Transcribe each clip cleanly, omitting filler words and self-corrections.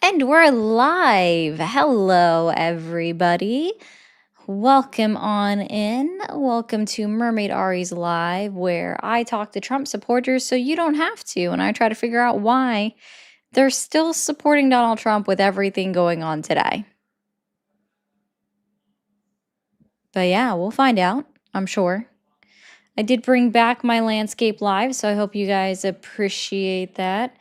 And we're live. Hello, everybody. Welcome on in. Welcome to Mermaid Ari's Live, where I talk to Trump supporters so you don't have to. And I try to figure out why they're still supporting Donald Trump with everything going on today. But yeah, we'll find out, I'm sure. I did bring back my landscape live, so I hope you guys appreciate that.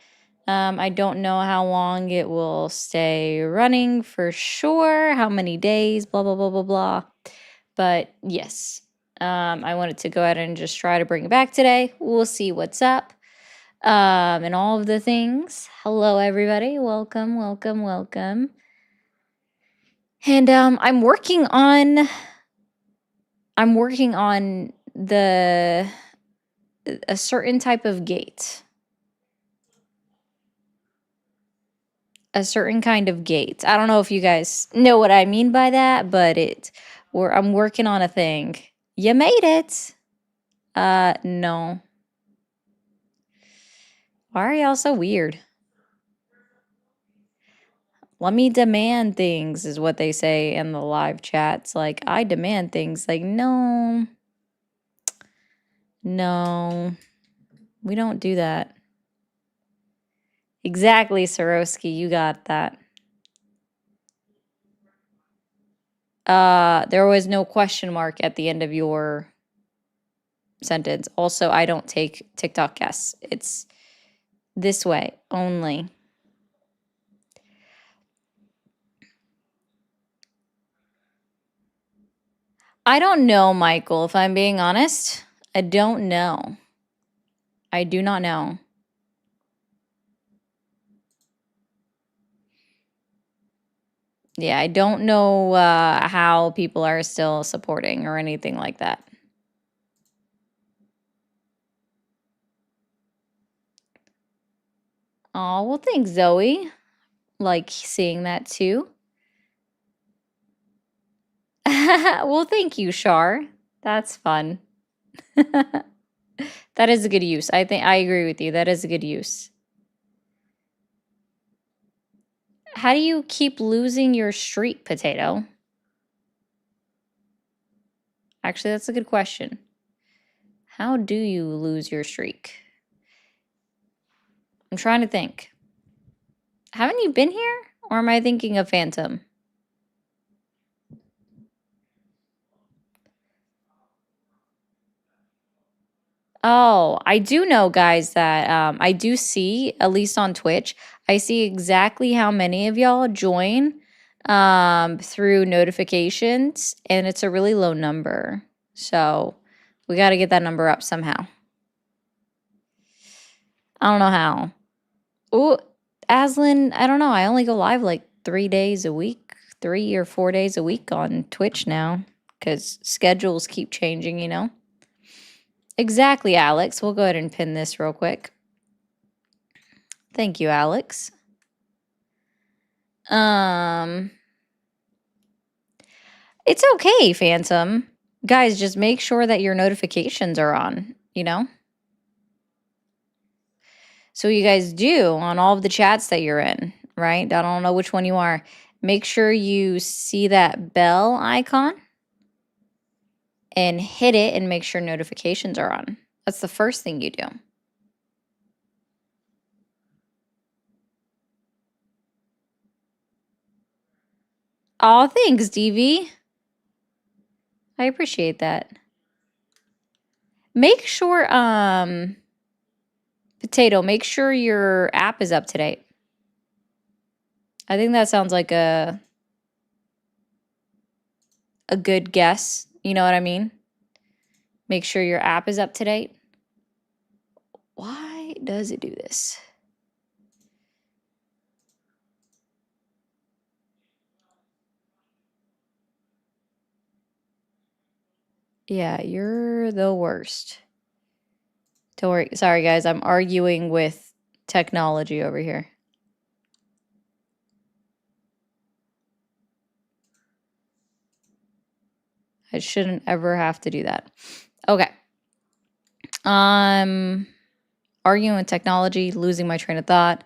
I don't know how long it will stay running for sure, how many days, blah, blah, blah, blah, blah. But yes, I wanted to go ahead and just try to bring it back today. We'll see what's up and all of the things. Hello, everybody. Welcome, welcome, welcome. And I'm working on a certain type of gate. A certain kind of gate. I don't know if you guys know what I mean by that, but I'm working on a thing. You made it. No. Why are y'all so weird? Let me demand things is what they say in the live chats. Like, I demand things. Like, no. No. We don't do that. Exactly, Soroski. You got that. There was no question mark at the end of your sentence. Also, I don't take TikTok guests. It's this way only. I don't know, Michael, if I'm being honest. I don't know. I do not know. Yeah, I don't know how people are still supporting or anything like that. Oh, well, thanks, Zoe. Like seeing that too. Well, thank you, Shar. That's fun. That is a good use. I think I agree with you. That is a good use. How do you keep losing your streak, Potato? Actually, that's a good question. How do you lose your streak? I'm trying to think. Haven't you been here? Or am I thinking of Phantom? Oh, I do know, guys, that I do see, at least on Twitch, I see exactly how many of y'all join through notifications, and it's a really low number. So we got to get that number up somehow. I don't know how. Oh, Aslan, I don't know. I only go live like 3 days a week, 3 or 4 days a week on Twitch now because schedules keep changing, you know? Exactly, Alex. We'll go ahead and pin this real quick. Thank you, Alex. It's okay, Phantom. Guys, just make sure that your notifications are on, you know? So you guys do on all of the chats that you're in, right? I don't know which one you are. Make sure you see that bell icon and hit it and make sure notifications are on. That's the first thing you do. Aw, thanks, DV. I appreciate that. Make sure, Potato, make sure your app is up to date. I think that sounds like a good guess. You know what I mean? Make sure your app is up to date. Why does it do this? Yeah, you're the worst. Don't worry. Sorry, guys. I'm arguing with technology over here. I shouldn't ever have to do that. Okay. Arguing with technology, losing my train of thought.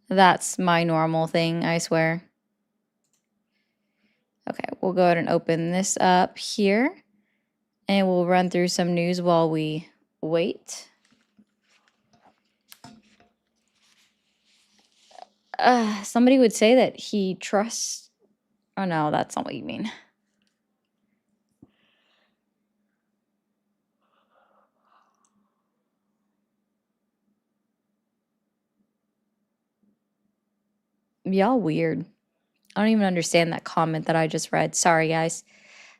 That's my normal thing, I swear. Okay, we'll go ahead and open this up here. And we'll run through some news while we wait. Somebody would say that he trusts... Oh, no, that's not what you mean. Y'all weird. I don't even understand that comment that I just read. Sorry, guys.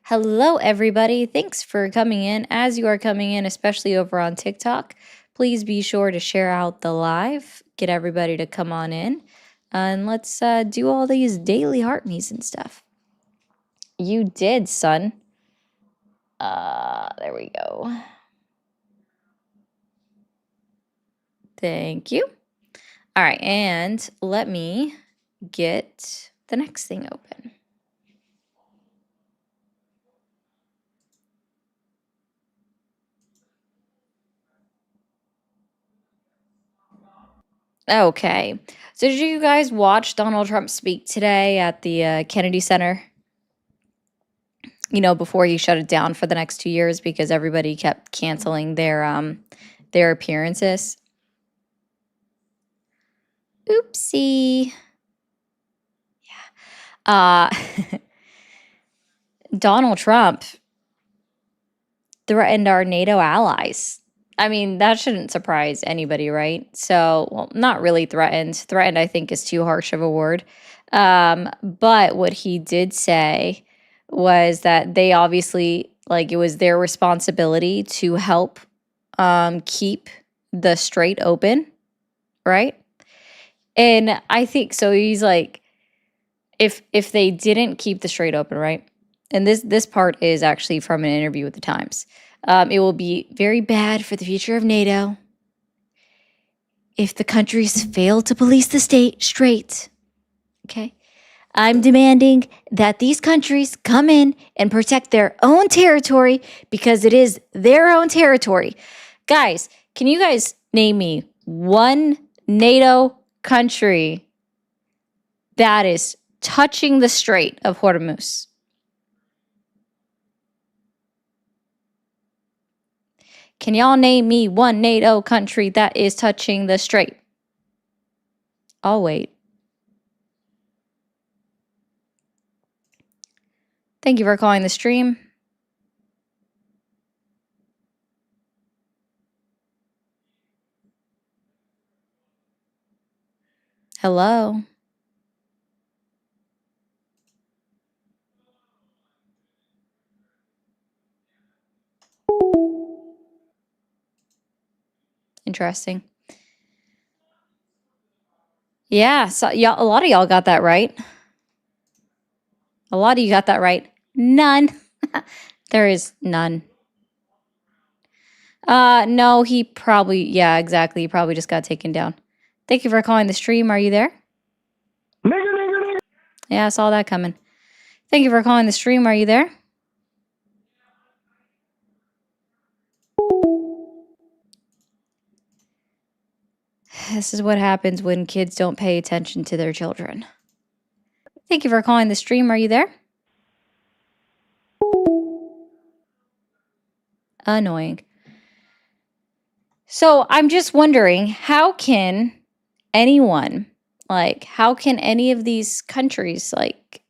Hello, everybody. Thanks for coming in. As you are coming in, especially over on TikTok, please be sure to share out the live. Get everybody to come on in. And let's do all these daily heart me's and stuff. You did, son. There we go. Thank you. All right, and let me get the next thing open. Okay. So did you guys watch Donald Trump speak today at the Kennedy Center? You know, before he shut it down for the next 2 years because everybody kept canceling their appearances. Oopsie. Yeah. Donald Trump threatened our NATO allies. I mean, that shouldn't surprise anybody, right? So, well, not really threatened. Threatened, I think, is too harsh of a word. But what he did say was that they obviously, like, it was their responsibility to help keep the strait open, right? And I think so. He's like, if they didn't keep the strait open, right? And this part is actually from an interview with the Times. It will be very bad for the future of NATO if the countries fail to police the strait. Okay. I'm demanding that these countries come in and protect their own territory because it is their own territory. Guys, can you guys name me one NATO country that is touching the Strait of Hormuz? Can y'all name me one NATO country that is touching the strait? I'll wait. Thank you for calling the stream. Hello. Interesting. Yeah, so y'all, a lot of y'all got that right. A lot of you got that right. None. There is none. No, he probably, yeah, exactly. He probably just got taken down. Thank you for calling the stream. Are you there? Yeah, I saw that coming. Thank you for calling the stream. Are you there? This is what happens when kids don't pay attention to their children. Thank you for calling the stream. Are you there? Annoying. So I'm just wondering, how can anyone, like, how can any of these countries, like,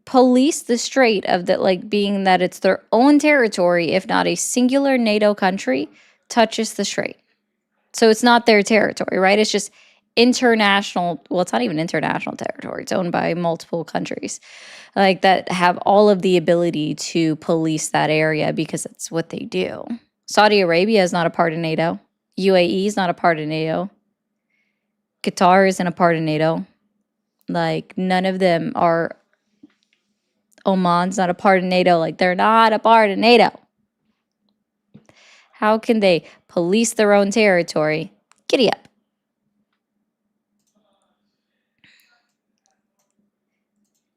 police the strait of that, like, being that it's their own territory, if not a singular NATO country touches the strait? So it's not their territory, right? It's just international. Well, it's not even international territory. It's owned by multiple countries, like, that have all of the ability to police that area because that's what they do. Saudi Arabia is not a part of NATO. UAE is not a part of NATO. Qatar isn't a part of NATO. Like, none of them are. Oman's not a part of NATO. Like, they're not a part of NATO. How can they police their own territory? Giddy up.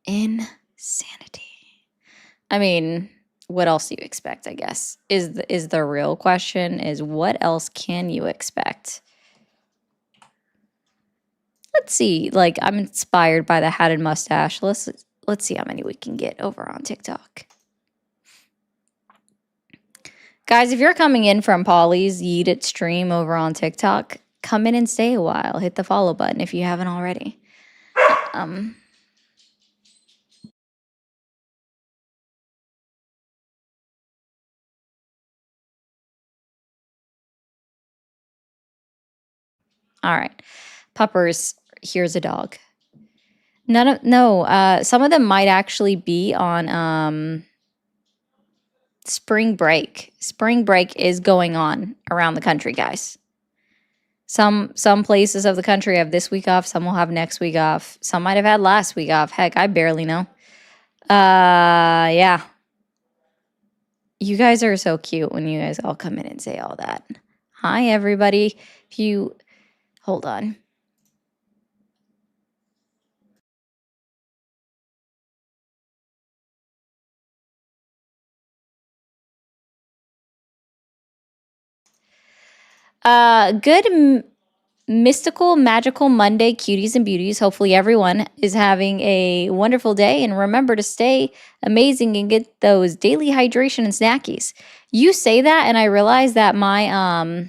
Insanity. I mean, what else do you expect, I guess? Is the real question is, what else can you expect? Let's see. Like, I'm inspired by the hatted mustache. Let's see how many we can get over on TikTok. Guys, if you're coming in from Polly's Yeet It stream over on TikTok, come in and stay a while. Hit the follow button if you haven't already. All right. Puppers, here's a dog. Some of them might actually be on spring break. Spring break is going on around the country, guys. Some places of the country have this week off, some will have next week off. Some might have had last week off. Heck, I barely know. Yeah. You guys are so cute when you guys all come in and say all that. Hi, everybody. If you hold on. Good mystical, magical Monday, cuties and beauties. Hopefully everyone is having a wonderful day. And remember to stay amazing and get those daily hydration and snackies. You say that, and I realize that my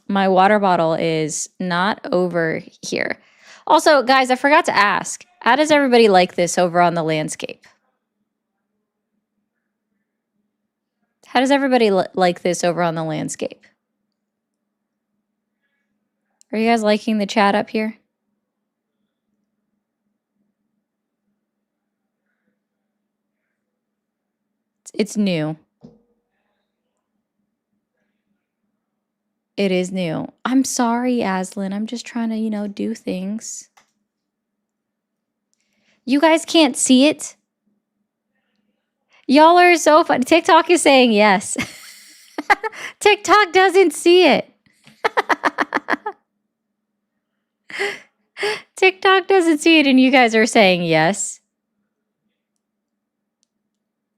water bottle is not over here. Also, guys, I forgot to ask, how does everybody like this over on the landscape? How does everybody like this over on the landscape? Are you guys liking the chat up here? It's new. It is new. I'm sorry, Aslan. I'm just trying to, do things. You guys can't see it? Y'all are so funny. TikTok is saying yes. TikTok doesn't see it. TikTok doesn't see it, and you guys are saying yes.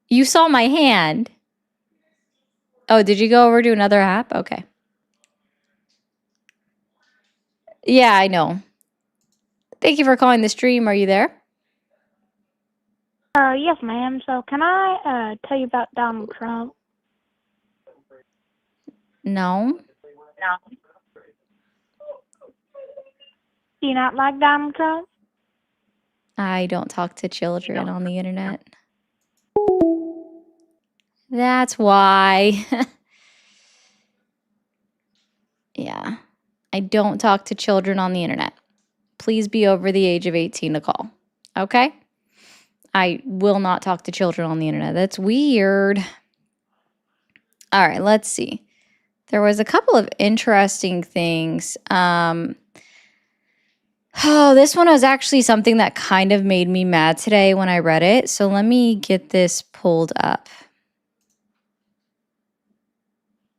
You saw my hand. Oh, did you go over to another app? Okay. Yeah, I know. Thank you for calling the stream. Are you there? Yes, ma'am. So can I tell you about Donald Trump? No. Do you not like Donald Trump? I don't talk to children on the internet. That's why. Yeah. I don't talk to children on the internet. Please be over the age of 18 to call. Okay? I will not talk to children on the internet. That's weird. All right, let's see. There was a couple of interesting things. This one was actually something that kind of made me mad today when I read it. So let me get this pulled up.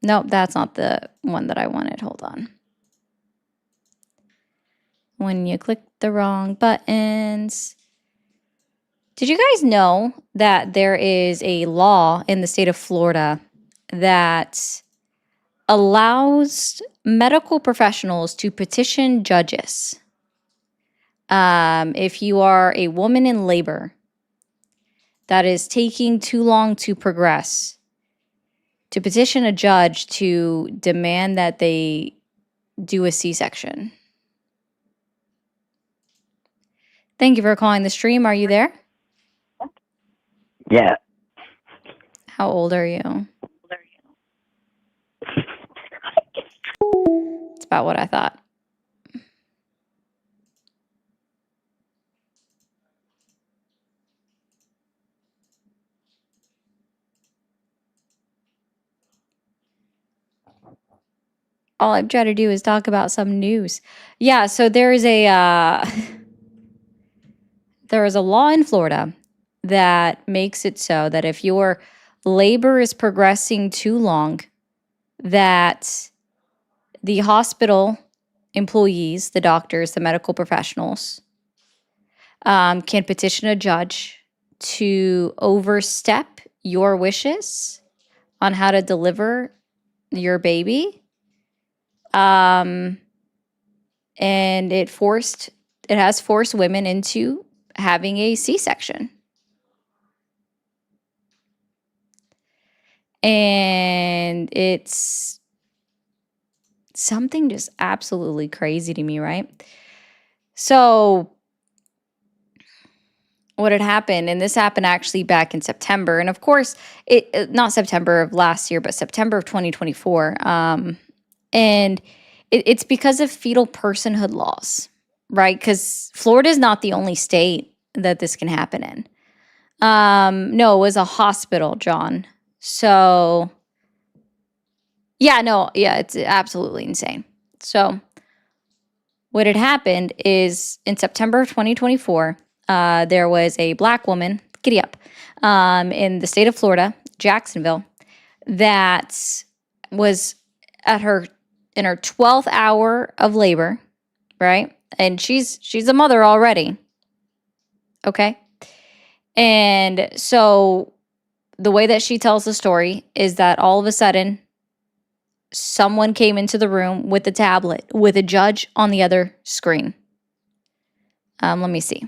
Nope, that's not the one that I wanted. Hold on. When you click the wrong buttons. Did you guys know that there is a law in the state of Florida that allows medical professionals to petition judges if you are a woman in labor that is taking too long to progress, to petition a judge to demand that they do a C-section? Thank you for calling the stream. Are you there? Yeah. How old are you? It's about what I thought. All I've tried to do is talk about some news. Yeah, so there is a law in Florida that makes it so that if your labor is progressing too long, that the hospital employees, the doctors, the medical professionals, can petition a judge to overstep your wishes on how to deliver your baby. And it it has forced women into having a C-section. And it's something just absolutely crazy to me, right? So what had happened, and this happened actually back in September, and of course, not September of last year, but September of 2024. And it's because of fetal personhood laws, right? Because Florida is not the only state that this can happen in. No, it was a hospital, John. So, yeah, it's absolutely insane. So, what had happened is in September of 2024, there was a black woman, giddy up, in the state of Florida, Jacksonville, that was in her 12th hour of labor, right? And she's a mother already. Okay? And so the way that she tells the story is that all of a sudden someone came into the room with a tablet with a judge on the other screen. Let me see.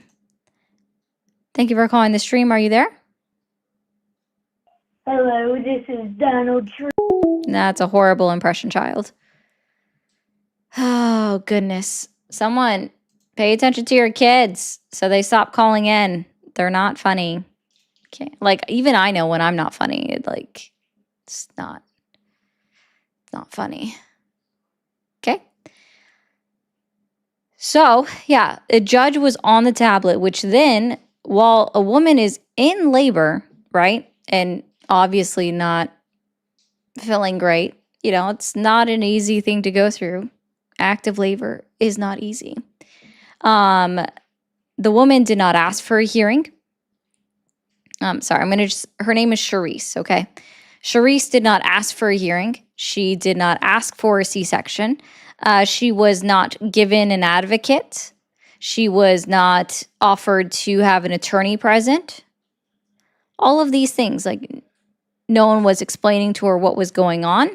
Thank you for calling the stream. Are you there? Hello, this is Donald Trump. That's a horrible impression, child. Oh, goodness. Someone pay attention to your kids so they stop calling in. They're not funny. Okay. Like, even I know when I'm not funny. It's not funny. Okay. So, yeah, a judge was on the tablet, which then, while a woman is in labor, right, and obviously not feeling great, it's not an easy thing to go through. Active labor is not easy. The woman did not ask for a hearing. Sorry, her name is Charisse, okay? Charisse did not ask for a hearing. She did not ask for a C-section. She was not given an advocate. She was not offered to have an attorney present. All of these things, like no one was explaining to her what was going on.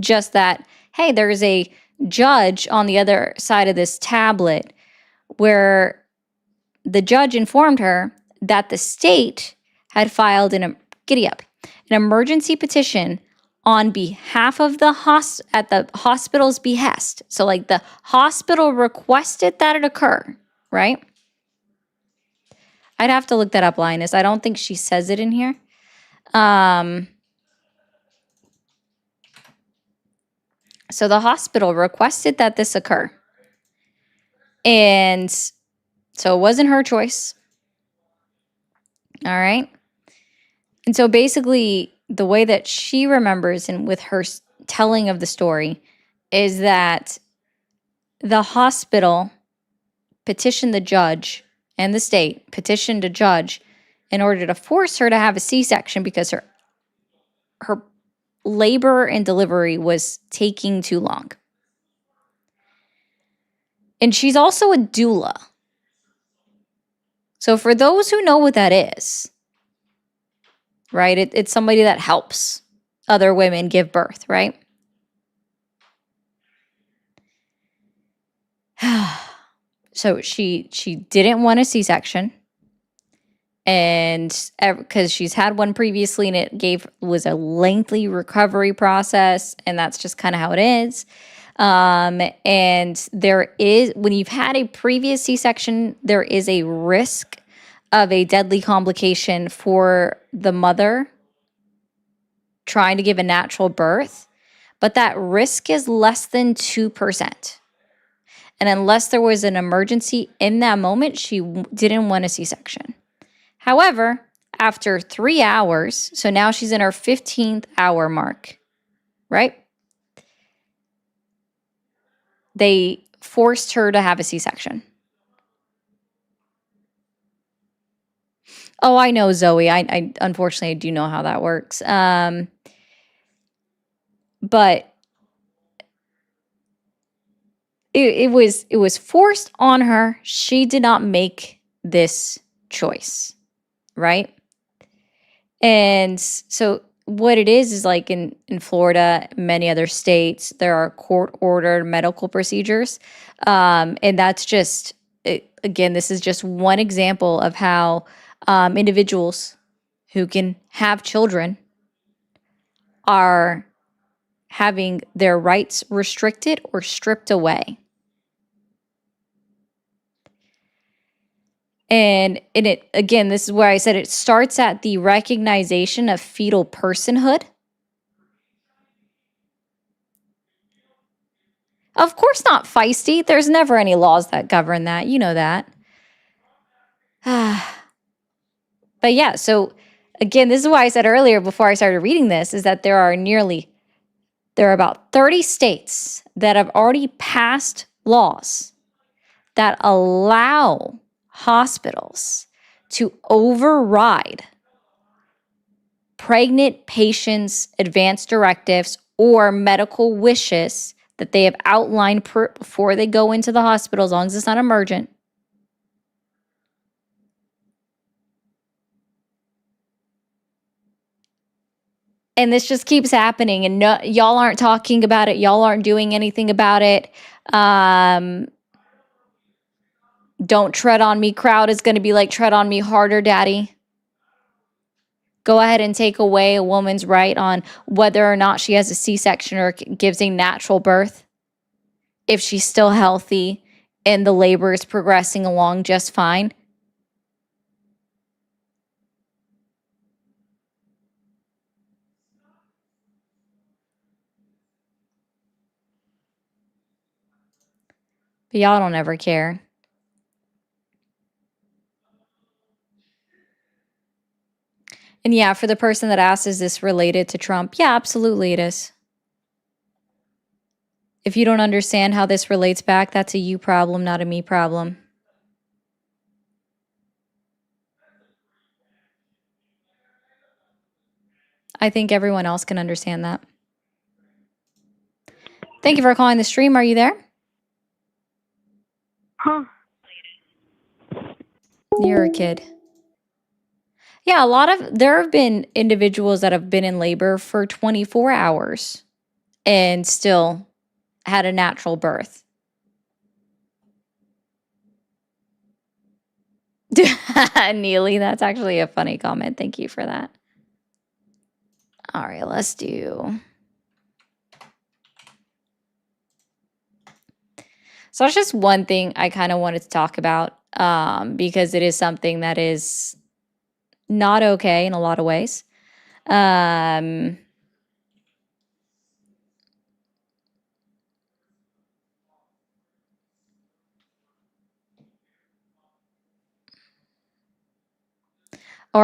Just that, hey, there's a judge on the other side of this tablet where the judge informed her that the state had filed an emergency petition on behalf of at the hospital's behest. So like the hospital requested that it occur, right? I'd have to look that up, Linus. I don't think she says it in here. So the hospital requested that this occur. And so it wasn't her choice. All right. And so basically, the way that she remembers and with her telling of the story is that the hospital petitioned the judge and the state petitioned a judge in order to force her to have a C-section because her labor and delivery was taking too long. And she's also a doula. So for those who know what that is, right, it's somebody that helps other women give birth, right? So she didn't want a C-section, and because she's had one previously and it was a lengthy recovery process, and that's just kind of how it is. And there is, when you've had a previous C-section, there is a risk of a deadly complication for the mother trying to give a natural birth, but that risk is less than 2%. And unless there was an emergency in that moment, she didn't want a C-section. However, after 3 hours, so now she's in her 15th hour mark, right? They forced her to have a C-section. Oh, I know, Zoe. I unfortunately, I do know how that works. But it was forced on her. She did not make this choice, right? And so what it is like in Florida, many other states, there are court-ordered medical procedures. And that's just again, this is just one example of how individuals who can have children are having their rights restricted or stripped away. And it, again, this is where I said it starts at the recognition of fetal personhood. Of course not feisty. There's never any laws that govern that. You know that. But yeah, so again, this is why I said earlier before I started reading this, is that there are about 30 states that have already passed laws that allow hospitals to override pregnant patients' advance directives or medical wishes that they have outlined before they go into the hospital, as long as it's not emergent. And this just keeps happening, and y'all aren't talking about it. Y'all aren't doing anything about it. Don't tread on me crowd is going to be like, tread on me harder, daddy. Go ahead and take away a woman's right on whether or not she has a C-section or gives a natural birth, if she's still healthy and the labor is progressing along just fine. But y'all don't ever care. And yeah, for the person that asked, is this related to Trump? Yeah, absolutely it is. If you don't understand how this relates back, that's a you problem, not a me problem. I think everyone else can understand that. Thank you for calling the stream. Are you there? Huh. You're a kid. Yeah, there have been individuals that have been in labor for 24 hours and still had a natural birth. Neely, that's actually a funny comment. Thank you for that. All right, let's do. So that's just one thing I kind of wanted to talk about because it is something that is not okay in a lot of ways. Are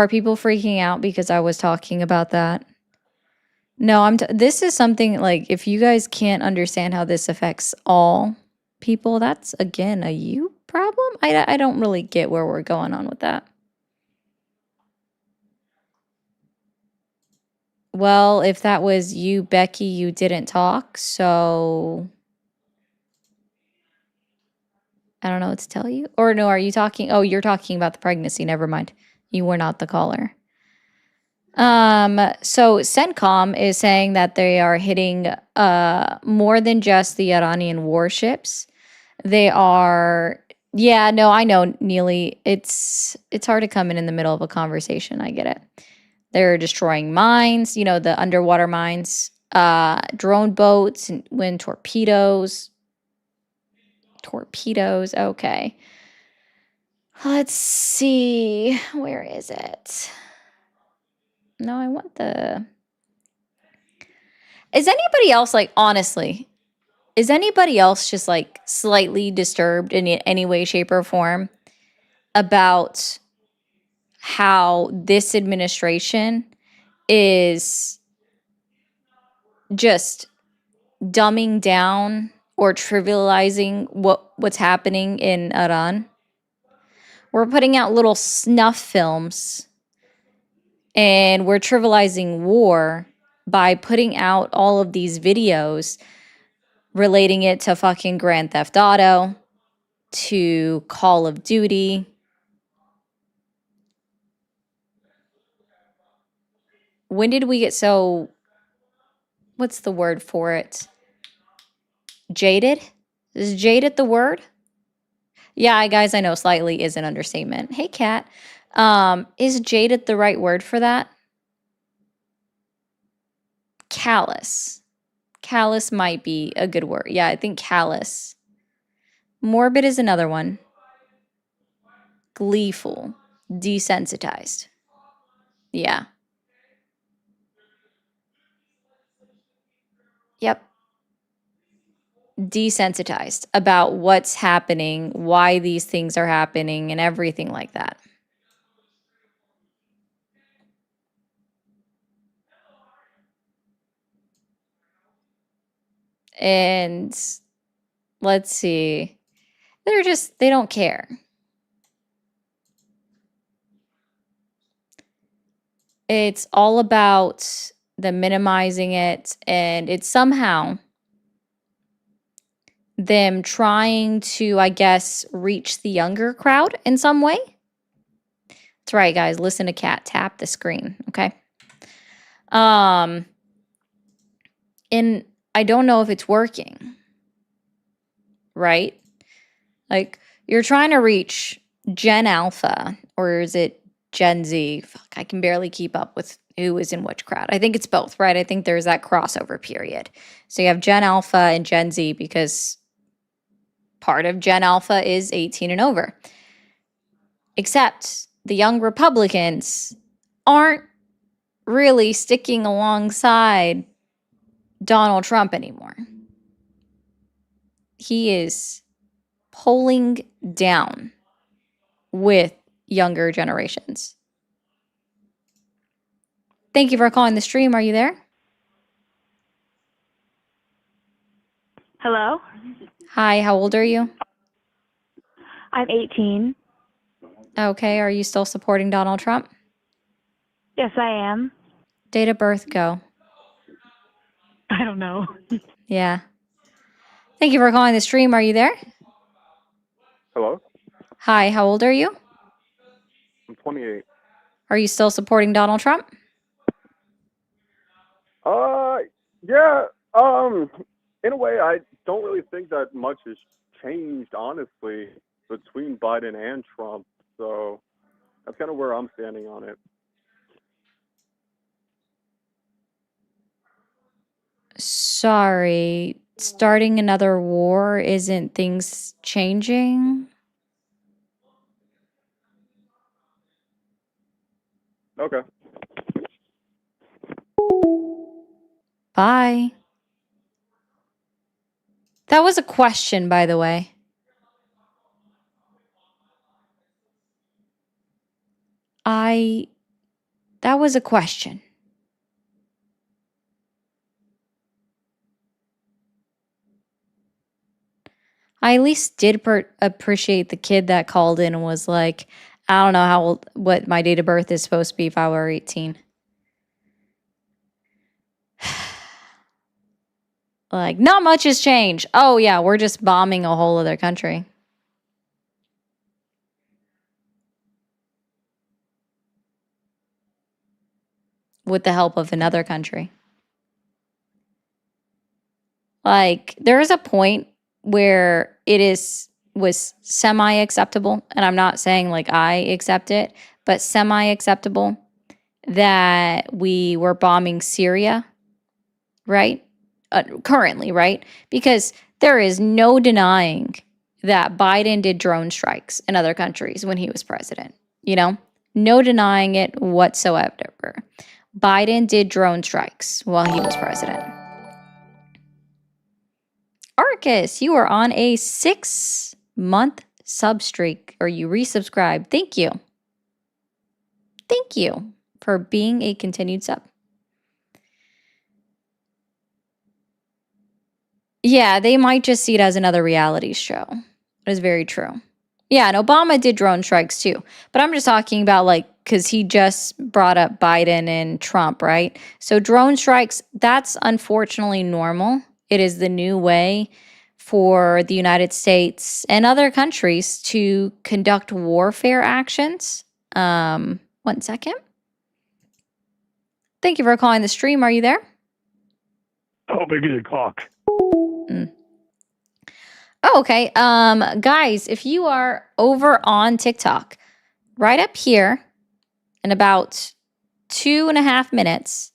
people freaking out because I was talking about that? No, this is something like, if you guys can't understand how this affects all people, that's again a you problem. I don't really get where we're going on with that. Well, if that was you, Becky, you didn't talk, so I don't know what to tell you. Or no, are you talking? Oh, you're talking about the pregnancy. Never mind. You were not the caller. So CENTCOM is saying that they are hitting more than just the Iranian warships. They are, yeah, no, I know, Neely. It's hard to come in the middle of a conversation. I get it. They're destroying mines, the underwater mines, drone boats, and wind torpedoes. Torpedoes, okay. Let's see. Where is it? No, I want the... Is anybody else, like, honestly, is anybody else just, like, slightly disturbed in any way, shape, or form about how this administration is just dumbing down or trivializing what's happening in Iran? We're putting out little snuff films and we're trivializing war by putting out all of these videos relating it to fucking Grand Theft Auto, to Call of Duty. When did we get so, what's the word for it? Jaded? Is jaded the word? Yeah, guys, I know slightly is an understatement. Hey, Kat. Is jaded the right word for that? Callous. Callous might be a good word. Yeah, I think callous. Morbid is another one. Gleeful. Desensitized. Yeah. Yep. Desensitized about what's happening, why these things are happening, and everything like that. And let's see. They don't care. It's all about the minimizing it, and it's somehow them trying to, I guess, reach the younger crowd in some way. That's right, guys. Listen to Kat tap the screen, okay? And I don't know if it's working, right? Like, you're trying to reach Gen Alpha, or is it Gen Z? Fuck, I can barely keep up with who is in which crowd. I think it's both, right? I think there's that crossover period. So you have Gen Alpha and Gen Z because part of Gen Alpha is 18 and over. Except the young Republicans aren't really sticking alongside Donald Trump anymore. He is pulling down with younger generations. Thank you for calling the stream. Are you there? Hello? Hi, how old are you? I'm 18. Okay, are you still supporting Donald Trump? Yes, I am. Date of birth, go. I don't know. Yeah. Thank you for calling the stream. Are you there? Hello? Hi, how old are you? I'm 28. Are you still supporting Donald Trump? Yeah, in a way, I don't really think that much has changed, honestly, between Biden and Trump. So that's kind of where I'm standing on it. Sorry, starting another war isn't things changing? Okay. Bye. That was a question, by the way. That was a question. I at least did appreciate the kid that called in and was like, I don't know what my date of birth is supposed to be if I were 18. Like, not much has changed. Oh, yeah, we're just bombing a whole other country. With the help of another country. Like, there is a point where was semi-acceptable, and I'm not saying like I accept it, but semi-acceptable that we were bombing Syria, right? Currently, right? Because there is no denying that Biden did drone strikes in other countries when he was president, you know? No denying it whatsoever. Biden did drone strikes while he was president. Arcus, you are on a 6-month sub streak, or you resubscribed. Thank you. Thank you for being a continued sub. Yeah, they might just see it as another reality show. It is very true. Yeah, and Obama did drone strikes too. But I'm just talking about because he just brought up Biden and Trump, right? So drone strikes, that's unfortunately normal. It is the new way for the United States and other countries to conduct warfare actions. 1 second. Thank you for calling the stream. Are you there? Oh, big as a cock. Oh, okay. Guys, if you are over on TikTok, right up here in about 2.5 minutes,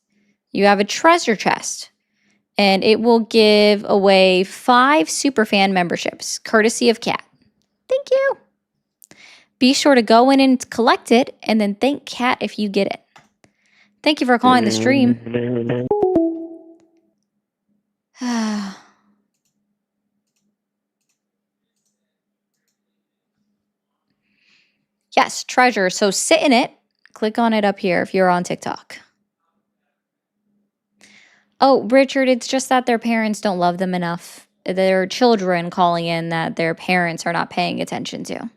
you have a treasure chest. And it will give away 5 superfan memberships, courtesy of Kat. Thank you. Be sure to go in and collect it, and then thank Kat if you get it. Thank you for calling the stream. Yes, treasure. So sit in it. Click on it up here if you're on TikTok. Oh, Richard, it's just that their parents don't love them enough. Their children calling in that their parents are not paying attention to.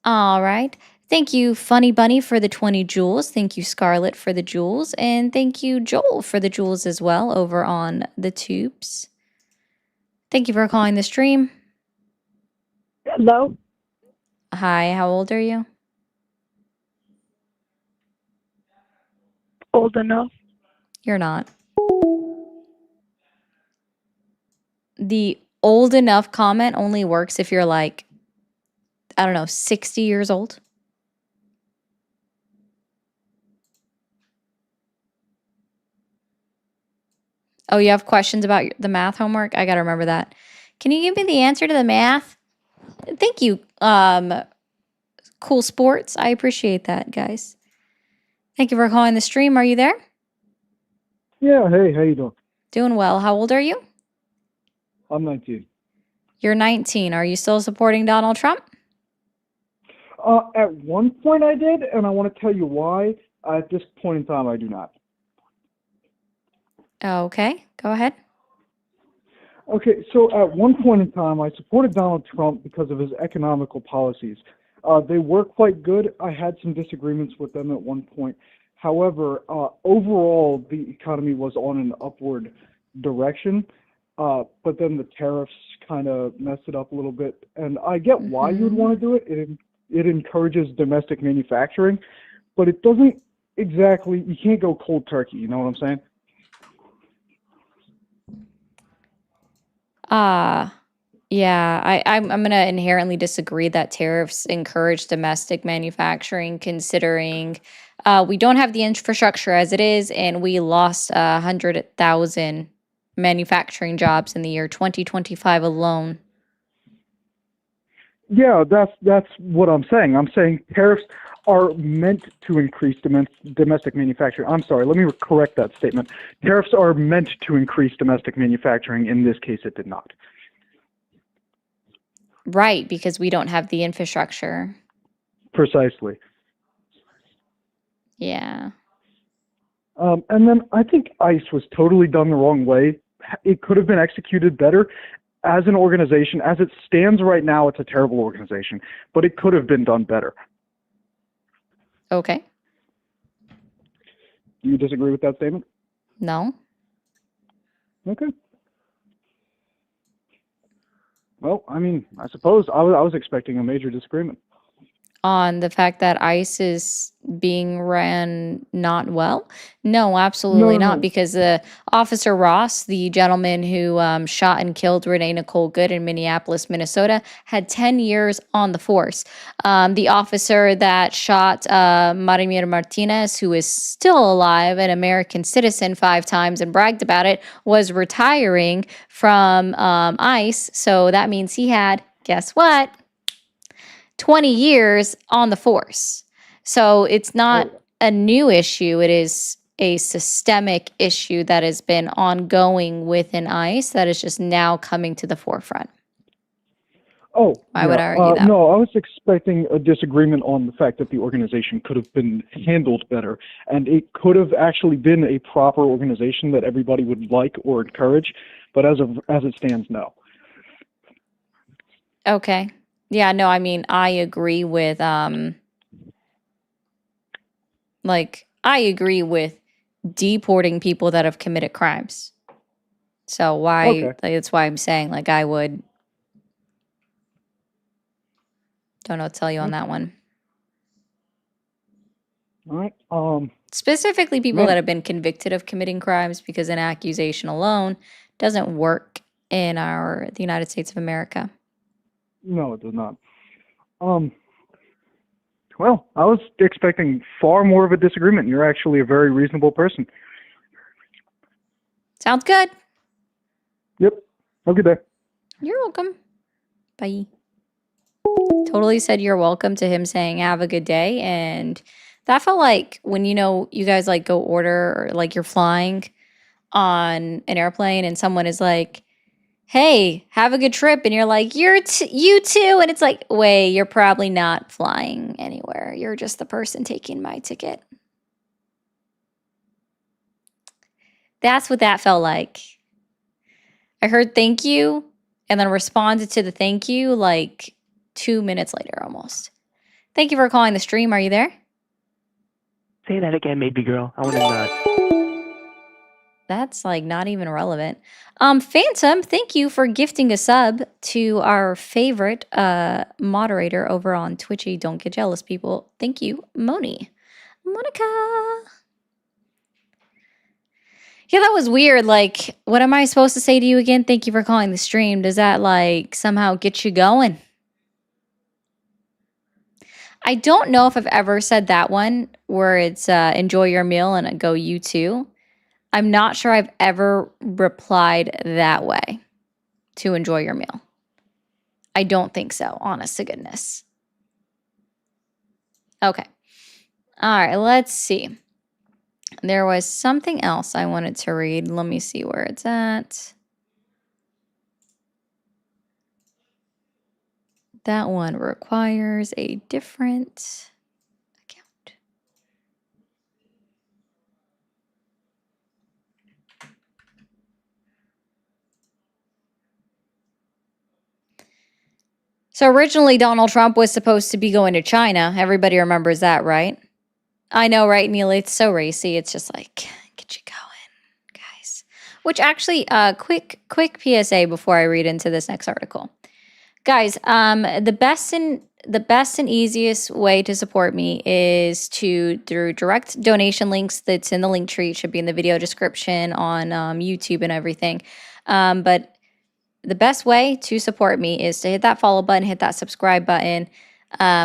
All right. Thank you, Funny Bunny, for the 20 jewels. Thank you, Scarlett, for the jewels. And thank you, Joel, for the jewels as well over on the tubes. Thank you for calling the stream. Hello? Hi, how old are you? Old enough? You're not. The old enough comment only works if you're like, I don't know, 60 years old. Oh, you have questions about the math homework? I got to remember that. Can you give me the answer to the math? Thank you, Cool Sports. I appreciate that, guys. Thank you for calling the stream. Are you there? Yeah, hey, how you doing? Doing well. How old are you? I'm 19. You're 19. Are you still supporting Donald Trump? At one point I did, and I want to tell you why. At this point in time, I do not. Okay, go ahead. Okay, so at one point in time, I supported Donald Trump because of his economical policies. They were quite good. I had some disagreements with them at one point. However, overall, the economy was on an upward direction, but then the tariffs kind of messed it up a little bit. And I get why you would want to do it. It encourages domestic manufacturing, but it doesn't exactly, you can't go cold turkey, you know what I'm saying? Yeah, I'm going to inherently disagree that tariffs encourage domestic manufacturing, considering we don't have the infrastructure as it is, and we lost 100,000 manufacturing jobs in the year 2025 alone. Yeah, that's what I'm saying. I'm saying tariffs are meant to increase domestic manufacturing. I'm sorry, let me correct that statement. Tariffs are meant to increase domestic manufacturing. In this case, it did not. Right, because we don't have the infrastructure. Precisely. Yeah. And then I think ICE was totally done the wrong way. It could have been executed better. As an organization, as it stands right now, it's a terrible organization, but it could have been done better. Okay. Do you disagree with that statement? No. Okay. Well, I mean, I suppose I was expecting a major disagreement. On the fact that ICE is being ran not well? No, absolutely not. No. Because Officer Ross, the gentleman who shot and killed Renee Nicole Good in Minneapolis, Minnesota, had 10 years on the force. The officer that shot Marimir Martinez, who is still alive, an American citizen 5 times and bragged about it, was retiring from ICE. So that means he had, guess what? 20 years on the force. So it's not a new issue. It is a systemic issue that has been ongoing within ICE that is just now coming to the forefront. Oh, I would argue that. No, I was expecting a disagreement on the fact that the organization could have been handled better, and it could have actually been a proper organization that everybody would like or encourage, but as it stands, no. Okay. Yeah, no, I mean, I agree with I agree with deporting people that have committed crimes. So that's why I'm saying I would don't know what to tell you on that one. All right. Specifically people that have been convicted of committing crimes, because an accusation alone doesn't work in the United States of America. No, it does not. Well, I was expecting far more of a disagreement. You're actually a very reasonable person. Sounds good. Yep. Have a good day. You're welcome. Bye. Totally said you're welcome to him saying have a good day. And that felt like when, you guys like go order, or like you're flying on an airplane and someone is like, hey, have a good trip. And you're like, you too. And it's like, wait, you're probably not flying anywhere. You're just the person taking my ticket. That's what that felt like. I heard thank you and then responded to the thank you like 2 minutes later almost. Thank you for calling the stream. Are you there? Say that again, baby girl. I want to nut. That's like not even relevant. Phantom, thank you for gifting a sub to our favorite moderator over on Twitchy. Don't get jealous, people. Thank you, Monica. Yeah, that was weird. Like, what am I supposed to say to you again? Thank you for calling the stream. Does that like somehow get you going? I don't know if I've ever said that one where it's enjoy your meal and go you too. I'm not sure I've ever replied that way to enjoy your meal. I don't think so, honest to goodness. Okay. All right, let's see. There was something else I wanted to read. Let me see where it's at. That one requires a different account. So originally Donald Trump was supposed to be going to China. Everybody remembers that, right? I know, right, Neil? It's so racy. It's just like, get you going, guys. Which actually, quick PSA before I read into this next article. Guys, the best and easiest way to support me is through direct donation links that's in the link tree. It should be in the video description on YouTube and everything. But the best way to support me is to hit that follow button, hit that subscribe button.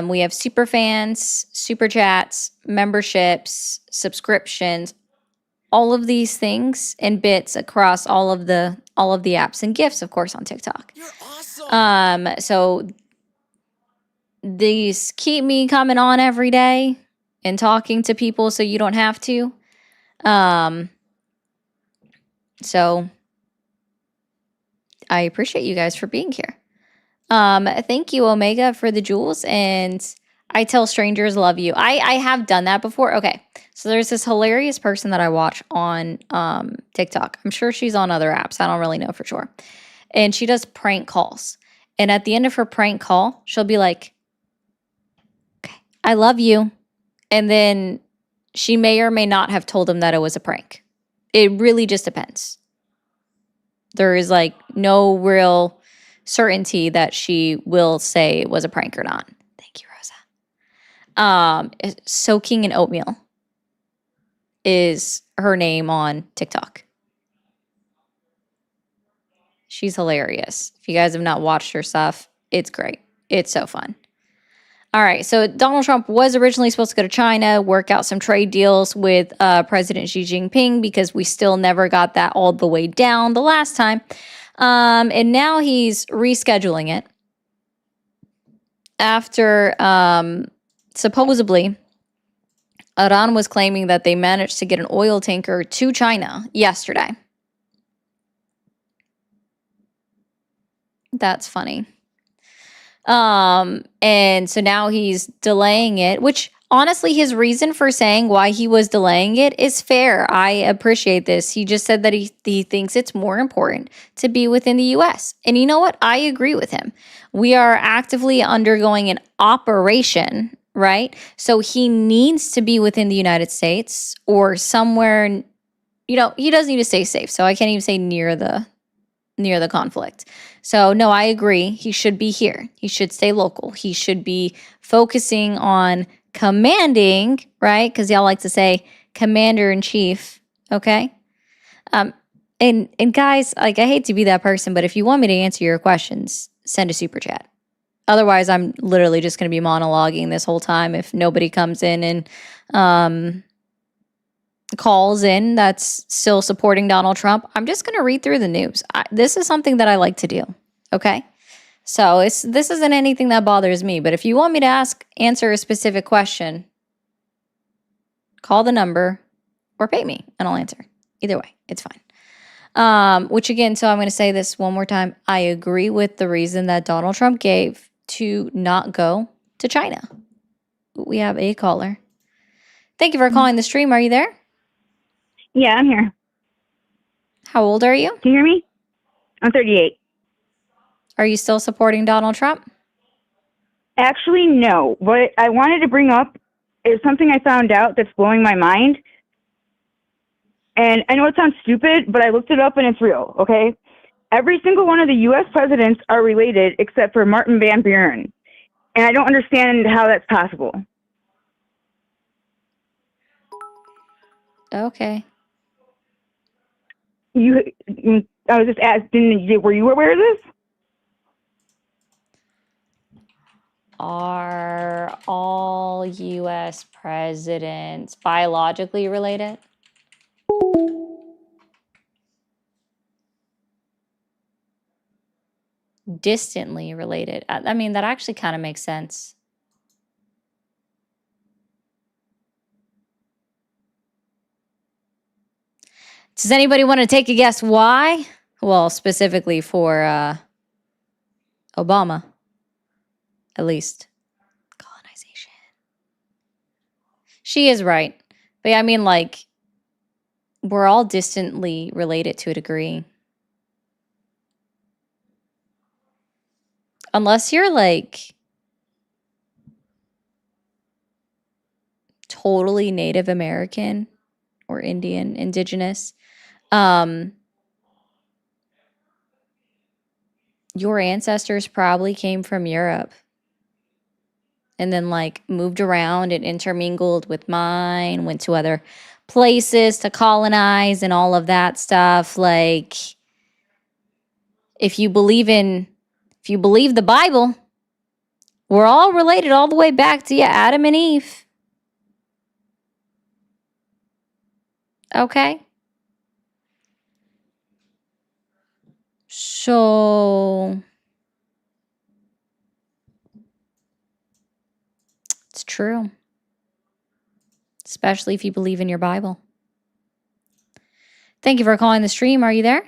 We have super fans, super chats, memberships, subscriptions, all of these things and bits across all of the apps and gifts, of course, on TikTok. You're awesome. So these keep me coming on every day and talking to people so you don't have to. So I appreciate you guys for being here. Thank you, Omega, for the jewels. And I tell strangers love you. I have done that before. Okay. So there's this hilarious person that I watch on TikTok. I'm sure she's on other apps. I don't really know for sure. And she does prank calls. And at the end of her prank call, she'll be like, okay, I love you. And then she may or may not have told him that it was a prank. It really just depends. There is like no real certainty that she will say it was a prank or not. Thank you, Rosa. Soaking in oatmeal is her name on TikTok. She's hilarious. If you guys have not watched her stuff, it's great. It's so fun. All right, so Donald Trump was originally supposed to go to China, work out some trade deals with President Xi Jinping because we still never got that all the way down the last time. And now he's rescheduling it after supposedly Iran was claiming that they managed to get an oil tanker to China yesterday. That's funny. And so now he's delaying it, which honestly, his reason for saying why he was delaying it is fair. I appreciate this. He just said that he thinks it's more important to be within the US. And you know what? I agree with him. We are actively undergoing an operation, right? So he needs to be within the United States or somewhere, he does need to stay safe. So I can't even say near the conflict. So no, I agree. He should be here. He should stay local. He should be focusing on commanding, right? Because y'all like to say commander in chief. Okay. And guys, like, I hate to be that person, but if you want me to answer your questions, send a super chat. Otherwise, I'm literally just going to be monologuing this whole time if nobody comes in and calls in that's still supporting Donald Trump. I'm just going to read through the news. This is something that I like to do. Okay. So this isn't anything that bothers me, but if you want me to answer a specific question, call the number or pay me and I'll answer. Either way, it's fine. Which again, so I'm going to say this one more time. I agree with the reason that Donald Trump gave to not go to China. We have a caller. Thank you for calling the stream. Are you there? Yeah, I'm here. How old are you? Can you hear me? I'm 38. Are you still supporting Donald Trump? Actually, no. What I wanted to bring up is something I found out that's blowing my mind. And I know it sounds stupid, but I looked it up and it's real, okay? Every single one of the U.S. presidents are related except for Martin Van Buren. And I don't understand how that's possible. Okay. I was just asking, were you aware of this? Are all U.S. presidents biologically related? Distantly related. I mean, that actually kind of makes sense. Does anybody want to take a guess why? Well, specifically for Obama, at least. Colonization. She is right. But yeah, I mean, like, we're all distantly related to a degree. Unless you're like totally Native American or Indian, indigenous, your ancestors probably came from Europe and then like moved around and intermingled with mine, went to other places to colonize and all of that stuff. Like, if you believe the Bible, we're all related all the way back to Adam and Eve. Okay? So it's true. Especially if you believe in your Bible. Thank you for calling the stream. Are you there?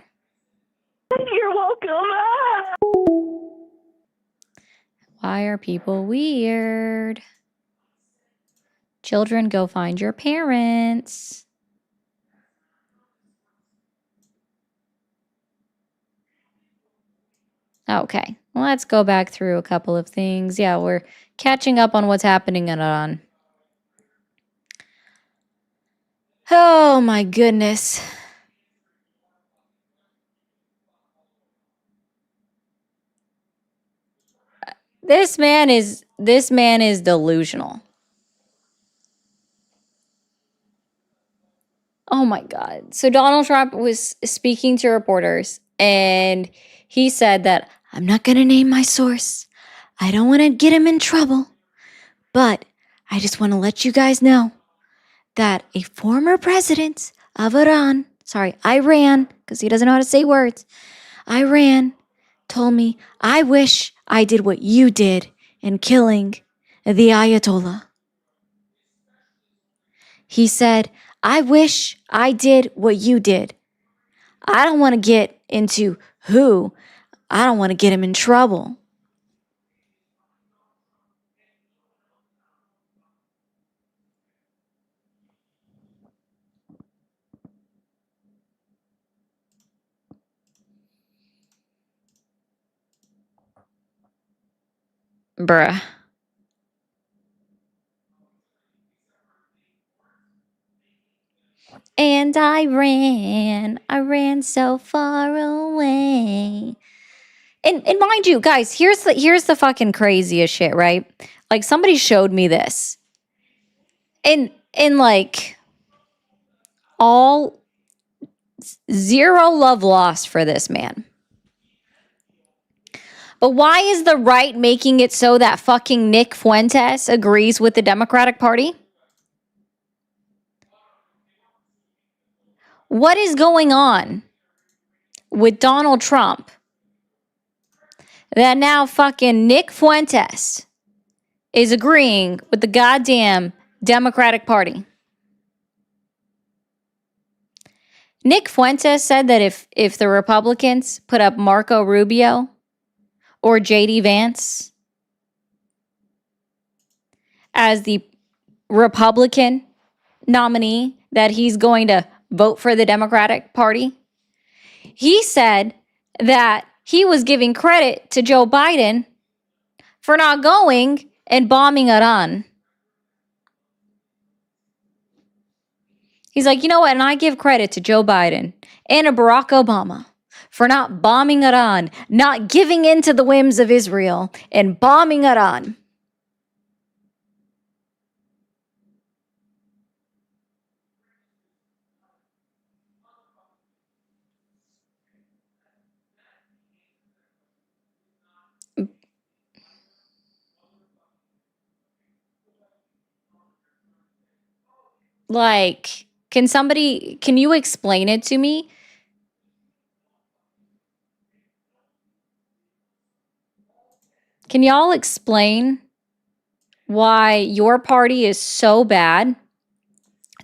You're welcome. Why are people weird? Children, go find your parents. Okay, let's go back through a couple of things. Yeah, we're catching up on what's happening in Iran. Oh my goodness. This man is delusional. Oh my God. So Donald Trump was speaking to reporters and he said that I'm not going to name my source. I don't want to get him in trouble, but I just want to let you guys know that a former president of Iran, because he doesn't know how to say words, Iran told me, I wish I did what you did in killing the Ayatollah. He said, I wish I did what you did. I don't want to get into who. I don't want to get him in trouble. Bruh. And I ran so far away. And mind you, guys, here's the fucking craziest shit, right? Like, somebody showed me this. And like all Zero love lost for this man. But why is the right making it so that fucking Nick Fuentes agrees with the Democratic Party? What is going on with Donald Trump that now fucking Nick Fuentes is agreeing with the goddamn Democratic Party? Nick Fuentes said that if the Republicans put up Marco Rubio or JD Vance as the Republican nominee, that he's going to vote for the Democratic Party. He said that he was giving credit to Joe Biden for not going and bombing Iran. He's like, you know what? And I give credit to Joe Biden and to Barack Obama for not bombing Iran, not giving in to the whims of Israel and bombing Iran. Like, can you explain it to me? Can y'all explain why your party is so bad?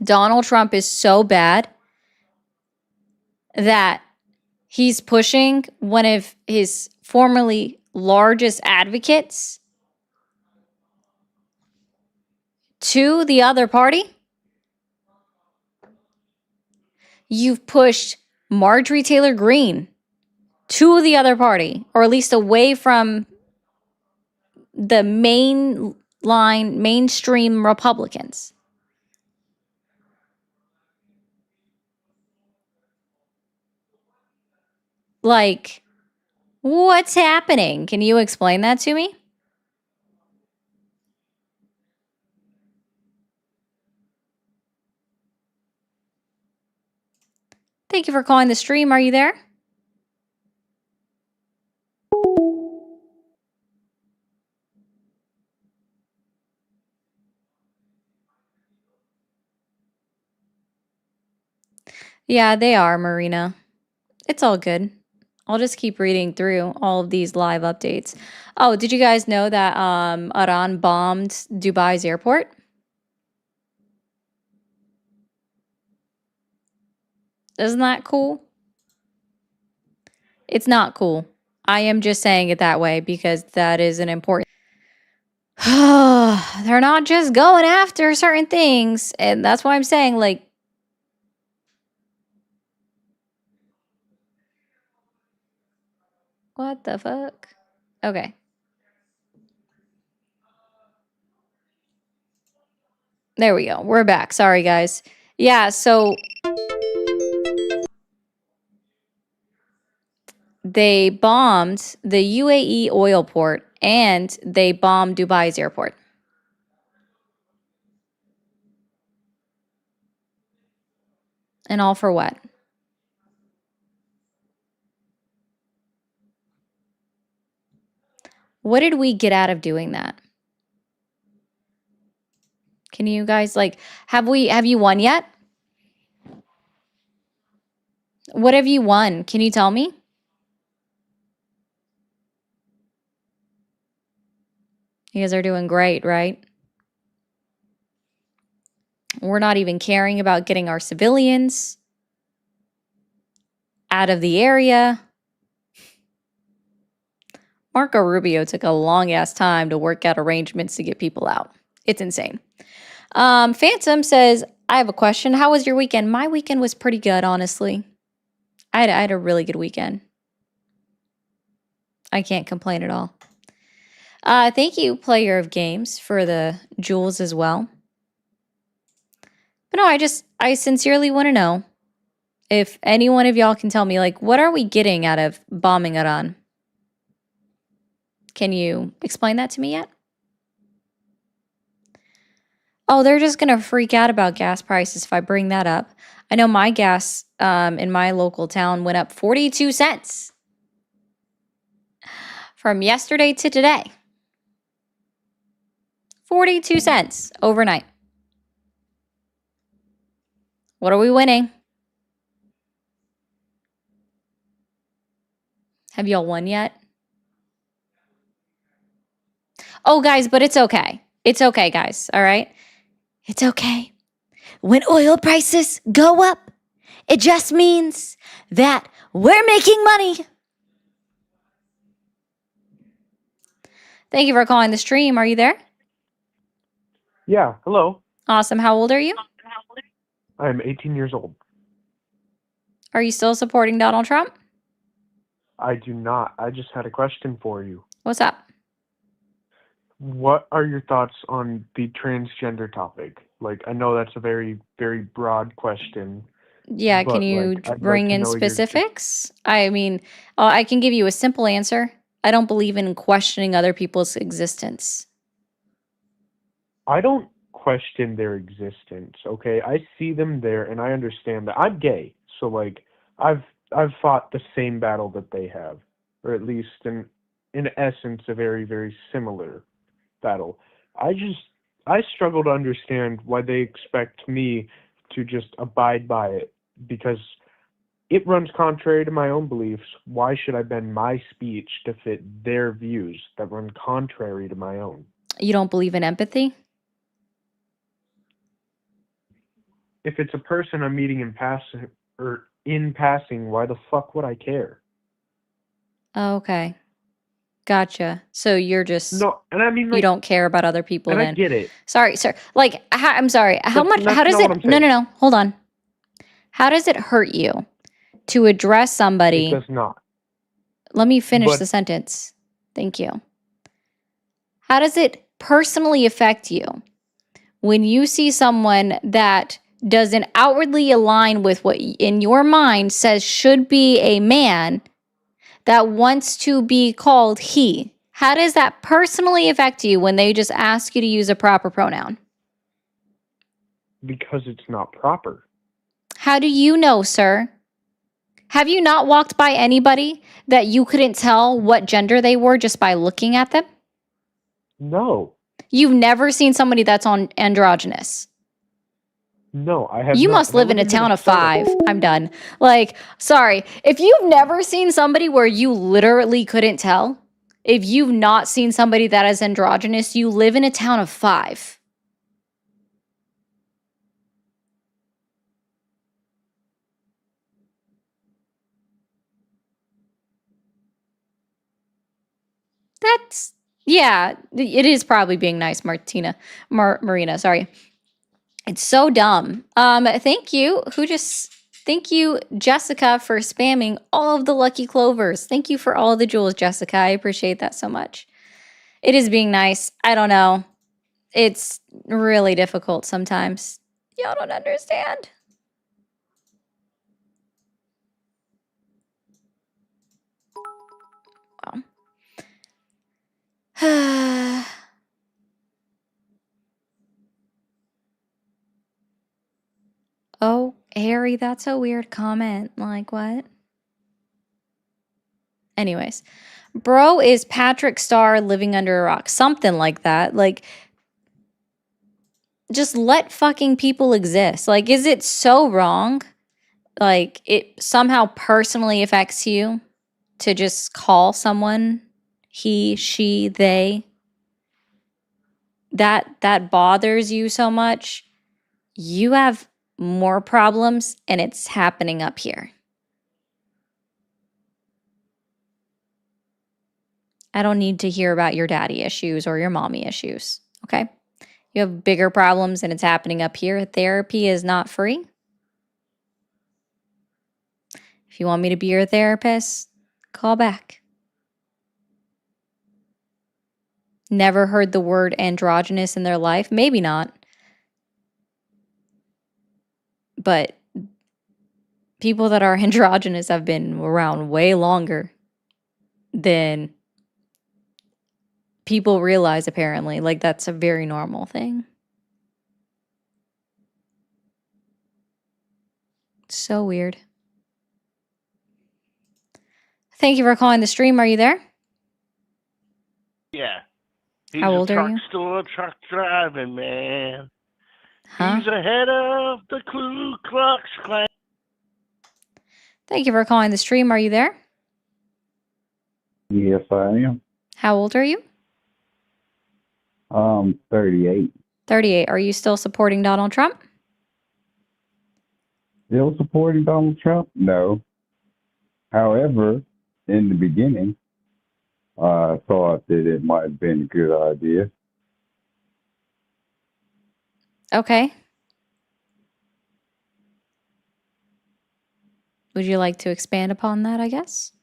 Donald Trump is so bad that he's pushing one of his formerly largest advocates to the other party? You've pushed Marjorie Taylor Greene to the other party, or at least away from the mainstream Republicans. Like, what's happening? Can you explain that to me? Thank you for calling the stream. Are you there? Yeah, they are, Marina. It's all good. I'll just keep reading through all of these live updates. Oh, did you guys know that Iran bombed Dubai's airport? Isn't that cool? It's not cool. I am just saying it that way because that is an important... They're not just going after certain things. And that's why I'm saying, like, what the fuck? Okay. There we go. We're back. Sorry, guys. Yeah, so they bombed the UAE oil port and they bombed Dubai's airport. And all for what? What did we get out of doing that? Can you guys, like, have you won yet? What have you won? Can you tell me? You guys are doing great, right? We're not even caring about getting our civilians out of the area. Marco Rubio took a long ass time to work out arrangements to get people out. It's insane. Phantom says, I have a question. How was your weekend? My weekend was pretty good, honestly. I had a really good weekend. I can't complain at all. Thank you, Player of Games, for the jewels as well. But no, I sincerely want to know if any one of y'all can tell me, like, what are we getting out of bombing Iran? Can you explain that to me yet? Oh, they're just going to freak out about gas prices if I bring that up. I know my gas in my local town went up 42 cents from yesterday to today. 42 cents overnight. What are we winning? Have y'all won yet? Oh, guys, but it's okay. It's okay, guys. All right? It's okay. When oil prices go up, it just means that we're making money. Thank you for calling the stream. Are you there? Yeah, hello. Awesome. How old are you? I'm 18 years old. Are you still supporting Donald Trump? I do not. I just had a question for you. What's up? What are your thoughts on the transgender topic? Like, I know that's a very, very broad question. Yeah, can But, you like, I'd bring like to in know your- specifics? I mean, I can give you a simple answer. I don't believe in questioning other people's existence. I don't question their existence, okay? I see them there, and I understand that. I'm gay, so, like, I've fought the same battle that they have, or at least in essence, a very, very similar battle. I struggle to understand why they expect me to just abide by it, because it runs contrary to my own beliefs. Why should I bend my speech to fit their views that run contrary to my own? You don't believe in empathy? If it's a person I'm meeting in passing, why the fuck would I care? Oh, okay. Gotcha. So you're just No, and I mean, you like, don't care about other people and I then. get it. Sorry, sir. Like, I'm sorry. How That's how does not what it? I'm No, no, saying. no. Hold on. How does it hurt you to address It somebody? does not. Let me finish But the sentence. Thank you. How does it personally affect you when you see someone that doesn't outwardly align with what in your mind says should be a man that wants to be called he? How does that personally affect you when they just ask you to use a proper pronoun? because it's not proper. How do you know, sir? Have you not walked by anybody that you couldn't tell what gender they were just by looking at them? No. You've never seen somebody that's on androgynous. No, I have You not. must And I live in a town of Minnesota. 5. I'm done. Like, sorry. If you've never seen somebody where you literally couldn't tell, if you've not seen somebody that is androgynous, you live in a town of 5. That's, yeah, it is probably being nice, Marina, sorry. It's so dumb. Thank you. Thank you, Jessica, for spamming all of the lucky clovers. Thank you for all the jewels, Jessica. I appreciate that so much. It is being nice. I don't know. It's really difficult sometimes. Y'all don't understand. Well. Oh, Harry, that's a weird comment. Like, what? Anyways, bro is Patrick Star living under a rock. Something like that. Like, just let fucking people exist. Like, is it so wrong? Like, it somehow personally affects you to just call someone he, she, they. That bothers you so much. You have more problems, and it's happening up here. I don't need to hear about your daddy issues or your mommy issues, okay? You have bigger problems and it's happening up here. Therapy is not free. If you want me to be your therapist, call back. Never heard the word androgynous in their life? Maybe not. But people that are androgynous have been around way longer than people realize, apparently. Like, that's a very normal thing. So weird. Thank you for calling the stream. Are you there? Yeah. He's How a old are truck you? still a truck driving, man. Huh? He's ahead of the Ku Klux Klan. Thank you for calling the stream. Are you there? Yes, I am. How old are you? 38. 38. Are you still supporting Donald Trump? Still supporting Donald Trump? No. However, in the beginning, I thought that it might have been a good idea. Okay. Would you like to expand upon that, I guess?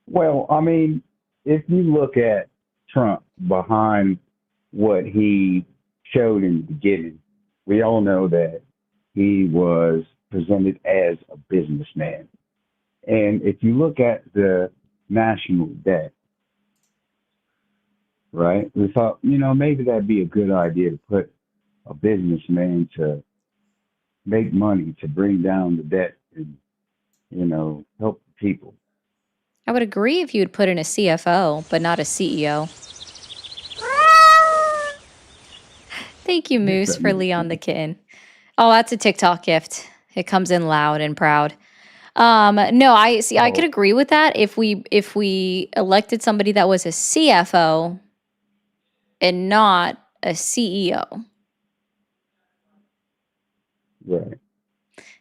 Well, I mean, if you look at Trump behind what he showed in the beginning, we all know that he was presented as a businessman. And if you look at the national debt, right, we thought, maybe that'd be a good idea to put a businessman to make money to bring down the debt and, help the people. I would agree if you would put in a CFO, but not a CEO. Thank you, Moose, for Leon the kitten. Oh, that's a TikTok gift. It comes in loud and proud. No, I see. I could agree with that if we elected somebody that was a CFO and not a CEO. Right.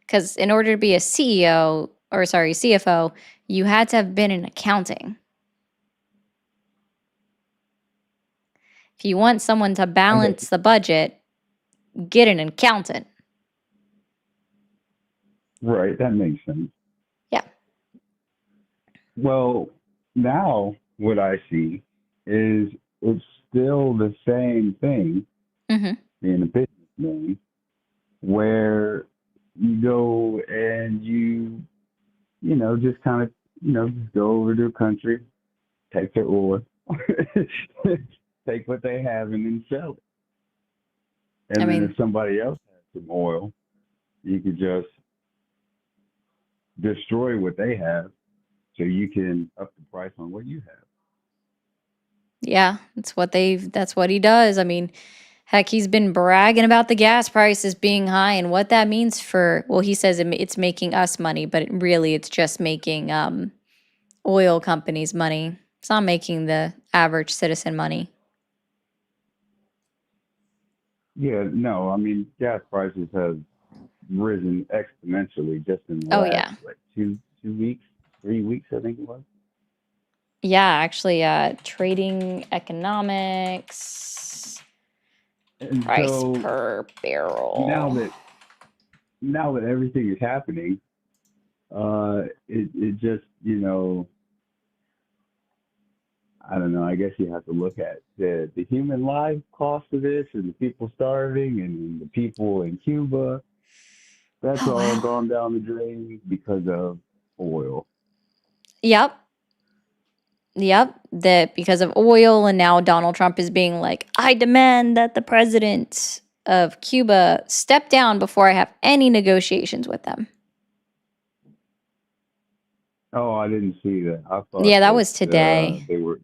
Because in order to be a CFO, you had to have been in accounting. If you want someone to balance the budget, get an accountant. Right, that makes sense. Yeah. Well, now what I see is it's still the same thing being a businessman, where you go and you just kind of, just go over to a country, take their oil, take what they have and then sell it. And then if somebody else has some oil, you could just destroy what they have so you can up the price on what you have. Yeah, that's what he does. I mean, heck, he's been bragging about the gas prices being high and what that means for, well, he says it's making us money, but really it's just making oil companies money. It's not making the average citizen money. Yeah, no, I mean, gas prices have risen exponentially just in the last, 2 weeks, 3 weeks, I think it was. Yeah, actually, trading economics, And price so per barrel. now that everything is happening, it just, I don't know, I guess you have to look at the human life cost of this and the people starving and the people in Cuba. That's all gone down the drain because of oil. Yep. That because of oil, and now Donald Trump is being like, I demand that the president of Cuba step down before I have any negotiations with them. Oh, I didn't see that. I thought that was today. They were.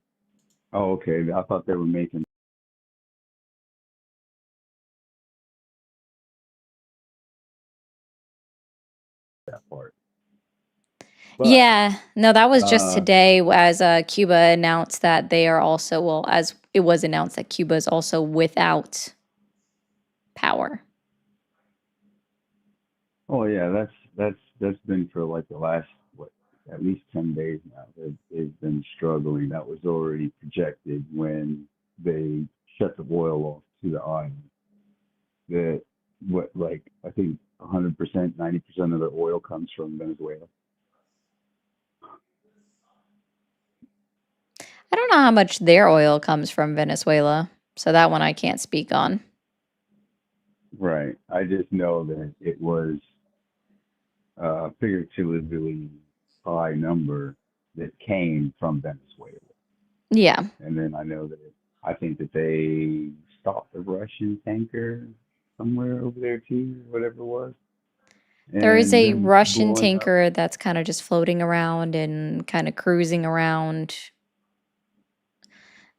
Oh, okay. I thought they were making that part. But, no, that was just today as Cuba announced that they are also, well, as it was announced that Cuba is also without power. Oh yeah, that's been for like the last at least 10 days now. They've been struggling. That was already projected when they shut the oil off to the island. That I think 100%, 90% of their oil comes from Venezuela. I don't know how much their oil comes from Venezuela, so that one I can't speak on. Right. I just know that it was a figuratively high number that came from Venezuela. Yeah. And then I think that they stopped the Russian tanker somewhere over there too, whatever it was. There is and a them Russian blowing up. tanker that's kind of just floating around and kind of cruising around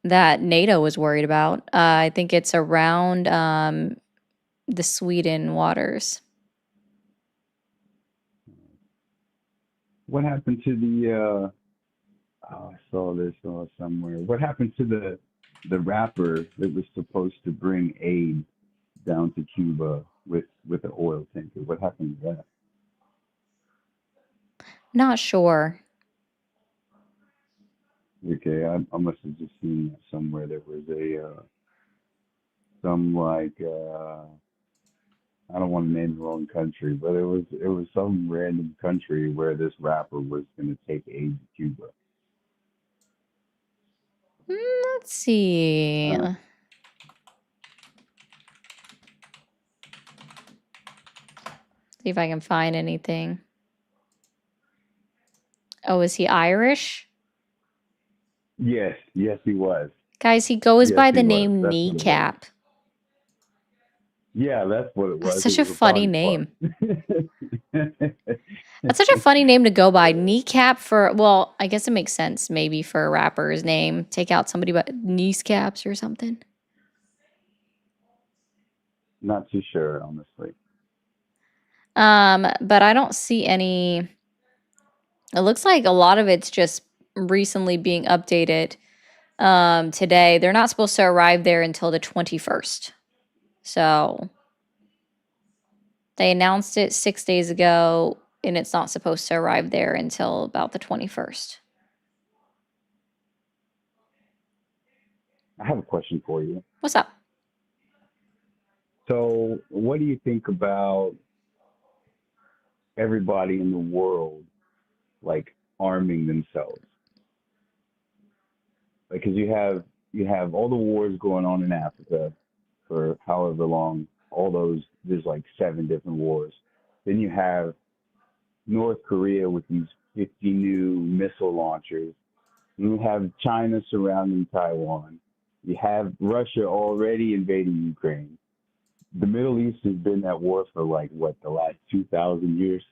that NATO was worried about. I think it's around the Sweden waters. What happened to the? Oh, I saw this somewhere. What happened to the rapper that was supposed to bring aid down to Cuba with the oil tanker? What happened to that? Not sure. Okay, I must have just seen that somewhere. There was some like I don't want to name the wrong country, but it was some random country where this rapper was going to take aid to Cuba. Let's see. See if I can find anything. Oh, is he Irish? Yes, he was. Guys, he goes Yes, by he the was. name That's what it was. Kneecap. Yeah, that's what it was. That's such It a was funny body name. part. That's such a funny name to go by. Kneecap for, well, I guess it makes sense maybe for a rapper's name. Take out somebody but kneecaps or something. Not too sure, honestly. But I don't see any. It looks like a lot of it's just recently being updated today. They're not supposed to arrive there until the 21st. So they announced it 6 days ago, and it's not supposed to arrive there until about the 21st. I have a question for you. What's up? So, what do you think about everybody in the world like arming themselves? Like, because you have all the wars going on in Africa for however long. All those, there's like 7 different wars. Then you have North Korea with these 50 new missile launchers. You have China surrounding Taiwan. You have Russia already invading Ukraine. The Middle East has been at war for like what, the last 2,000 years.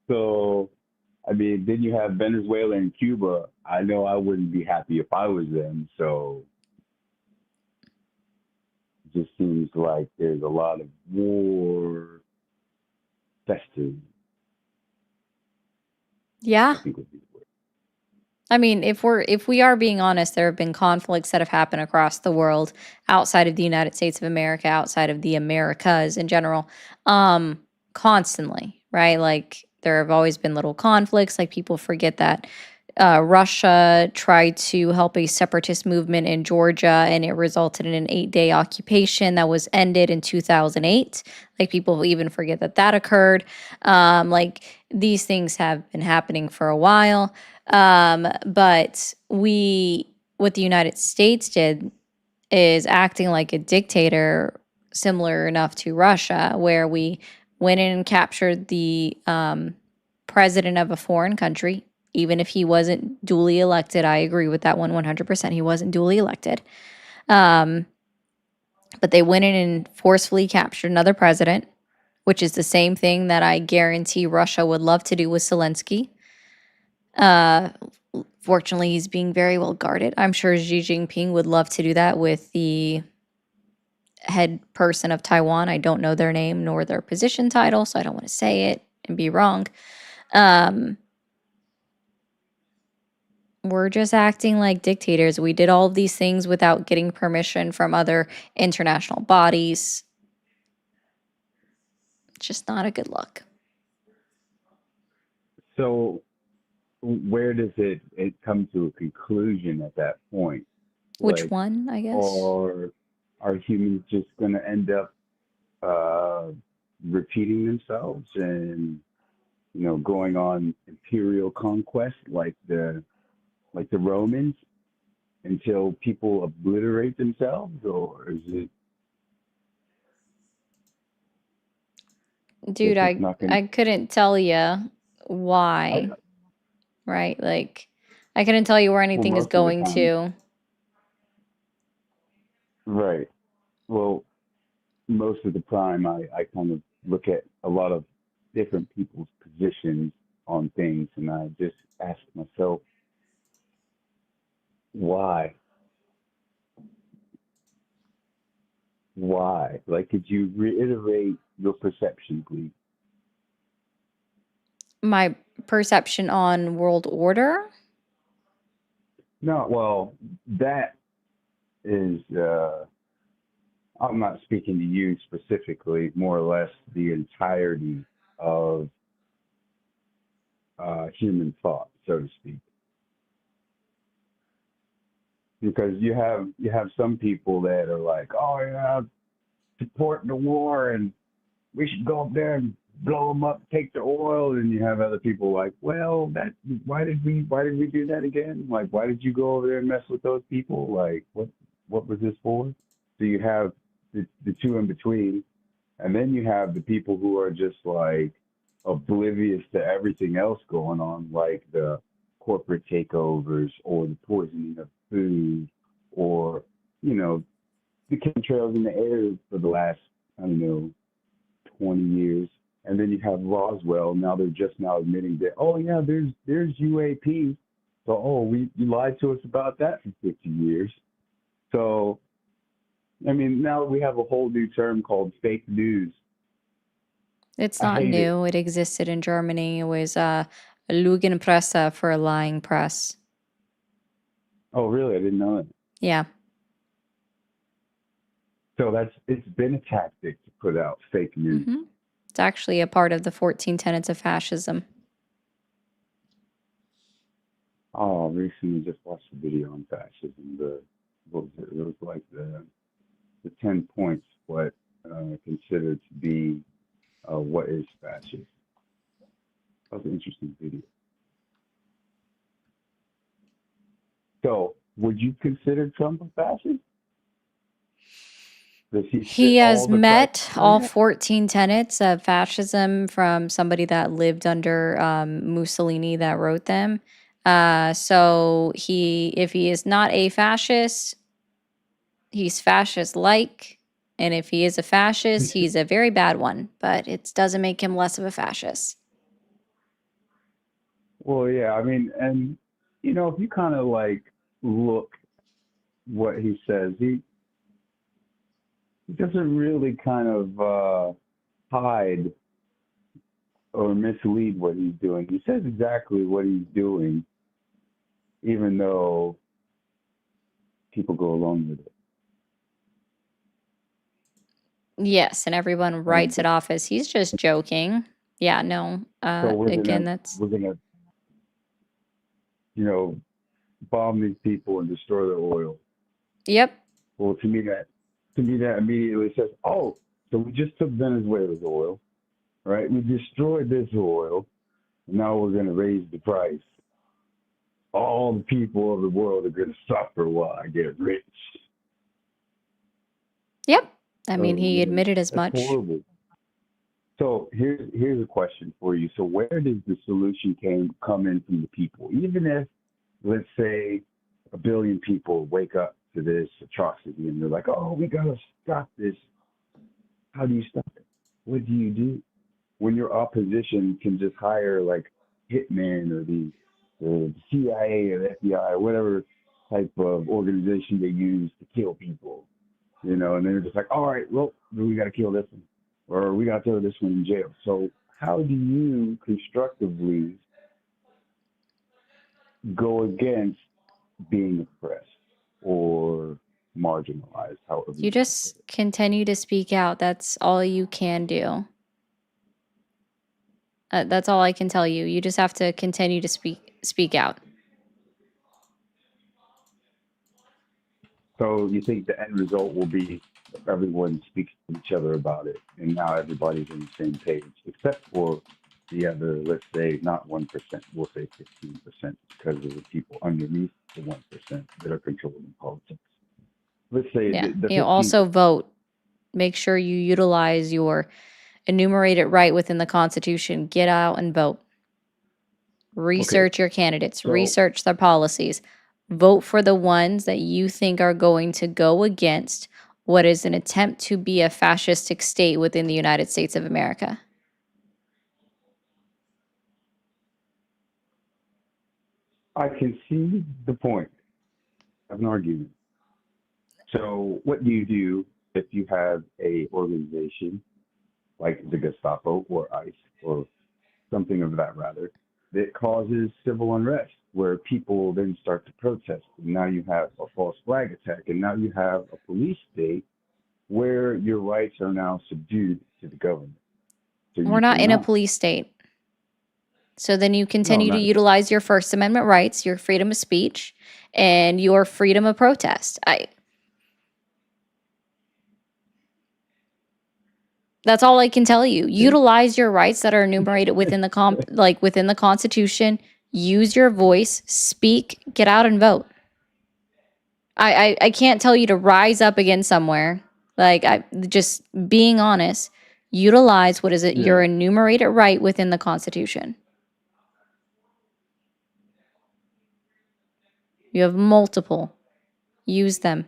So, I mean, then you have Venezuela and Cuba. I know I wouldn't be happy if I was them. So, it just seems like there's a lot of war festering. Yeah. I think would be the word. I mean, if we are being honest, there have been conflicts that have happened across the world outside of the United States of America, outside of the Americas in general, constantly, right? Like there have always been little conflicts. Like people forget that Russia tried to help a separatist movement in Georgia, and it resulted in an 8-day occupation that was ended in 2008. Like people even forget that occurred. Like these things have been happening for a while. But what the United States did is acting like a dictator, similar enough to Russia, where we went in and captured the president of a foreign country, even if he wasn't duly elected. I agree with that one 100%. He wasn't duly elected. But they went in and forcefully captured another president, which is the same thing that I guarantee Russia would love to do with Zelensky. Fortunately, he's being very well guarded. I'm sure Xi Jinping would love to do that with the head person of Taiwan. I don't know their name nor their position title, so I don't want to say it and be wrong. We're just acting like dictators. We did all of these things without getting permission from other international bodies. It's just not a good look. So, where does it come to a conclusion at that point? Which Like, one, I guess? or are humans just going to end up repeating themselves and going on imperial conquest like the Romans until people obliterate themselves, or is it? Dude, it's not gonna, I couldn't tell you why, right? Like, I couldn't tell you where anything is most of the going time, to. right. Well, most of the time, I kind of look at a lot of different people's positions on things, and I just ask myself, why? Why? Like, could you reiterate your perception, please? My perception on world order? No, well, that is, I'm not speaking to you specifically, more or less the entirety of human thought, so to speak. Because you have some people that are like, oh yeah, supporting the war and we should go up there and blow them up, take the oil. And you have other people like, well, why did we do that again? Like, why did you go over there and mess with those people? Like, what was this for? So you have the two in between, and then you have the people who are just like oblivious to everything else going on, like the corporate takeovers or the poisoning of food, or the chemtrails in the air for the last 20 years. And then you have Roswell. Now they're just now admitting that, oh yeah, there's UAP. So you lied to us about that for 50 years. So I mean, now we have a whole new term called fake news. It's I not hate it. new. It existed in Germany. It was Lügenpresse for a lying press. Oh, really? I didn't know that. Yeah. So it's been a tactic to put out fake news. hmm It's actually a part of the 14 tenets of fascism. Oh, I recently just watched a video on fascism. What was it? It was like the 10 points what considered to be what is fascism. That was an interesting video. So, would you consider Trump a fascist? Does he He fit has all the met all criteria? 14 tenets of fascism from somebody that lived under Mussolini that wrote them. So if he is not a fascist, he's fascist-like. And if he is a fascist, he's a very bad one. But it doesn't make him less of a fascist. Well, yeah, I mean, and if you kind of like look what he says, he doesn't really kind of hide or mislead what he's doing. He says exactly what he's doing, even though people go along with it. Yes, and everyone writes it off as he's just joking. Yeah, no. So Again, that's we're gonna bomb these people and destroy their oil. yep. Well, to me that immediately says, oh, so we just took Venezuela's oil, right? We destroyed this oil, and now we're going to raise the price. All the people of the world are going to suffer while I get rich. Yep. I mean, So, he admitted as that's much. horrible. So here's a question for you. So where does the solution come in from the people? Even if, let's say, 1 billion people wake up to this atrocity and they're like, oh, we got to stop this. How do you stop it? What do you do? When your opposition can just hire like hitmen or the CIA or the FBI or whatever type of organization they use to kill people, and they're just like, all right, well, we got to kill this one, or we got to throw this one in jail. So how do you constructively go against being oppressed or marginalized, however You just continue to speak out. That's all you can do. That's all I can tell you. You just have to continue to speak out. So you think the end result will be everyone speaks to each other about it, and now everybody's on the same page, except for the other, let's say, not 1%, we'll say 15%, because of the people underneath the 1% that are controlling politics. Let's say Yeah. the You 15%. also vote. Make sure you utilize your enumerated right within the Constitution. Get out and vote. Research your candidates. So- Research their policies. Vote for the ones that you think are going to go against what is an attempt to be a fascistic state within the United States of America. I can see the point of an argument. So what do you do if you have a organization like the Gestapo or ICE or something of that rather that causes civil unrest where people then start to protest, and now you have a false flag attack, and now you have a police state where your rights are now subdued to the government. So We're you not in a cannot. police state. So then you No, continue to not. utilize your First Amendment rights, your freedom of speech, and your freedom of protest. That's all I can tell you. Utilize your rights that are enumerated within the within the Constitution. Use your voice, speak, get out and vote. I can't tell you to rise up against somewhere. I just being honest. Utilize what is it? Your Yeah. enumerated right within the Constitution. You have multiple. Use them.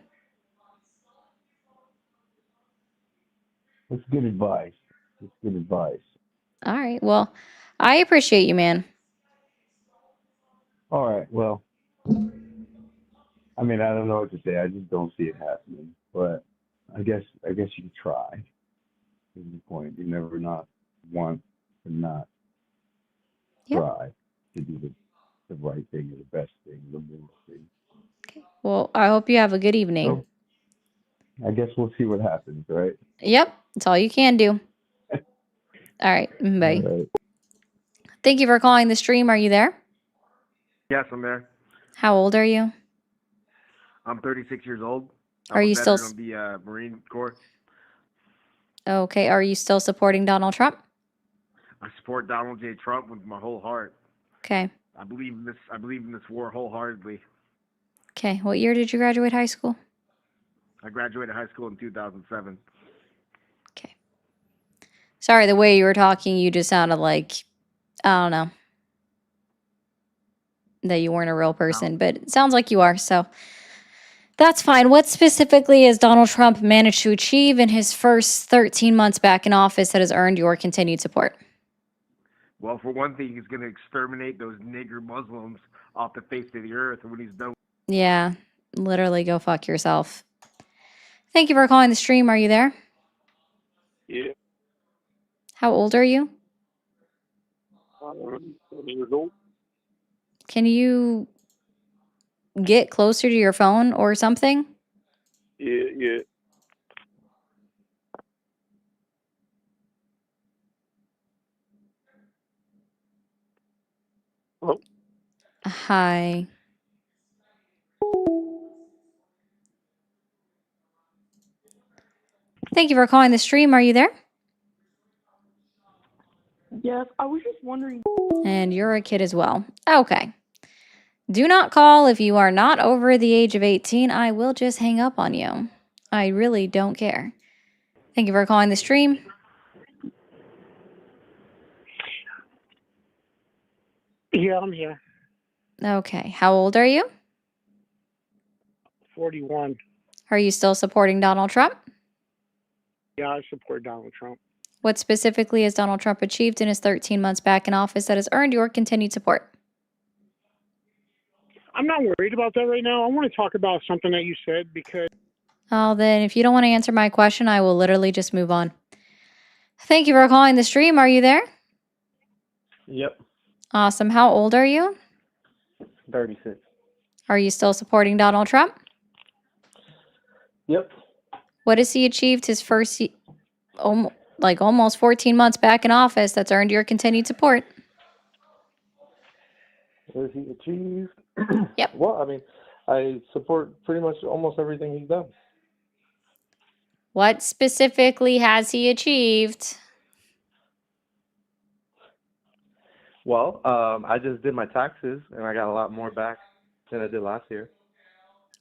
That's good advice. That's good advice. All right. Well, I appreciate you, man. All right. Well, I mean, I don't know what to say. I just don't see it happening. But I guess you try. Is the point. You never not want to not Yep. try to do the right thing or the best thing, the best thing. Well, I hope you have a good evening. So I guess we'll see what happens, right? Yep. That's all you can do. All right. Bye. All right. Thank you for calling the stream. Are you there? Yes, I'm there. How old are you? I'm 36 years old. Are I'm a you still veteran of the Marine Corps. okay? Are you still supporting Donald Trump? I support Donald J. Trump with my whole heart. Okay. I believe in this. I believe in this war wholeheartedly. Okay. What year did you graduate high school? I graduated high school in 2007. Okay. Sorry, the way you were talking, you just sounded like, I don't know, that you weren't a real person, but it sounds like you are. So that's fine. What specifically has Donald Trump managed to achieve in his first 13 months back in office that has earned your continued support? Well, for one thing, he's going to exterminate those nigger Muslims off the face of the earth. And when he's done, Yeah, literally go fuck yourself. Thank you for calling the stream. Are you there? Yeah. How old are you? 7 years old. Can you get closer to your phone or something? Yeah. Hello? Hi. Thank you for calling the stream. Are you there? Yes, I was just wondering. And you're a kid as well. Okay. Do not call if you are not over the age of 18. I will just hang up on you. I really don't care. Thank you for calling the stream. Yeah, I'm here. Okay. How old are you? 41. Are you still supporting Donald Trump? Yeah, I support Donald Trump. What specifically has Donald Trump achieved in his 13 months back in office that has earned your continued support? I'm not worried about that right now. I want to talk about something that you said because... Oh, then if you don't want to answer my question, I will literally just move on. Thank you for calling the stream. Are you there? Yep. Awesome. How old are you? 36. Are you still supporting Donald Trump? Yep. What has he achieved his first, almost 14 months back in office that's earned your continued support? What has he achieved? Yep. Well, I mean, I support pretty much almost everything he's done. What specifically has he achieved? Well, I just did my taxes and I got a lot more back than I did last year.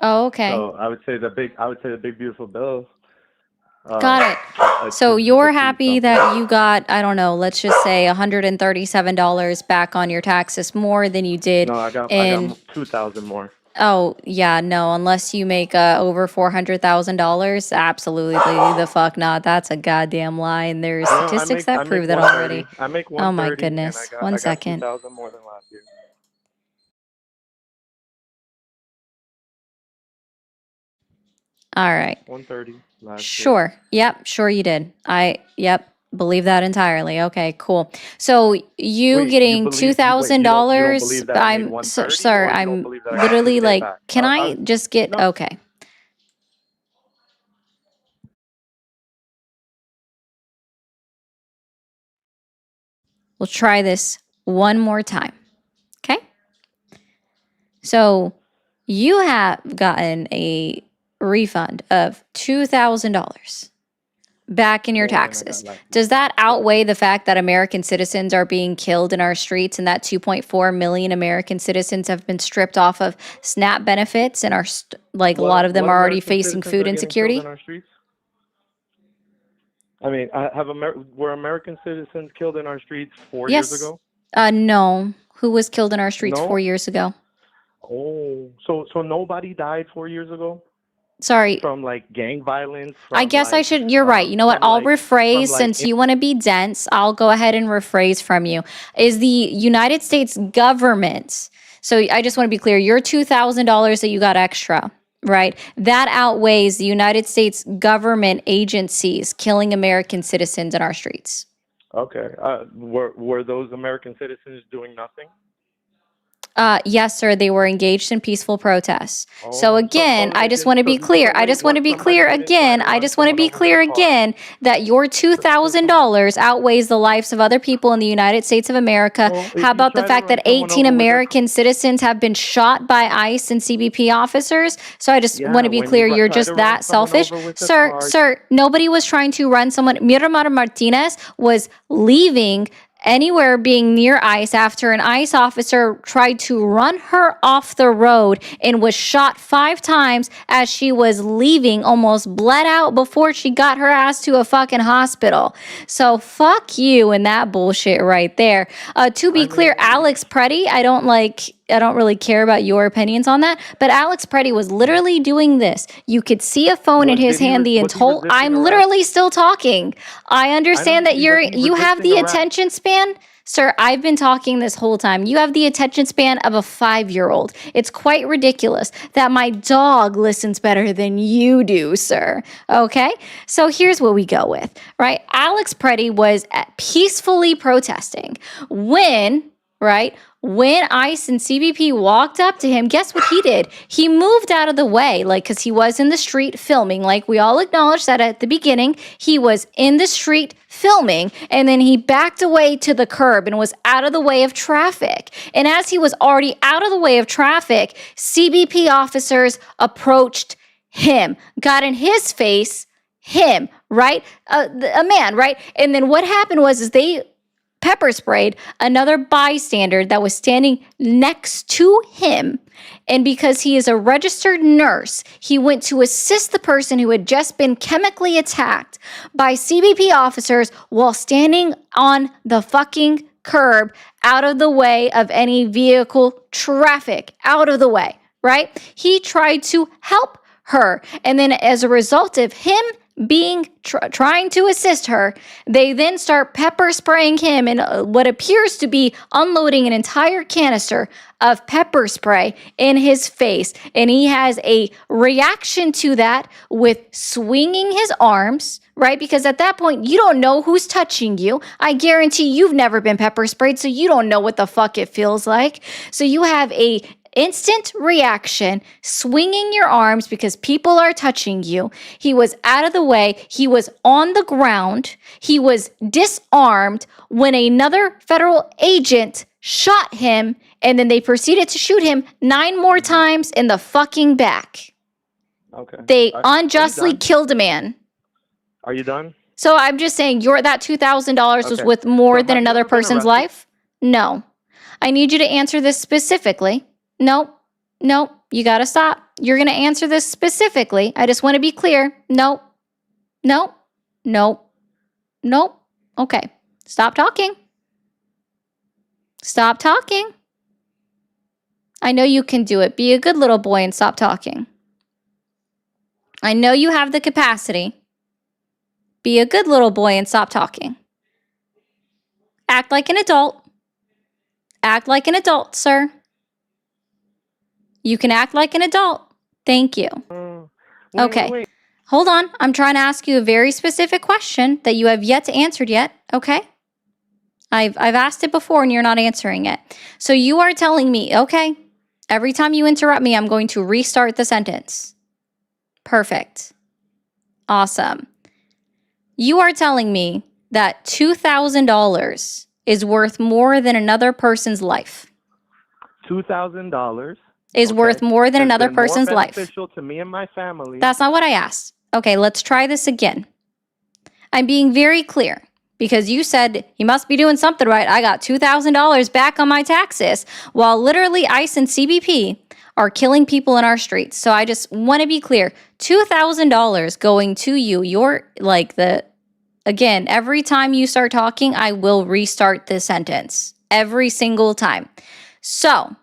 Oh, okay. So I would say the big beautiful bill. Got it. So you're happy that you got, I don't know, let's just say $137 back on your taxes more than you did. No, I got $2,000 more. Oh, yeah, no, unless you make over $400,000, absolutely the fuck not. That's a goddamn lie, and there's statistics that prove that already. I make $130. Oh my goodness. And I got 1 second. $2,000 more than last year. All right. 130 last year. Sure. Yep. Sure you did. Yep. Believe that entirely. Okay, cool. So you Wait, getting wait, you don't $2,000? believe that I made I'm, 130, sir, or you don't I'm believe that I got literally 2K like, back? can I just get, No. okay. We'll try this one more time. Okay. So you have gotten a refund of $2,000 back in your More than I got taxes. last year. Does that outweigh the fact that American citizens are being killed in our streets and that 2.4 million American citizens have been stripped off of SNAP benefits and are like a lot of them What are already American facing citizens food are getting killed insecurity? in our streets? I mean, were American citizens killed in our streets 4 years Yes. ago? No. Who was killed in our streets No. 4 years ago? Oh, so nobody died 4 years ago Sorry. from like gang violence. I guess I should, you're right. You know what? I'll rephrase since you want to be dense. I'll go ahead and rephrase from you. Is the United States government, so I just want to be clear, your $2,000 that you got extra, right? That outweighs the United States government agencies killing American citizens in our streets. Okay. Were those American citizens doing nothing? Yes, sir. They were engaged in peaceful protests. Oh, So again, I just want to be clear. I just want to be clear again. I just want to be clear again that your $2,000 outweighs the lives of other people in the United States of America. How about the fact that 18 American citizens have been shot by ICE and CBP officers? So I just want to be clear. You're just that selfish. Sir, nobody was trying to run someone. Miramar Martinez was leaving anywhere being near ICE after an ICE officer tried to run her off the road and was shot 5 times as she was leaving, almost bled out before she got her ass to a fucking hospital. So fuck you and that bullshit right there. To be clear, Alex Preddy, I don't really care about your opinions on that, but Alex Preddy was literally doing this. You could see a phone in his hand the entire. I'm literally still talking. I understand that you have the attention span. Sir, I've been talking this whole time. You have the attention span of a 5-year-old. It's quite ridiculous that my dog listens better than you do, sir. Okay? So here's what we go with, right? Alex Preddy was peacefully protesting when ICE and CBP walked up to him, guess what he did? He moved out of the way, because he was in the street filming. Like, we all acknowledged that at the beginning, he was in the street filming, and then he backed away to the curb and was out of the way of traffic. And as he was already out of the way of traffic, CBP officers approached him, got in his face, him, right? A man, right? And then what happened was they pepper sprayed another bystander that was standing next to him. And because he is a registered nurse, he went to assist the person who had just been chemically attacked by CBP officers while standing on the fucking curb, out of the way of any vehicle traffic, out of the way, right? He tried to help her. And then as a result of him being trying to assist her, they then start pepper spraying him and what appears to be unloading an entire canister of pepper spray in his face. And he has a reaction to that with swinging his arms, right? Because at that point, you don't know who's touching you. I guarantee you've never been pepper sprayed, so you don't know what the fuck it feels like. So you have a instant reaction, swinging your arms because people are touching you. He was out of the way. He was on the ground. He was disarmed when another federal agent shot him, and then they proceeded to shoot him 9 more times in the fucking back. Okay. They unjustly killed a man. Are you done? So I'm just saying, that $2,000 was worth more than another person's life? No. I need you to answer this specifically. Nope. You got to stop. You're going to answer this specifically. I just want to be clear. Nope. Okay. Stop talking. I know you can do it. Be a good little boy and stop talking. I know you have the capacity. Be a good little boy and stop talking. Act like an adult. Act like an adult, sir. You can act like an adult. Thank you. Okay. Hold on. I'm trying to ask you a very specific question that you have yet to answer yet. Okay. I've asked it before and you're not answering it. So you are telling me, okay, every time you interrupt me, I'm going to restart the sentence. Perfect. Awesome. You are telling me that $2,000 is worth more than another person's life. $2,000 is worth more than has another been more person's life. beneficial to me and my family. That's not what I asked. Okay, let's try this again. I'm being very clear because you said he must be doing something right. I got $2,000 back on my taxes while literally ICE and CBP are killing people in our streets. So I just want to be clear. $2,000 going to you. You're like again, every time you start talking, I will restart this sentence every single time. So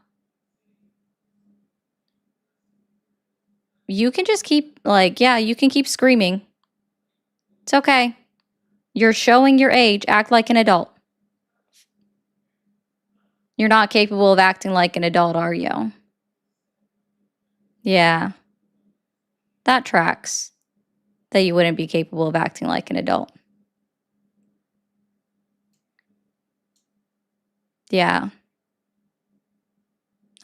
you can just keep you can keep screaming. It's okay. You're showing your age. Act like an adult. You're not capable of acting like an adult, are you? Yeah. That tracks. That you wouldn't be capable of acting like an adult. Yeah.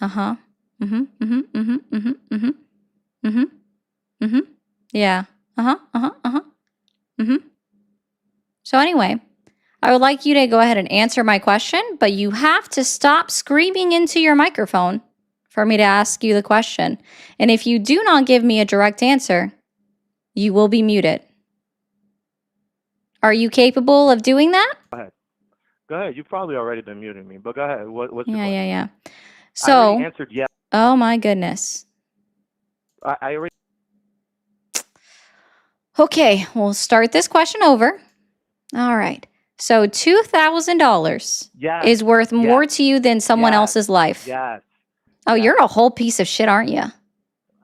Uh-huh. Mm-hmm. Mm-hmm. Mm-hmm. Mm-hmm. Mm-hmm. Mm-hmm. Mm-hmm. Yeah. Uh-huh. Uh-huh. Uh-huh. Mm-hmm. So anyway, I would like you to go ahead and answer my question, but you have to stop screaming into your microphone for me to ask you the question. And if you do not give me a direct answer, you will be muted. Are you capable of doing that? Go ahead. You've probably already been muting me, but go ahead. What's your question? Yeah. I So, already answered yes. oh my goodness. I already. Okay, we'll start this question over. All right. So $2,000 is worth more to you than someone else's life. Yes. Oh, you're a whole piece of shit, aren't you?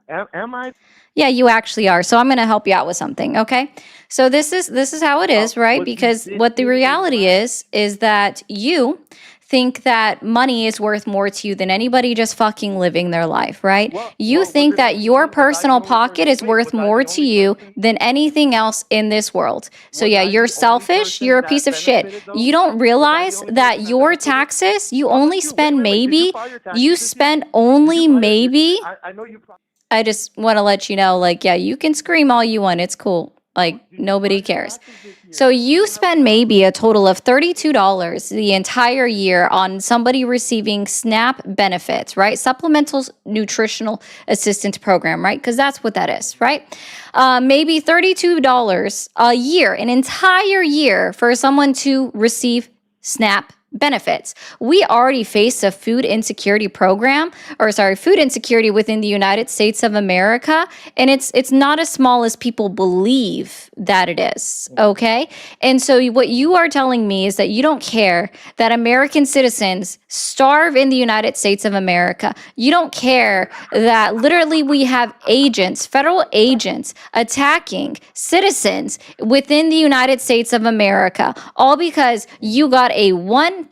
Am I? Yeah, you actually are. So I'm going to help you out with something, okay? So this is how it is, right? Because what the reality is that you think that money is worth more to you than anybody just fucking living their life, right? You think that your personal pocket is worth more to you than anything else in this world. So yeah, you're selfish, you're a piece of shit. You don't realize that your taxes, you only spend maybe, you spend only maybe, I just want to let you know, yeah, you can scream all you want. It's cool. Nobody cares. So you spend maybe a total of $32 the entire year on somebody receiving SNAP benefits, right? Supplemental Nutritional Assistance Program, right? Because that's what that is, right? Maybe $32 a year, an entire year for someone to receive SNAP benefits. We already face a food insecurity within the United States of America, and it's not as small as people believe that it is, okay? And so what you are telling me is that you don't care that American citizens starve in the United States of America. You don't care that literally we have agents, federal agents, attacking citizens within the United States of America, all because you got a one-time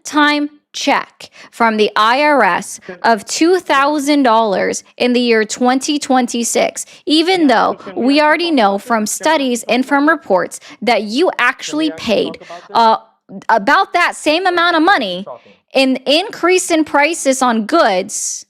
check from the IRS of $2,000 in the year 2026, even though we already know from studies and from reports that you actually paid about that same amount of money in increase in prices on goods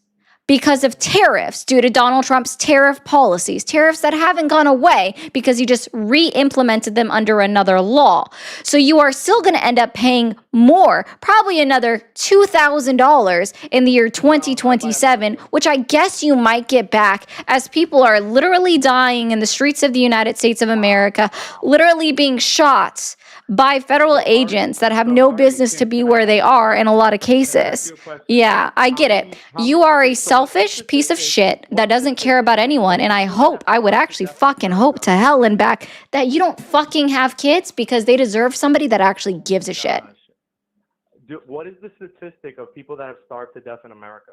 because of tariffs due to Donald Trump's tariff policies, tariffs that haven't gone away because he just re-implemented them under another law. So you are still going to end up paying more, probably another $2,000 in the year 2027, which I guess you might get back as people are literally dying in the streets of the United States of America, literally being shot by federal agents that have no business to be where they are in a lot of cases. Yeah, I get it. You are a selfish piece of shit that doesn't care about anyone, and I would actually fucking hope to hell and back that you don't fucking have kids because they deserve somebody that actually gives a shit. What is the statistic of people that have starved to death in America?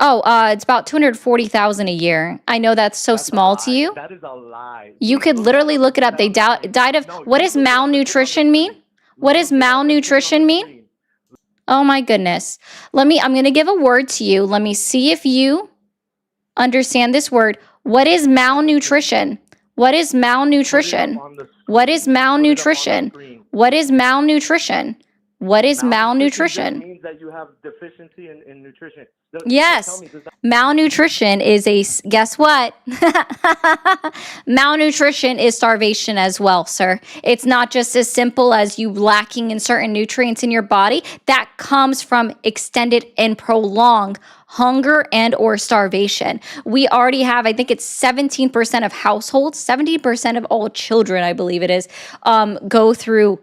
Oh, it's about 240,000 a year. I know that's small to you. That is a lie. You could literally look it up. They died of, what does malnutrition mean? What does malnutrition mean? Oh my goodness. I'm going to give a word to you. Let me see if you understand this word. What is malnutrition? What is malnutrition? What is malnutrition? What is malnutrition? What is malnutrition? Means that you have deficiency in nutrition. Yes. Malnutrition is guess what? Malnutrition is starvation as well, sir. It's not just as simple as you lacking in certain nutrients in your body. That comes from extended and prolonged hunger and or starvation. We already have, I think it's 17% of households, 70% of all children, I believe it is, go through,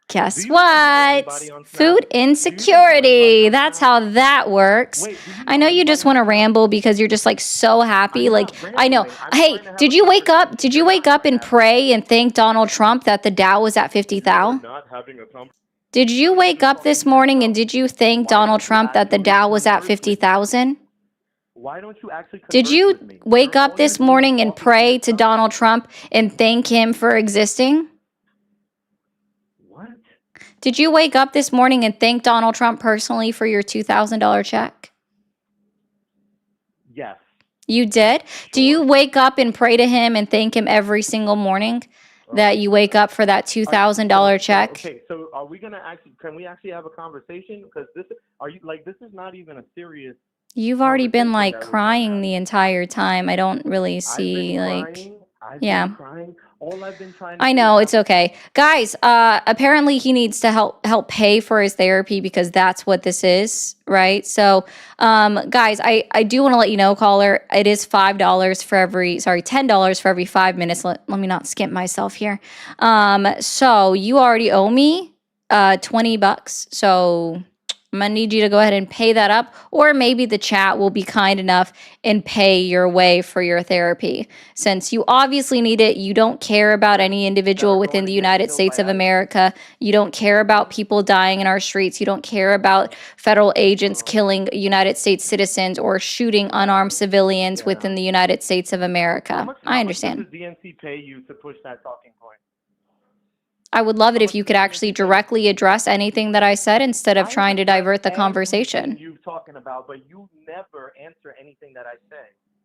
guess what? Food insecurity. That's how that works. I know you just want to ramble because you're just like so happy. Like, I know. Hey, did you wake up? Did you wake up and pray and thank Donald Trump that the Dow was at 50,000? Did you wake up this morning and did you thank Donald Trump that the Dow was at 50,000? Why don't you actually Did you wake up this morning and pray to Donald Trump and thank him for existing? What? Did you wake up this morning and thank Donald Trump personally for your $2,000 check? Yes. You did? Do you wake up and pray to him and thank him every single morning that you wake up for that $2,000 check? Okay, so are we gonna can we actually have a conversation? Because this is not even a serious. You've already been like crying the entire time. I don't really see I've yeah. been crying. All I've been trying to I know, it's okay. Guys, apparently he needs to help pay for his therapy because that's what this is, right? So, guys, I do want to let you know, caller, it is $10 for every 5 minutes. Let me not skimp myself here. So you already owe me $20. So I'm going to need you to go ahead and pay that up, or maybe the chat will be kind enough and pay your way for your therapy. Since you obviously need it, you don't care about any individual within the United States of America. You don't care about people dying in our streets. You don't care about federal agents killing United States citizens or shooting unarmed civilians within the United States of America. I understand. How much does DNC pay you to push that talking point? I would love it if you could actually directly address anything that I said instead of trying to divert the conversation. You talking about, but you never answer anything that I say.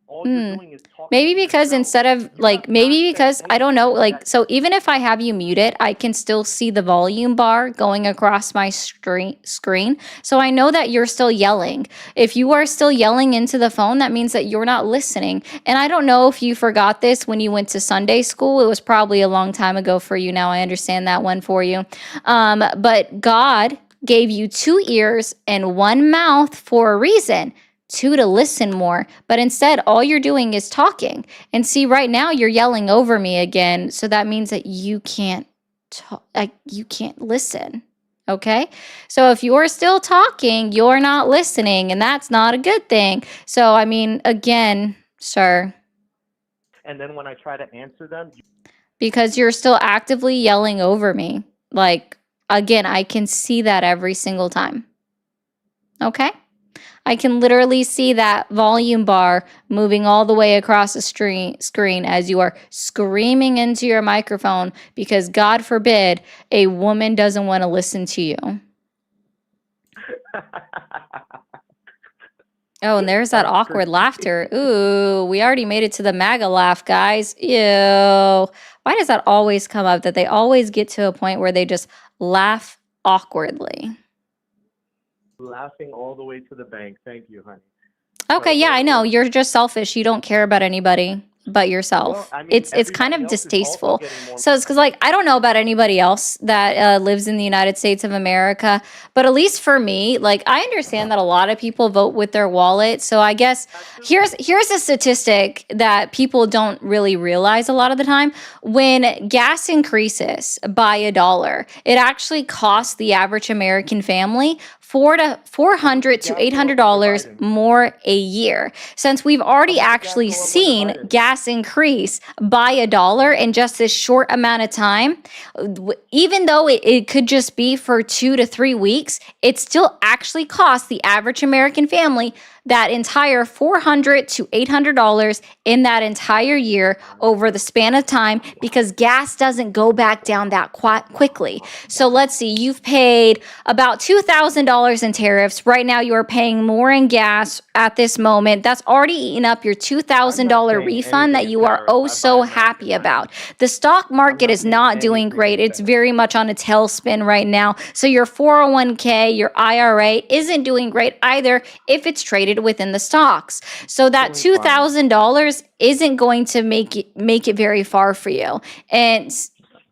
All you're doing is talking. Maybe because instead of I don't know, so even if I have you muted, I can still see the volume bar going across my screen. So I know that you're still yelling. If you are still yelling into the phone, that means that you're not listening. And I don't know if you forgot this when you went to Sunday school. It was probably a long time ago for you now. I understand that one for you. But God gave you 2 ears and 1 mouth for a reason. 2 to listen more, but instead all you're doing is talking. And see, right now you're yelling over me again, so that means that you can't talk, you can't listen. Okay? So if you're still talking, you're not listening, and that's not a good thing. So I mean, again, sir. And then when I try to answer them, because you're still actively yelling over me. Like, again, I can see that every single time. Okay? I can literally see that volume bar moving all the way across the screen as you are screaming into your microphone because, God forbid, a woman doesn't want to listen to you. Oh, and there's that awkward laughter. Ooh, we already made it to the MAGA laugh, guys. Ew. Why does that always come up, that they always get to a point where they just laugh awkwardly? Laughing all the way to the bank. Thank you, honey. Okay, yeah, I know. You're just selfish. You don't care about anybody but yourself. Well, I mean, it's kind of distasteful. So it's because, like, I don't know about anybody else that lives in the United States of America, but at least for me, like, I understand that a lot of people vote with their wallet. So I guess here's a statistic that people don't really realize a lot of the time. When gas increases by $1, it actually costs the average American family $400 to $800 more a year. Since we've already actually seen gas increase by $1 in just this short amount of time, even though it could just be for 2 to 3 weeks, it still actually costs the average American family that entire $400 to $800 in that entire year over the span of time, because gas doesn't go back down that quickly. So let's see, you've paid about $2,000 in tariffs. Right now you are paying more in gas at this moment. That's already eaten up your $2,000 refund that you are oh so happy about. The stock market is not doing great. It's very much on a tailspin right now. So your 401k, your IRA isn't doing great either if it's traded within the stocks. So that $2,000 isn't going to make it very far for you. And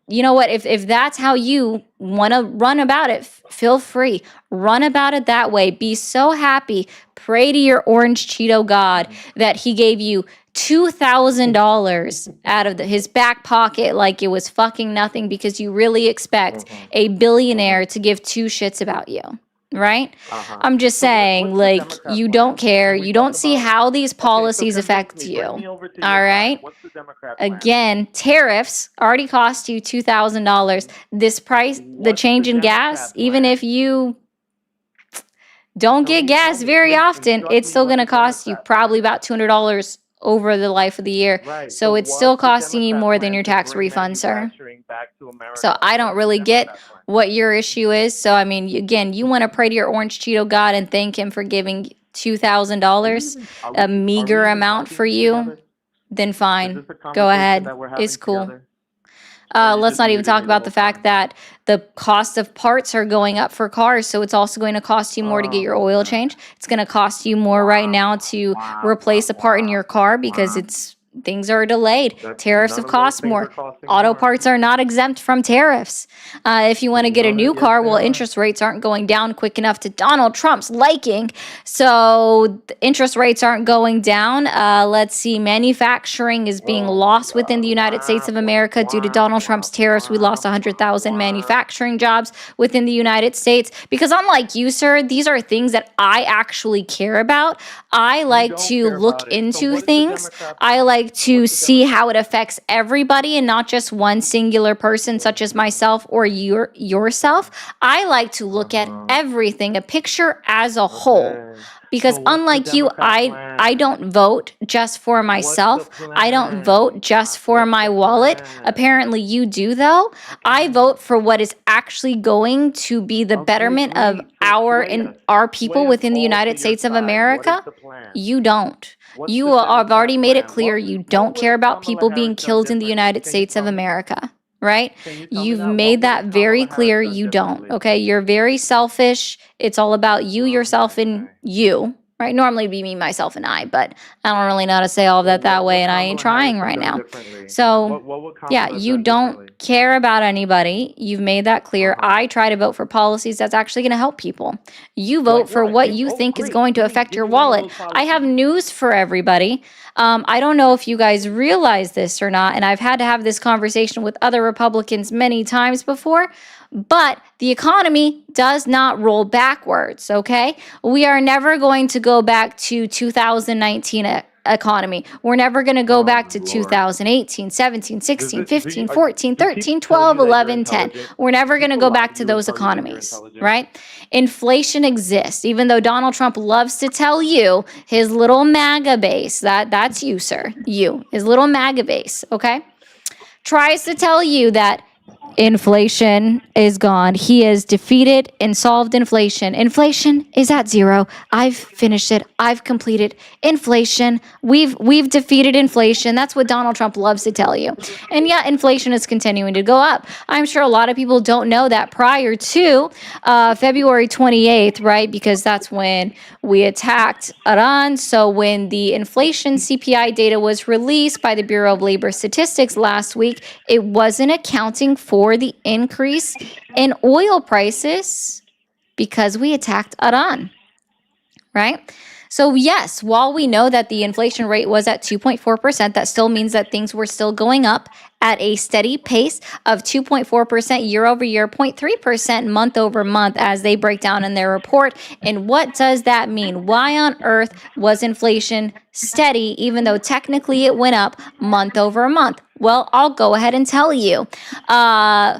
you know what? If that's how you want to run about it, feel free. Run about it that way. Be so happy. Pray to your orange Cheeto God that he gave you $2,000 out of his back pocket like it was fucking nothing, because you really expect a billionaire to give two shits about you. Right? I'm just saying, like, you don't care. You don't see how these policies affect you. All right? Again, tariffs already cost you $2,000. This price, the change in gas, even if you don't get gas very often, it's still going to cost you probably about $200 over the life of the year. So it's still costing you more than your tax refund, sir. So I don't really get what your issue is. So, I mean, again, you want to pray to your orange Cheeto God and thank him for giving $2,000, a meager amount for you, then fine. Go ahead. It's cool. Let's not even talk about the fact that the cost of parts are going up for cars. So it's also going to cost you more to get your oil changed. It's going to cost you more right now to replace a part in your car because things are delayed. Tariffs have cost more. Auto parts are not exempt from tariffs. If you want to get a new car, well, interest rates aren't going down quick enough to Donald Trump's liking. So the interest rates aren't going down. Let's see, manufacturing is being lost within the United States of America due to Donald Trump's tariffs. We lost 100,000 manufacturing jobs within the United States. Because unlike you, sir, these are things that I actually care about. I like to look into things. I like to see how it affects everybody and not just one singular person such as myself or yourself. I like to look at everything, a picture as a whole. Because unlike you, I don't vote just for myself. I don't vote just for my wallet. Apparently you do, though. I vote for what is actually going to be the betterment of our people within the United States of America. You don't. You have already made it clear you don't care about people being killed in the United States of America. Right? You've made that very clear you don't. Okay? You're very selfish. It's all about you, yourself, and you. Right? Normally it'd be me, myself, and I, but I don't really know how to say all of that way, and I ain't trying right now. So, yeah, you don't care about anybody. You've made that clear. I try to vote for policies that's actually going to help people. You vote for what you think is going to affect your wallet. I have news for everybody. I don't know if you guys realize this or not, and I've had to have this conversation with other Republicans many times before, but the economy does not roll backwards, okay? We are never going to go back to 2019 economy. We're never going to go back to 2018, 17, 16, 15, 14, 13, 12, 11, 10. We're never going to go back to those economies, right? Inflation exists, even though Donald Trump loves to tell you his little MAGA base, that's you, sir, his little MAGA base, okay? Tries to tell you that inflation is gone. He has defeated and solved inflation. Inflation is at zero. I've finished it. I've completed inflation. We've defeated inflation. That's what Donald Trump loves to tell you. And yeah, inflation is continuing to go up. I'm sure a lot of people don't know that prior to February 28th, right? Because that's when we attacked Iran. So when the inflation CPI data was released by the Bureau of Labor Statistics last week, it wasn't accounting for the increase in oil prices because we attacked Iran, right? So yes, while we know that the inflation rate was at 2.4%, that still means that things were still going up at a steady pace of 2.4% year over year, 0.3% month over month as they break down in their report. And what does that mean? Why on earth was inflation steady even though technically it went up month over month? Well, I'll go ahead and tell you.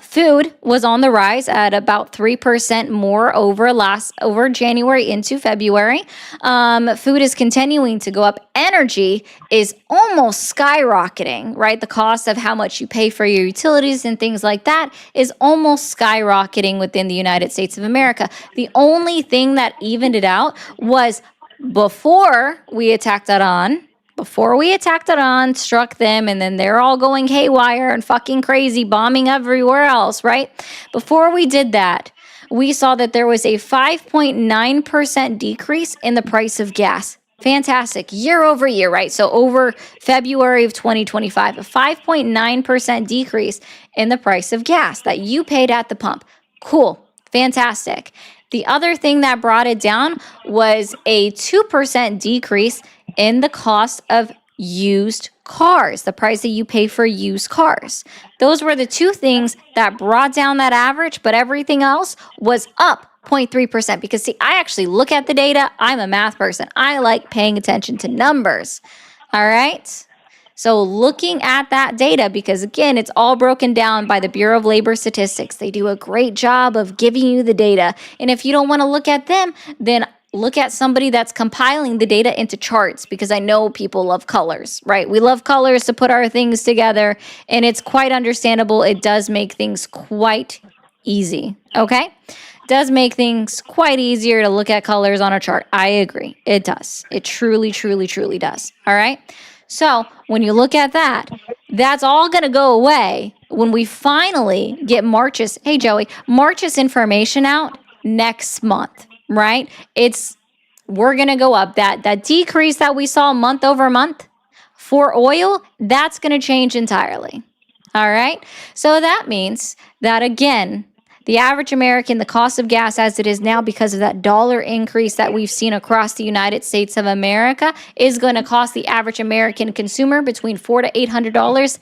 Food was on the rise at about 3% more over January into February. Food is continuing to go up. Energy is almost skyrocketing, right? The cost of how much you pay for your utilities and things like that is almost skyrocketing within the United States of America. The only thing that evened it out was before we attacked Iran, struck them, and then they're all going haywire and fucking crazy, bombing everywhere else, right? Before we did that, we saw that there was a 5.9% decrease in the price of gas. Fantastic. Year over year, right? So over February of 2025, a 5.9% decrease in the price of gas that you paid at the pump. Cool. Fantastic. The other thing that brought it down was a 2% decrease in the cost of used cars, the price that you pay for used cars. Those were the two things that brought down that average, but everything else was up 0.3%. Because see, I actually look at the data. I'm a math person. I like paying attention to numbers. All right. So looking at that data, because again, it's all broken down by the Bureau of Labor Statistics. They do a great job of giving you the data. And if you don't want to look at them, then look at somebody that's compiling the data into charts, because I know people love colors, right? We love colors to put our things together, and it's quite understandable. It does make things quite easy, okay? Does make things quite easier to look at colors on a chart. I agree. It does. It truly, truly, truly does. All right? So when you look at that, that's all going to go away when we finally get March's information out next month, right? We're going to go up. That decrease that we saw month over month for oil, that's going to change entirely. All right? So that means that, again, the average American, the cost of gas as it is now, because of that dollar increase that we've seen across the United States of America, is going to cost the average American consumer between $400 to $800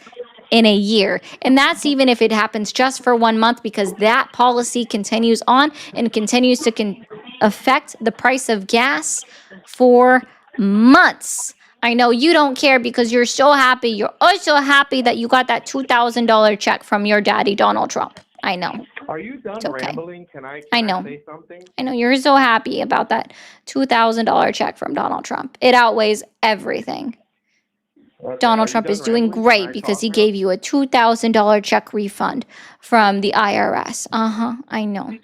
in a year. And that's even if it happens just for 1 month, because that policy continues on and continues to affect the price of gas for months. I know you don't care because you're so happy. You're also happy that you got that $2,000 check from your daddy, Donald Trump. I know. Are you done rambling? Can I say something? I know you're so happy about that $2,000 check from Donald Trump. It outweighs everything. Donald Trump is doing great because he gave you a $2,000 check refund from the IRS. I know.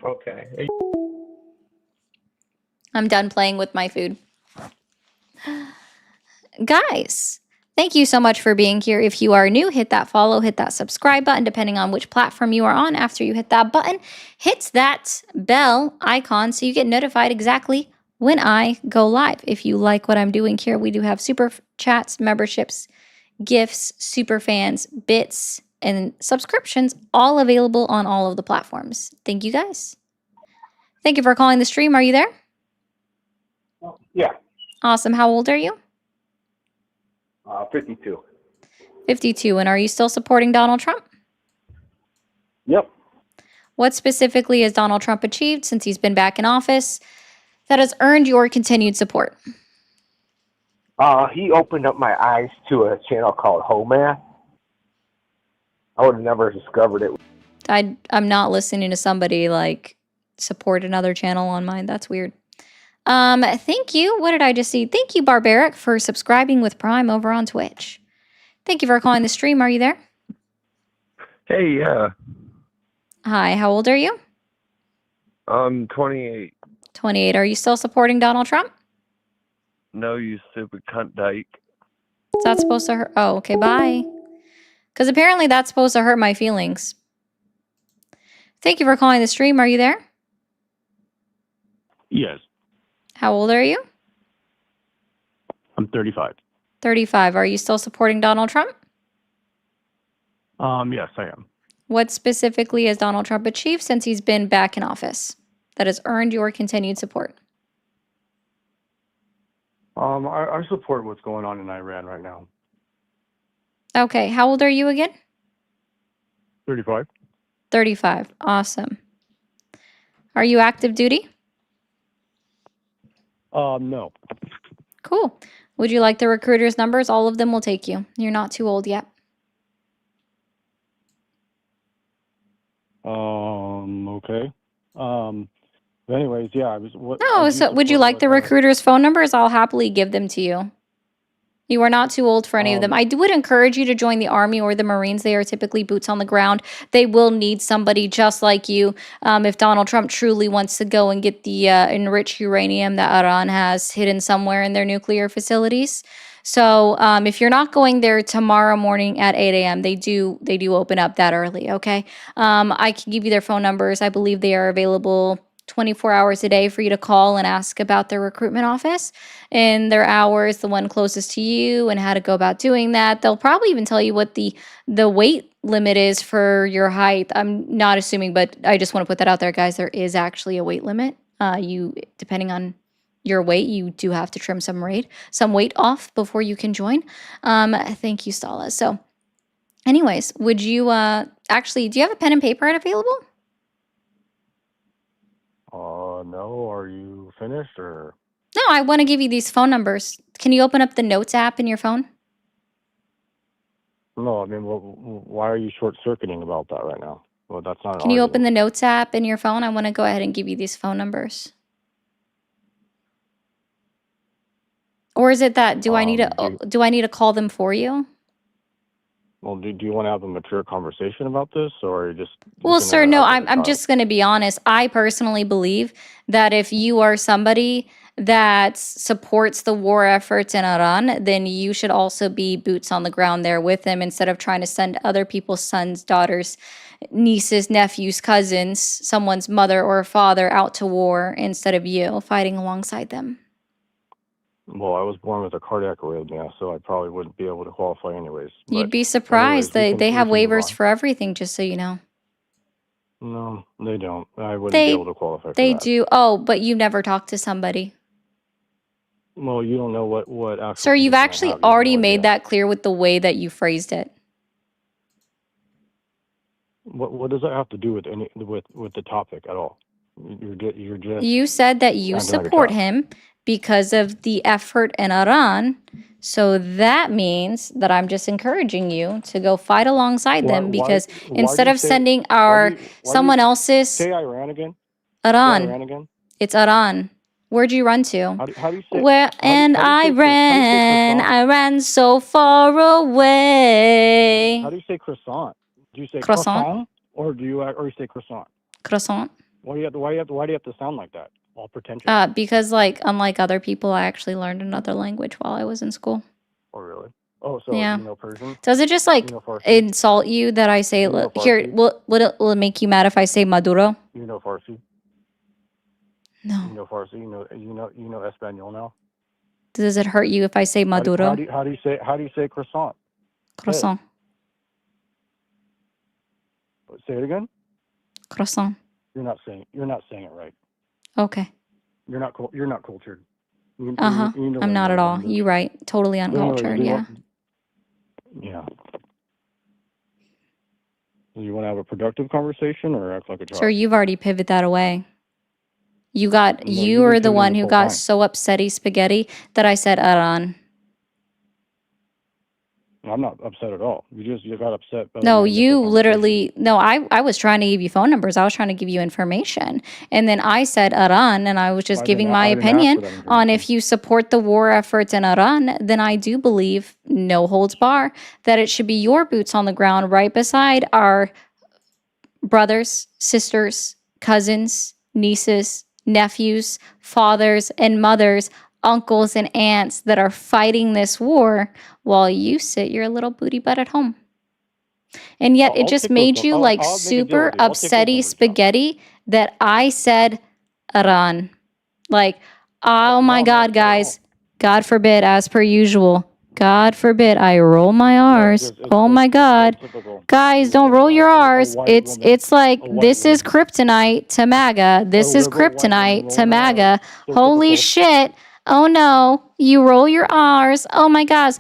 Okay. I'm done playing with my food. Guys, thank you so much for being here. If you are new, hit that follow, hit that subscribe button, depending on which platform you are on. After you hit that button, hit that bell icon so you get notified exactly when I go live. If you like what I'm doing here, we do have super chats, memberships, gifts, super fans, bits, and subscriptions, all available on all of the platforms. Thank you guys. Thank you for calling the stream. Are you there? Yeah. Awesome. How old are you? 52. 52. And are you still supporting Donald Trump? Yep. What specifically has Donald Trump achieved since he's been back in office that has earned your continued support? He opened up my eyes to a channel called Home Math. I would have never discovered it. I'm not listening to somebody like support another channel on mine. That's weird. Thank you. What did I just see? Thank you, Barbaric, for subscribing with Prime over on Twitch. Thank you for calling the stream. Are you there? Hey, yeah. Hi, how old are you? I'm 28. 28. Are you still supporting Donald Trump? No, you stupid cunt dyke. Is that supposed to hurt? Oh, okay, bye. Because apparently that's supposed to hurt my feelings. Thank you for calling the stream. Are you there? Yes. How old are you? I'm 35. 35. Are you still supporting Donald Trump? Yes, I am. What specifically has Donald Trump achieved since he's been back in office that has earned your continued support? I support what's going on in Iran right now. Okay, how old are you again? 35. 35. Awesome. Are you active duty? No. Cool. Would you like the recruiter's numbers? All of them will take you. You're not too old yet. Okay. But anyways, yeah, I was. What No, would you so would you support? like the recruiter's phone numbers? I'll happily give them to you. You are not too old for any of them. I would encourage you to join the Army or the Marines. They are typically boots on the ground. They will need somebody just like you. If Donald Trump truly wants to go and get the enriched uranium that Iran has hidden somewhere in their nuclear facilities. So if you're not going there tomorrow morning at 8 a.m., they do open up that early, okay? I can give you their phone numbers. I believe they are available 24 hours a day for you to call and ask about their recruitment office and their hours, the one closest to you, and how to go about doing that. They'll probably even tell you what the weight limit is for your height. I'm not assuming, but I just want to put that out there, guys. There is actually a weight limit. You, depending on your weight, you do have to trim some weight off before you can join. Thank you, Stala. So anyways, would you actually, do you have a pen and paper available? No. Are you finished or? No, I want to give you these phone numbers. Can you open up the notes app in your phone? No, I mean, why are you short-circuiting about that right now? Well, that's not an Can you open argument. the notes app in your phone? I want to go ahead and give you these phone numbers. Or is it that do I need to call them for you? Well, do you want to have a mature conversation about this, or are you just Well, gonna sir, no, act like a I'm child? just going to be honest. I personally believe that if you are somebody that supports the war efforts in Iran, then you should also be boots on the ground there with them instead of trying to send other people's sons, daughters, nieces, nephews, cousins, someone's mother or father out to war instead of you fighting alongside them. Well, I was born with a cardiac arrhythmia, so I probably wouldn't be able to qualify anyways. You'd But be surprised. anyways, They we have can move waivers on. for everything, just so you know. No, they don't. I wouldn't be able to qualify for They that. do. Oh, but you never talked to somebody. Well, you don't know what actual Sir, you've position I actually have. You have already no made idea. that clear with the way that you phrased it. What does that have to do with the topic at all? You're just You said that you acting like a support child. him because of the effort in Iran. So that means that I'm just encouraging you to go fight alongside them because instead of sending someone else's Say Iran again? Say Iran, Iran again? it's Iran. Where'd you run to? How do you say Where and how do you say croissant? I ran so far away. How do you say croissant? Do you say Croissant, croissant or you say croissant? croissant. Why do you have to sound like that? All pretentious. Because unlike other people, I actually learned another language while I was in school. Oh really? Oh, so Yeah. you know Persian? Does it just You know Farsi? insult you that I say You know here? Farsi? Will it make you mad if I say Maduro? You know Farsi? No. You know Farsi? You know Espanol now? Does it hurt you if I say Maduro? How do you say croissant? Croissant. Say it again. Croissant. You're not saying it right. Okay. You're not cultured. I'm not at all. You right. Totally uncultured. Yeah. Yeah. Do you want to have a productive conversation or act like a child? Sir, you've already pivoted that away. You you've are been the one pivoting who this got whole time. so upsetty spaghetti that I said Iran. I'm not upset at all. You got upset. No, you literally, no, I was trying to give you phone numbers. I was trying to give you information. And then I said Iran, and I was just giving my opinion on if you support the war efforts in Iran, then I do believe, no holds bar, that it should be your boots on the ground right beside our brothers, sisters, cousins, nieces, nephews, fathers, and mothers, uncles, and aunts that are fighting this war while you sit your little booty butt at home. And yet it just made you like super upsetty spaghetti that I said Iran. Like, oh my God, guys. God forbid, as per usual. God forbid I roll my R's. Oh my God. Guys, don't roll your R's. It's like this is kryptonite to MAGA. This is kryptonite to MAGA. Holy shit. Oh no. You roll your R's. Oh my gosh.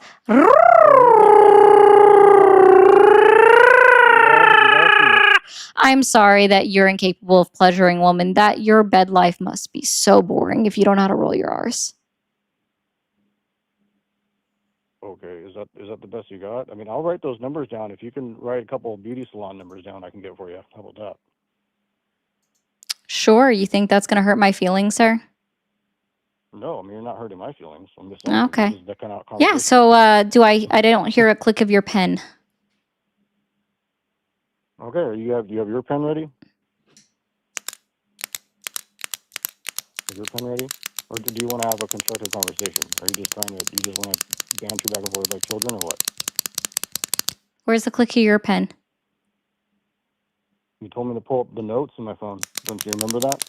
I'm sorry that you're incapable of pleasuring women. That your bed life must be so boring if you don't know how to roll your R's. Okay, is that the best you got? I mean, I'll write those numbers down. If you can write a couple of beauty salon numbers down, I can get for you. How about that? Sure, you think that's going to hurt my feelings, sir? No, I mean, you're not hurting my feelings. I'm just saying, Okay. this is the kind of Yeah, conversation. so I don't hear a click of your pen. Okay, do you have your pen ready? Is your pen ready? Or do you want to have a constructive conversation? Are you just want to banter back and forth like children, or what? Where's the click of your pen? You told me to pull up the notes in my phone. Don't you remember that?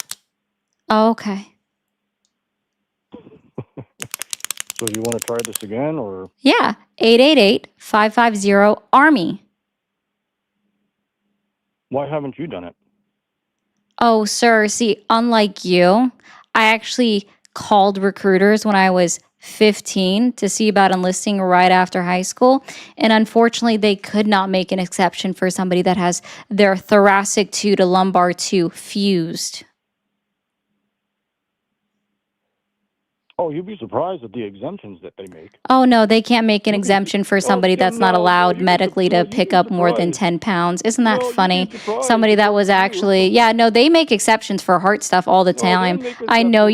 Oh, okay. So do you want to try this again, or? Yeah, 888-550-ARMY. Why haven't you done it? Oh, sir, see, unlike you, I actually called recruiters when I was 15 to see about enlisting right after high school. And unfortunately, they could not make an exception for somebody that has their thoracic 2 to lumbar 2 fused. Oh, you'd be surprised at the exemptions that they make. Oh, no, they can't make an exemption for somebody that's not allowed medically to pick up more than 10 pounds. Isn't that funny? Somebody that was actually, yeah, no, they make exceptions for heart stuff all the time. I know,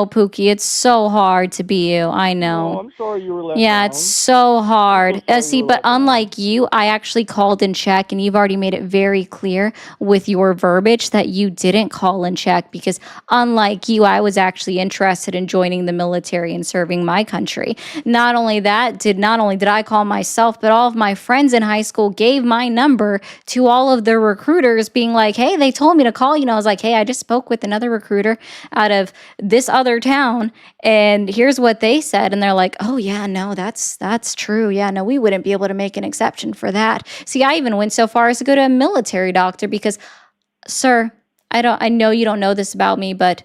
Pookie. It's so hard to be you. I know. I'm sorry you were let Yeah, down. it's so hard. See, but unlike you, I actually called in check, and you've already made it very clear with your verbiage that you didn't call in check because unlike you, I was actually interested in joining the military and serving my country. Not only did I call myself, but all of my friends in high school gave my number to all of the recruiters being like, hey, they told me to call you. And I was like, hey, I just spoke with another recruiter out of this other town, and here's what they said. And they're like, oh yeah, no, that's true. Yeah, no, we wouldn't be able to make an exception for that. See, I even went so far as to go to a military doctor because, sir, I know you don't know this about me, but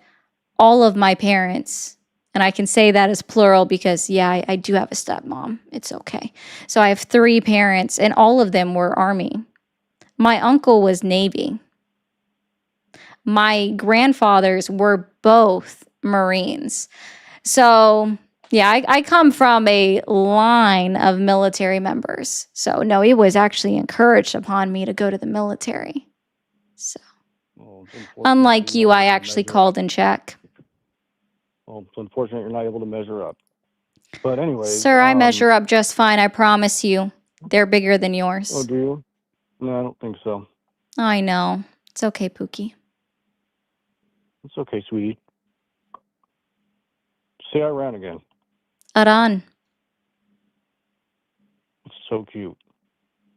all of my parents, and I can say that as plural because, yeah, I do have a stepmom. It's okay. So I have 3 parents, and all of them were Army. My uncle was Navy. My grandfathers were both Marines. So, yeah, I come from a line of military members. So, no, it was actually encouraged upon me to go to the military. So, unlike you, I actually called in check. Well, it's unfortunate you're not able to measure up. But anyways, Sir, I measure up just fine. I promise you. They're bigger than yours. Oh, do you? No, I don't think so. I know. It's okay, Pookie. It's okay, sweetie. Say Iran again. Iran. It's so cute.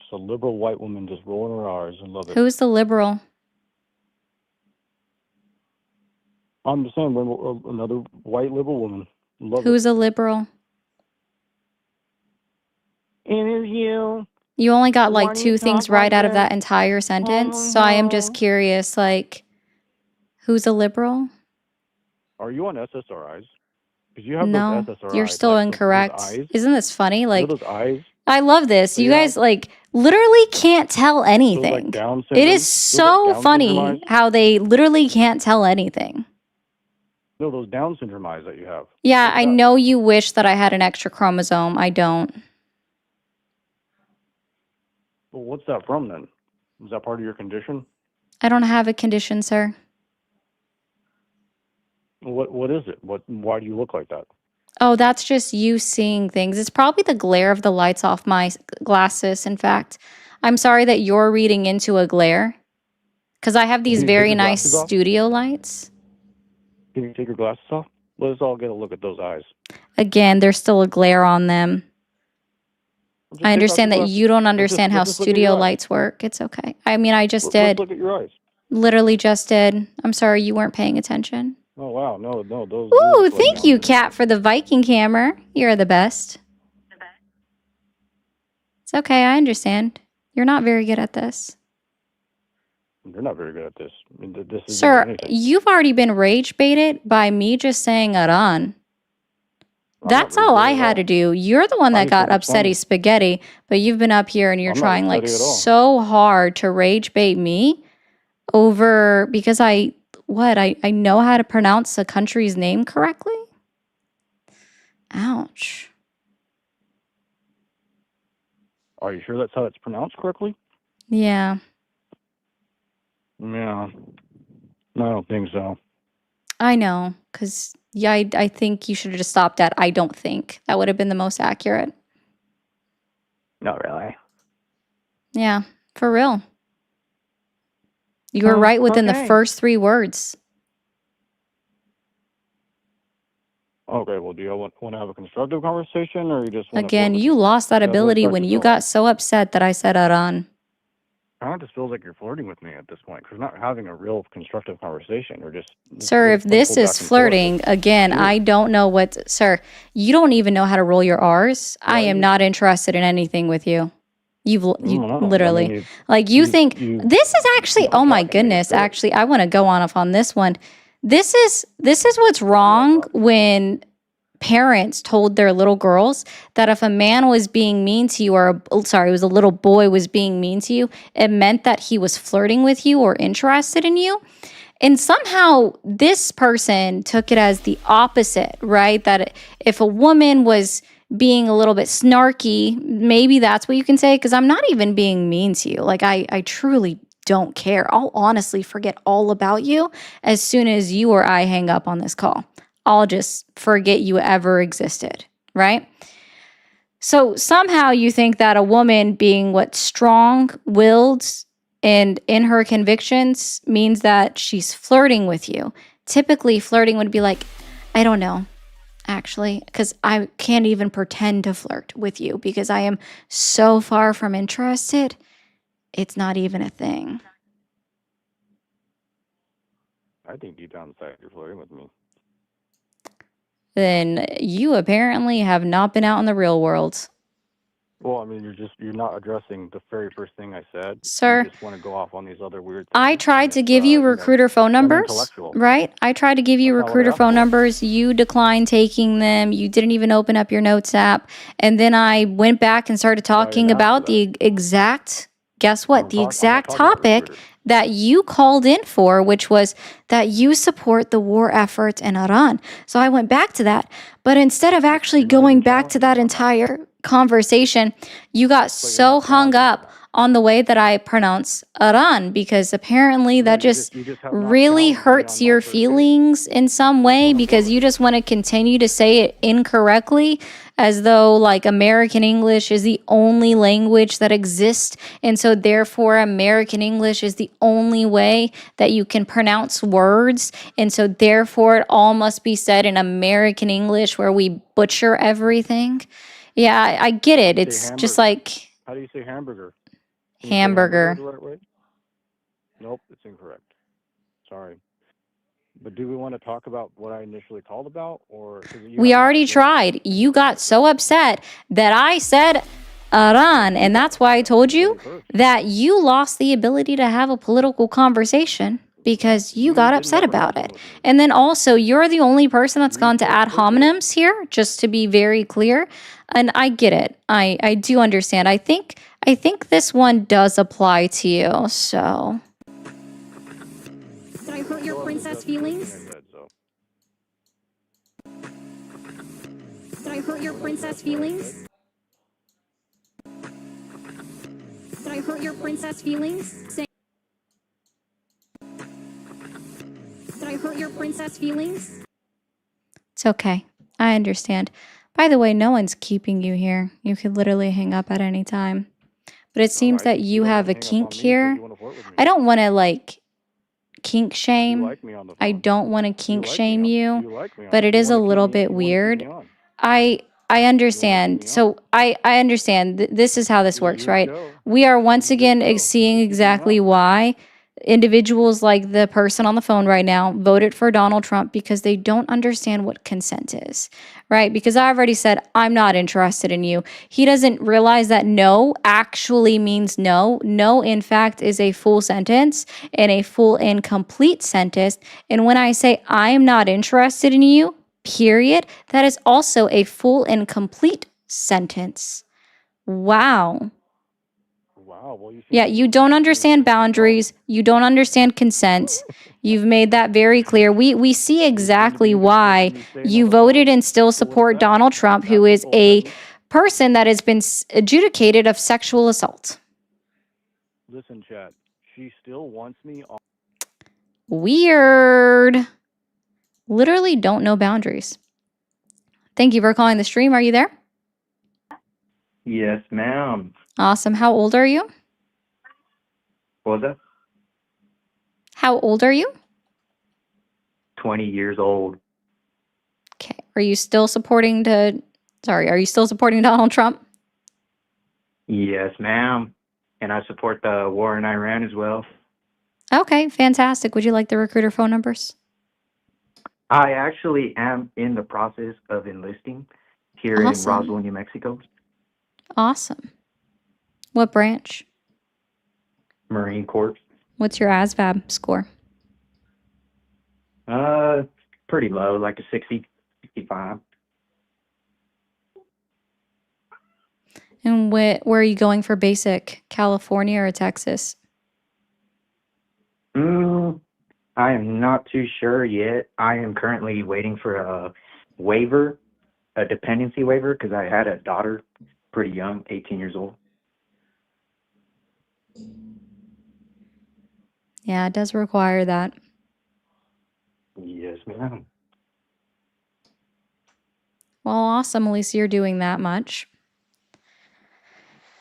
It's a liberal white woman just rolling her R's. I love it. Who's the liberal? I'm just saying, another white liberal woman. Love Who's a liberal? Interview. You only got like Why do 2 you things talk right like out of that? that entire sentence. So I am just curious, like, who's a liberal? Are you on SSRIs? Because you have No, those SSRIs. you're still like incorrect. Those eyes. Isn't this funny? Like, those eyes. I love this. So You guys like literally can't tell anything. Like Down it syndrome? is so Down funny syndrome eyes? how they literally can't tell anything. No, those Down syndrome eyes that you have. Yeah, I know you wish that I had an extra chromosome. I don't. Well, what's that from then? Is that part of your condition? I don't have a condition, sir. What is it? Why do you look like that? Oh, that's just you seeing things. It's probably the glare of the lights off my glasses, in fact. I'm sorry that you're reading into a glare. Because I have these very nice studio lights. Can you take your glasses off? Let us all get a look at those eyes. Again, there's still a glare on them. I understand that you don't understand how studio lights work. It's okay. I mean, I just did. Let's look at your eyes. Literally just did. I'm sorry you weren't paying attention. Oh, wow. No, those. Ooh, thank you, Kat, for the Viking camera. You're the best. It's okay. I understand. You're not very good at this. You're not very good at this. I mean, this is Sir, you've already been rage baited by me just saying Iran. That's all I had to do. You're the one that got upsetty spaghetti, but you've been up here and you're trying like so hard to rage bait me over because I know how to pronounce a country's name correctly. Ouch. Are you sure that's how it's pronounced correctly? Yeah. Yeah. No, I don't think so. I know, because yeah, I think you should have just stopped at I don't think. That would have been the most accurate. Not really. Yeah, for real. You were right within the Okay. first 3 words. Okay, well, do you want to have a constructive conversation, or you just want to flirt Again, with you me? lost that That's what it ability starts when to you feel got like. so upset that I said Aran. Kind of just feels like you're flirting with me at this point, because we're not having a real constructive conversation. We're just Sir, if this playful is back and forth. flirting, again, You're- I don't know what. Sir, you don't even know how to roll your R's. I am not interested in anything with you. You No, I literally, mean, like, you think this is actually, oh my goodness, actually, I want to go on off on this one. This is what's wrong when parents told their little girls that if a man was being mean to you, or sorry, it was a little boy was being mean to you, it meant that he was flirting with you or interested in you. And somehow this person took it as the opposite, right? That if a woman was being a little bit snarky, maybe that's what you can say, because I'm not even being mean to you. Like, I truly don't care. I'll honestly forget all about you as soon as you or I hang up on this call. I'll just forget you ever existed, right? So somehow you think that a woman being what strong-willed and in her convictions means that she's flirting with you. Typically, flirting would be like, I don't know, actually, because I can't even pretend to flirt with you because I am so far from interested. It's not even a thing. I think deep down inside you're flirting with me. Then you apparently have not been out in the real world. Well, I mean, you're not addressing the very first thing I said. Sir, You just want to go off on these other weird things. I tried to give you recruiter phone numbers, intellectual. right? I tried to give you That's not what I recruiter asked phone for. numbers. You declined taking them. You didn't even open up your notes app. And then I went back and started talking about the exact, guess what? The exact topic that you called in for, which was that you support the war effort in Iran. So I went back to that. But instead of actually going back to that entire conversation, you got so hung up on the way that I pronounce Iran, because apparently that just really hurts your feelings in some way, because you just want to continue to say it incorrectly, as though like American English is the only language that exists, and so therefore American English is the only way that you can pronounce words, and so therefore it all must be said in American English where we butcher everything. Yeah, I get it. It's just like How do you say hamburger? Can you say hamburger. the right way? Nope, it's incorrect. Sorry. But do we want to talk about what I initially called about, or We already tried. You got so upset that I said Iran, and that's why I told you that you lost the ability to have a political conversation because you got upset about it. And then also, you're the only person that's gone to ad hominems here, just to be very clear. And I get it. I do understand. I think this one does apply to you. So, did I hurt your princess feelings? Did I hurt your princess feelings? Did I hurt your princess feelings? Did I hurt your princess feelings? It's okay. I understand. By the way, no one's keeping you here. You could literally hang up at any time. But it seems that you have a kink here. I don't want to like kink shame. I don't want to kink shame you, but it is a little bit weird. I understand. So I understand. This is how this works, right? We are once again seeing exactly why individuals like the person on the phone right now voted for Donald Trump, because they don't understand what consent is, right? Because I already said, I'm not interested in you. He doesn't realize that no actually means no. No, in fact, is a full sentence and a full and complete sentence. And when I say I'm not interested in you, period, that is also a full and complete sentence. Wow. Yeah, you don't understand boundaries. You don't understand consent. You've made that very clear. We see exactly why you voted and still support Donald Trump, who is a person that has been adjudicated of sexual assault. Listen, Chad. She still wants me on. Weird. Literally don't know boundaries. Thank you for calling the stream. Are you there? Yes, ma'am. Awesome. How old are you? What was that? How old are you? 20 years old. Okay. Are you still supporting Donald Trump? Yes, ma'am. And I support the war in Iran as well. Okay, fantastic. Would you like the recruiter phone numbers? I actually am in the process of enlisting here in Awesome. Roswell, New Mexico. Awesome. What branch? Marine Corps. What's your ASVAB score? Pretty low, like a 60, 65. And where are you going for basic? California or Texas? I am not too sure yet. I am currently waiting for a waiver, a dependency waiver, because I had a daughter pretty young, 18 years old. Yeah, it does require that. Yes, ma'am. Well, awesome. At least you're doing that much.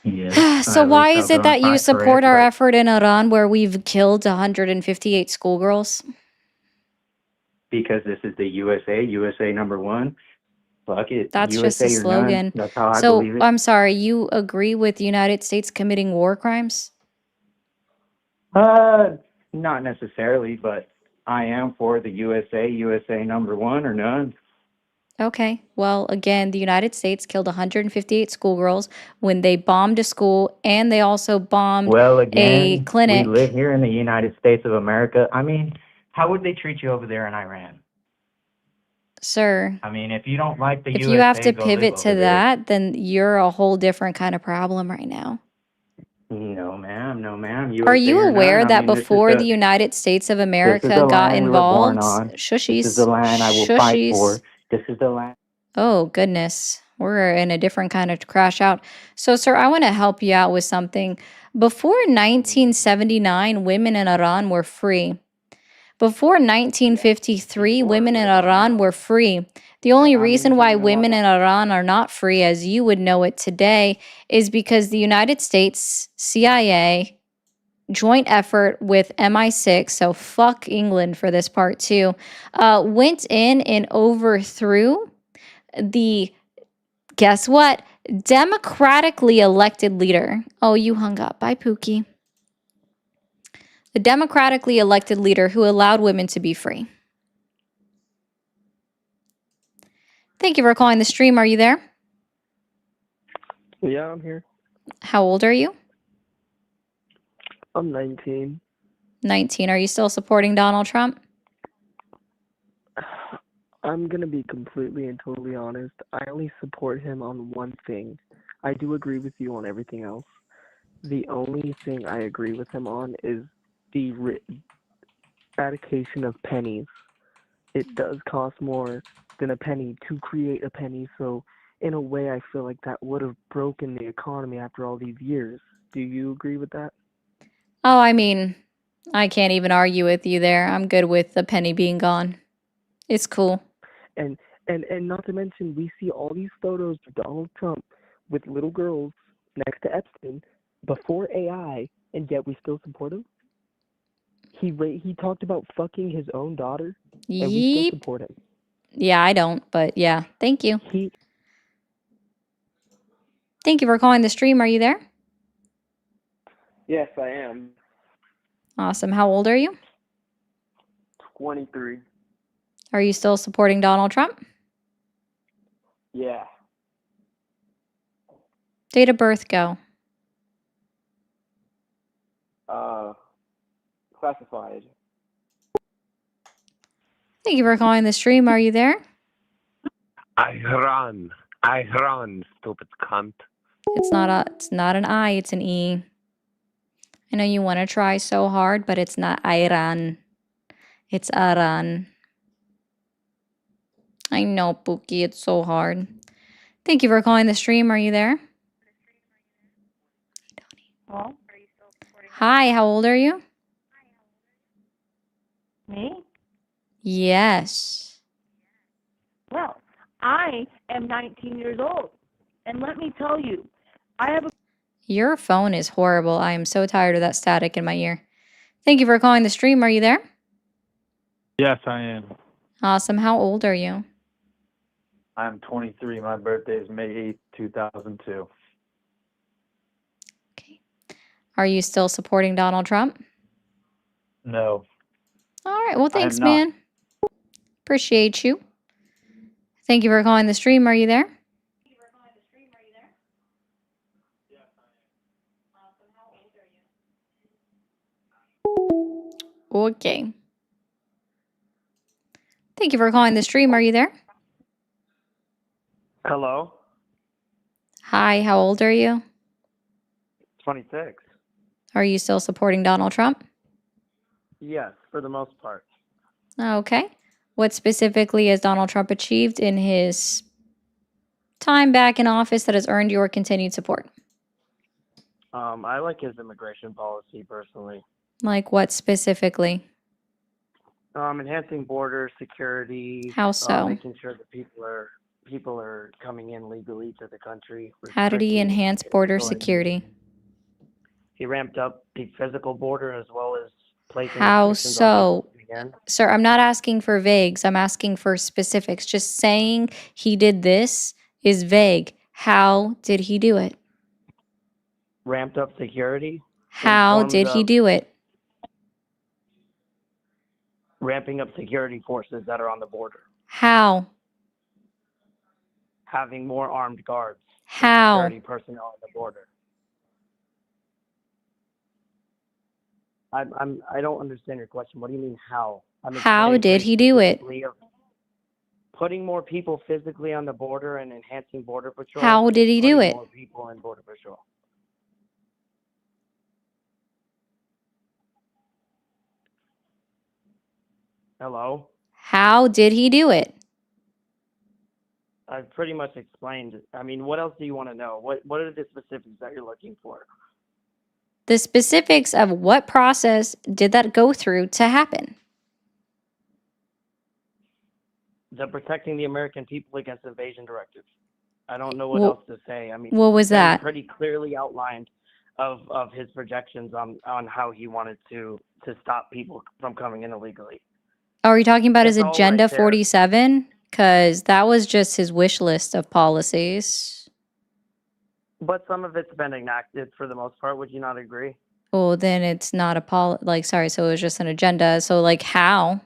Yes. So at why least is I'll it go and that you fight for support it, our but effort in Iran where we've killed 158 schoolgirls? because this is the USA, USA number one. Fuck it. That's just a USA or none. slogan. That's how I So believe it. I'm sorry, you agree with the United States committing war crimes? Not necessarily, but I am for the USA, USA number one or none. Okay. Well, again, the United States killed 158 schoolgirls when they bombed a school and they also bombed Well, a again, we clinic. live here in the United States of America. I mean, how would they treat you over there in Iran? Sir, I mean, if you don't like the if you have USA, to go live pivot over to there. that, then you're a whole different kind of problem right now. No, ma'am. No, ma'am. Are USA you or aware none. I that mean, before the United States of this is America the got land we were born involved? on. This is Shushies. the land I will fight Shushies. for. This is the land. Oh, goodness. We're in a different kind of crash out. So, sir, I want to help you out with something. Before 1979, women in Iran were free. Before 1953, women in Iran were free. The only reason why women in Iran are not free, as you would know it today, is because the United States, CIA, joint effort with MI6, so fuck England for this part too, went in and overthrew the, guess what? Democratically elected leader. Oh, you hung up. Bye, Pookie. The democratically elected leader who allowed women to be free. Thank you for calling the stream. Are you there? Yeah, I'm here. How old are you? I'm 19. 19. Are you still supporting Donald Trump? I'm going to be completely and totally honest. I only support him on one thing. I do agree with you on everything else. The only thing I agree with him on is the eradication of pennies. It does cost more than a penny to create a penny, so in a way I feel like that would have broken the economy after all these years. Do you agree with that? Oh, I mean, I can't even argue with you there. I'm good with the penny being gone. It's cool. And not to mention, we see all these photos of Donald Trump with little girls next to Epstein before AI, and yet we still support him. He talked about fucking his own daughter, and we still Yeep. support him. Yeah, I don't, but yeah. Thank you. Thank you for calling the stream. Are you there? Yes, I am. Awesome. How old are you? 23. Are you still supporting Donald Trump? Yeah. Date of birth, go. Classified. Thank you for calling the stream. Are you there? Iran, stupid cunt. It's not an I, it's an E. I know you want to try so hard, but it's not Iran. It's Aran. I know, Pookie, it's so hard. Thank you for calling the stream. Are you there? Hello? Hi, how old are you? Me? Yes. Well, I am 19 years old. And let me tell you, I have a Your phone is horrible. I am so tired of that static in my ear. Thank you for calling the stream. Are you there? Yes, I am. Awesome. How old are you? I'm 23. My birthday is May 8th, 2002. Are you still supporting Donald Trump? No, All right. Well, I am thanks, not. man. Appreciate you. Thank you for calling the stream. Are you there? Okay. Thank you for calling the stream. Are you there? Hello, Hi. How old are you? 26. Are you still supporting Donald Trump? Yes, for the most part. Okay. What specifically has Donald Trump achieved in his time back in office that has earned your continued support? I like his immigration policy personally. Like what specifically? Enhancing border security, How so? making sure that people are coming in legally to the country. How did he Restricting enhance border illegal security? He ramped up the physical border as well as placing How restrictions on people so? coming in. Sir, I'm not asking for vagues. I'm asking for specifics. Just saying he did this is vague. How did he do it? Ramped up security. How did he do it? Ramping up security forces that are on the border. How? Having more armed guards. How? Security personnel on the border. I don't understand your question. What do you mean how? How did he do it? Putting more people physically on the border and enhancing border patrol. How did and he do putting it? More people in border patrol. Hello? How did he do it? I've pretty much explained. I mean, what else do you want to know? What are the specifics that you're looking for? The specifics of what process did that go through to happen? The Protecting the American People Against Invasion Directive. I don't know what Wh- else to say. I mean, what was it's been that? pretty clearly outlined of his projections on how he wanted to stop people from coming in illegally. Are we talking about his It's all Agenda right there. 47? Because that was just his wish list of policies. But some of it's been enacted for the most part. Would you not agree? Well, then it's not a sorry, so it was just an agenda. So like how?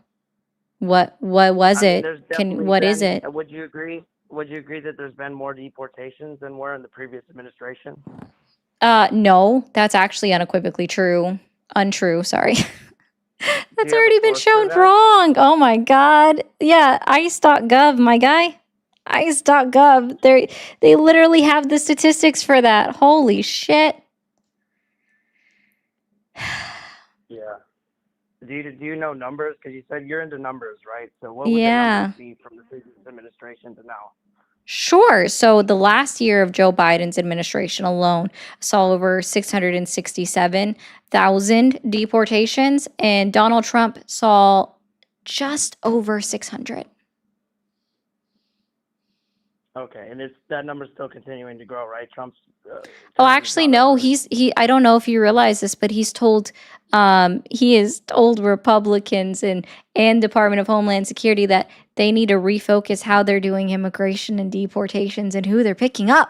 What was I mean, it? there's definitely What is been. it? Would you agree? Would you agree that there's been more deportations than were in the previous administration? No, that's actually unequivocally true. Untrue, sorry. That's you have a already been source for shown that? wrong. Oh my god. Yeah, ice.gov, my guy. Ice.gov. They literally have the statistics for that. Holy shit. Yeah. Do you know numbers? Because you said you're into numbers, right? So what would the Yeah. numbers be from the previous administration to now? Sure. So the last year of Joe Biden's administration alone saw over 667,000 deportations, and Donald Trump saw just over 600. Okay, and that number's still continuing to grow, right? Trump's. Oh, actually, no. I don't know if you realize this, but he has told Republicans and Department of Homeland Security that they need to refocus how they're doing immigration and deportations and who they're picking up.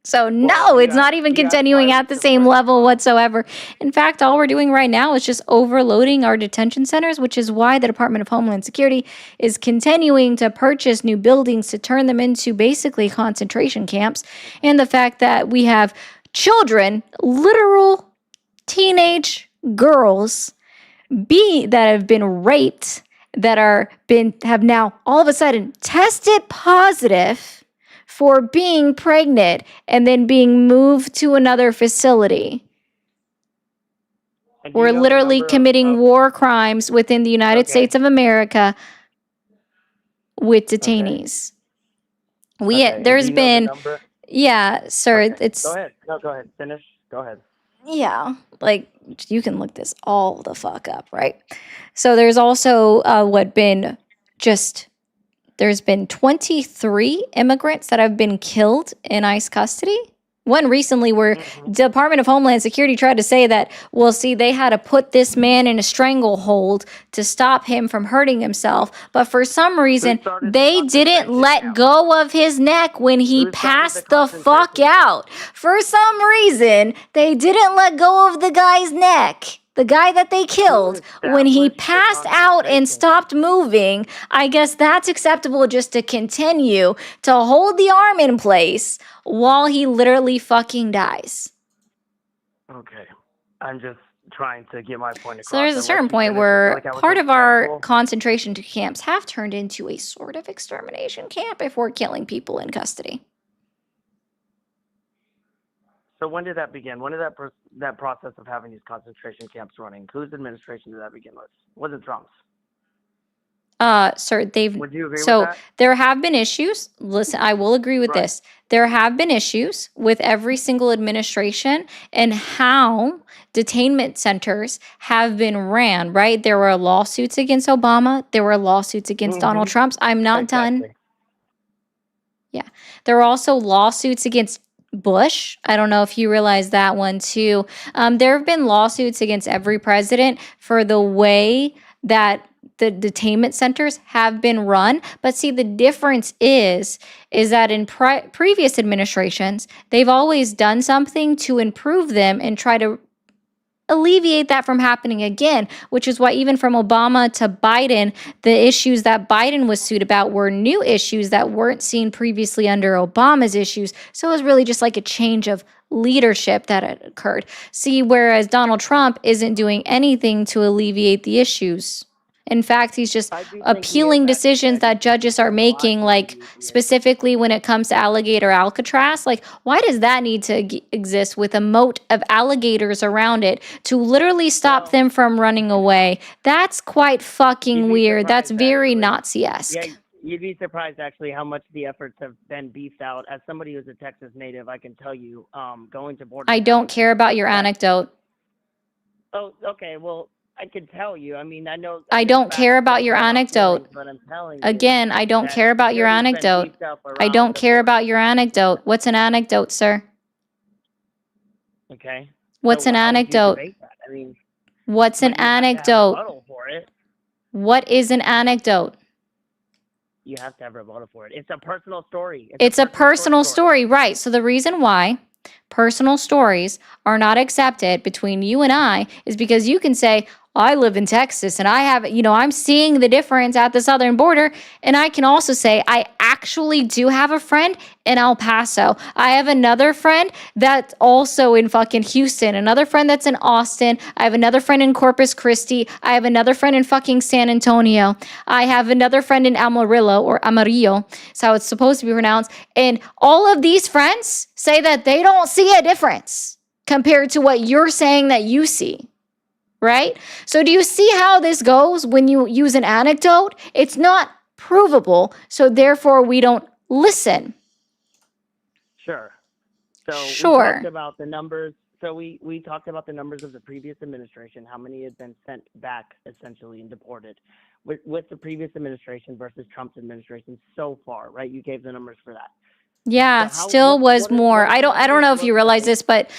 So no, it's not even continuing at the same level whatsoever. In fact, all we're doing right now is just overloading our detention centers, which is why the Department of Homeland Security is continuing to purchase new buildings to turn them into basically concentration camps. And the fact that we have children, literal teenage girls, that have been raped, that have now all of a sudden tested positive for being pregnant and then being moved to another facility. We're literally committing war crimes within the United States of America with detainees. Okay, and do There's you know the been, number? yeah, sir, Okay. it's, Go ahead. No, go ahead. Finish. Go ahead. Yeah, like you can look this all the fuck up, right? So there's also there's been 23 immigrants that have been killed in ICE custody. One recently where Department of Homeland Security tried to say that, well, see, they had to put this man in a stranglehold to stop him from hurting himself. But for some reason, they didn't let go of his neck when he passed the fuck out. For some reason, they didn't let go of the guy's neck. The guy that they killed, when he passed out and stopped moving, I guess that's acceptable just to continue to hold the arm in place while he literally fucking dies. Okay. I'm just trying to get my point across. So there's a certain point where part of our concentration camps have turned into a sort of extermination camp if we're killing people in custody. So when did that begin? When did that process of having these concentration camps running? Whose administration did that begin with? Was it Trump's? Sir, Would you agree with so that? there have been issues. Listen, I will agree with this. There have been issues with every single administration and how detainment centers have been ran, right? There were lawsuits against Obama. There were lawsuits against Donald Trump. I'm not done. Yeah. There were also lawsuits against Bush. I don't know if you realize that one too. There have been lawsuits against every president for the way that the detainment centers have been run. But see, the difference is that in previous administrations, they've always done something to improve them and try to alleviate that from happening again, which is why even from Obama to Biden, the issues that Biden was sued about were new issues that weren't seen previously under Obama's issues. So it was really just like a change of leadership that had occurred. See, whereas Donald Trump isn't doing anything to alleviate the issues. In fact, he's just appealing decisions that judges are making, like specifically when it comes to alligator Alcatraz. Like, why does that need to exist with a moat of alligators around it to literally stop them from running away? That's quite fucking weird. That's very Nazi-esque. Yeah, you'd be surprised actually how much the efforts have been beefed out. As somebody who's a Texas native, I can tell you, going to border. I don't care about your anecdote. Oh, okay. Well, I could tell you. I mean, I know. I don't care about your anecdote. But I'm telling you. Again, I don't care about your anecdote. I don't care about your anecdote. What's an anecdote, sir? Okay. What's an anecdote? I mean, what's an anecdote? What is an anecdote? You have to have a rebuttal for it. It's a personal story. It's a personal story, right? So the reason why personal stories are not accepted between you and I is because you can say, I live in Texas and I have, I'm seeing the difference at the southern border. And I can also say, I actually do have a friend in El Paso. I have another friend that's also in fucking Houston, another friend that's in Austin. I have another friend in Corpus Christi. I have another friend in fucking San Antonio. I have another friend in Amarillo or Amarillo. That's how it's supposed to be pronounced. And all of these friends say that they don't see a difference compared to what you're saying that you see. Right? So do you see how this goes when you use an anecdote? It's not provable, so therefore we don't listen. Sure. So we talked about the numbers. So we talked about the numbers of the previous administration, how many had been sent back essentially and deported with the previous administration versus Trump's administration so far, right? You gave the numbers for that. Yeah, still was more. I don't know if you realize this, but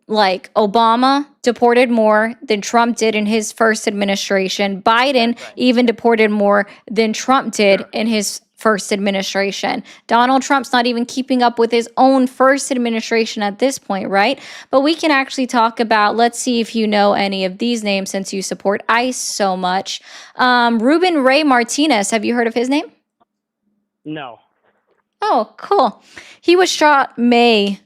like Obama deported more than Trump did in his first administration. Biden even deported more than Trump did in his first administration. Donald Trump's not even keeping up with his own first administration at this point, right? But we can actually talk about, let's see if you know any of these names since you support ICE so much. Ruben Ray Martinez, have you heard of his name? No. Oh, cool. He was shot March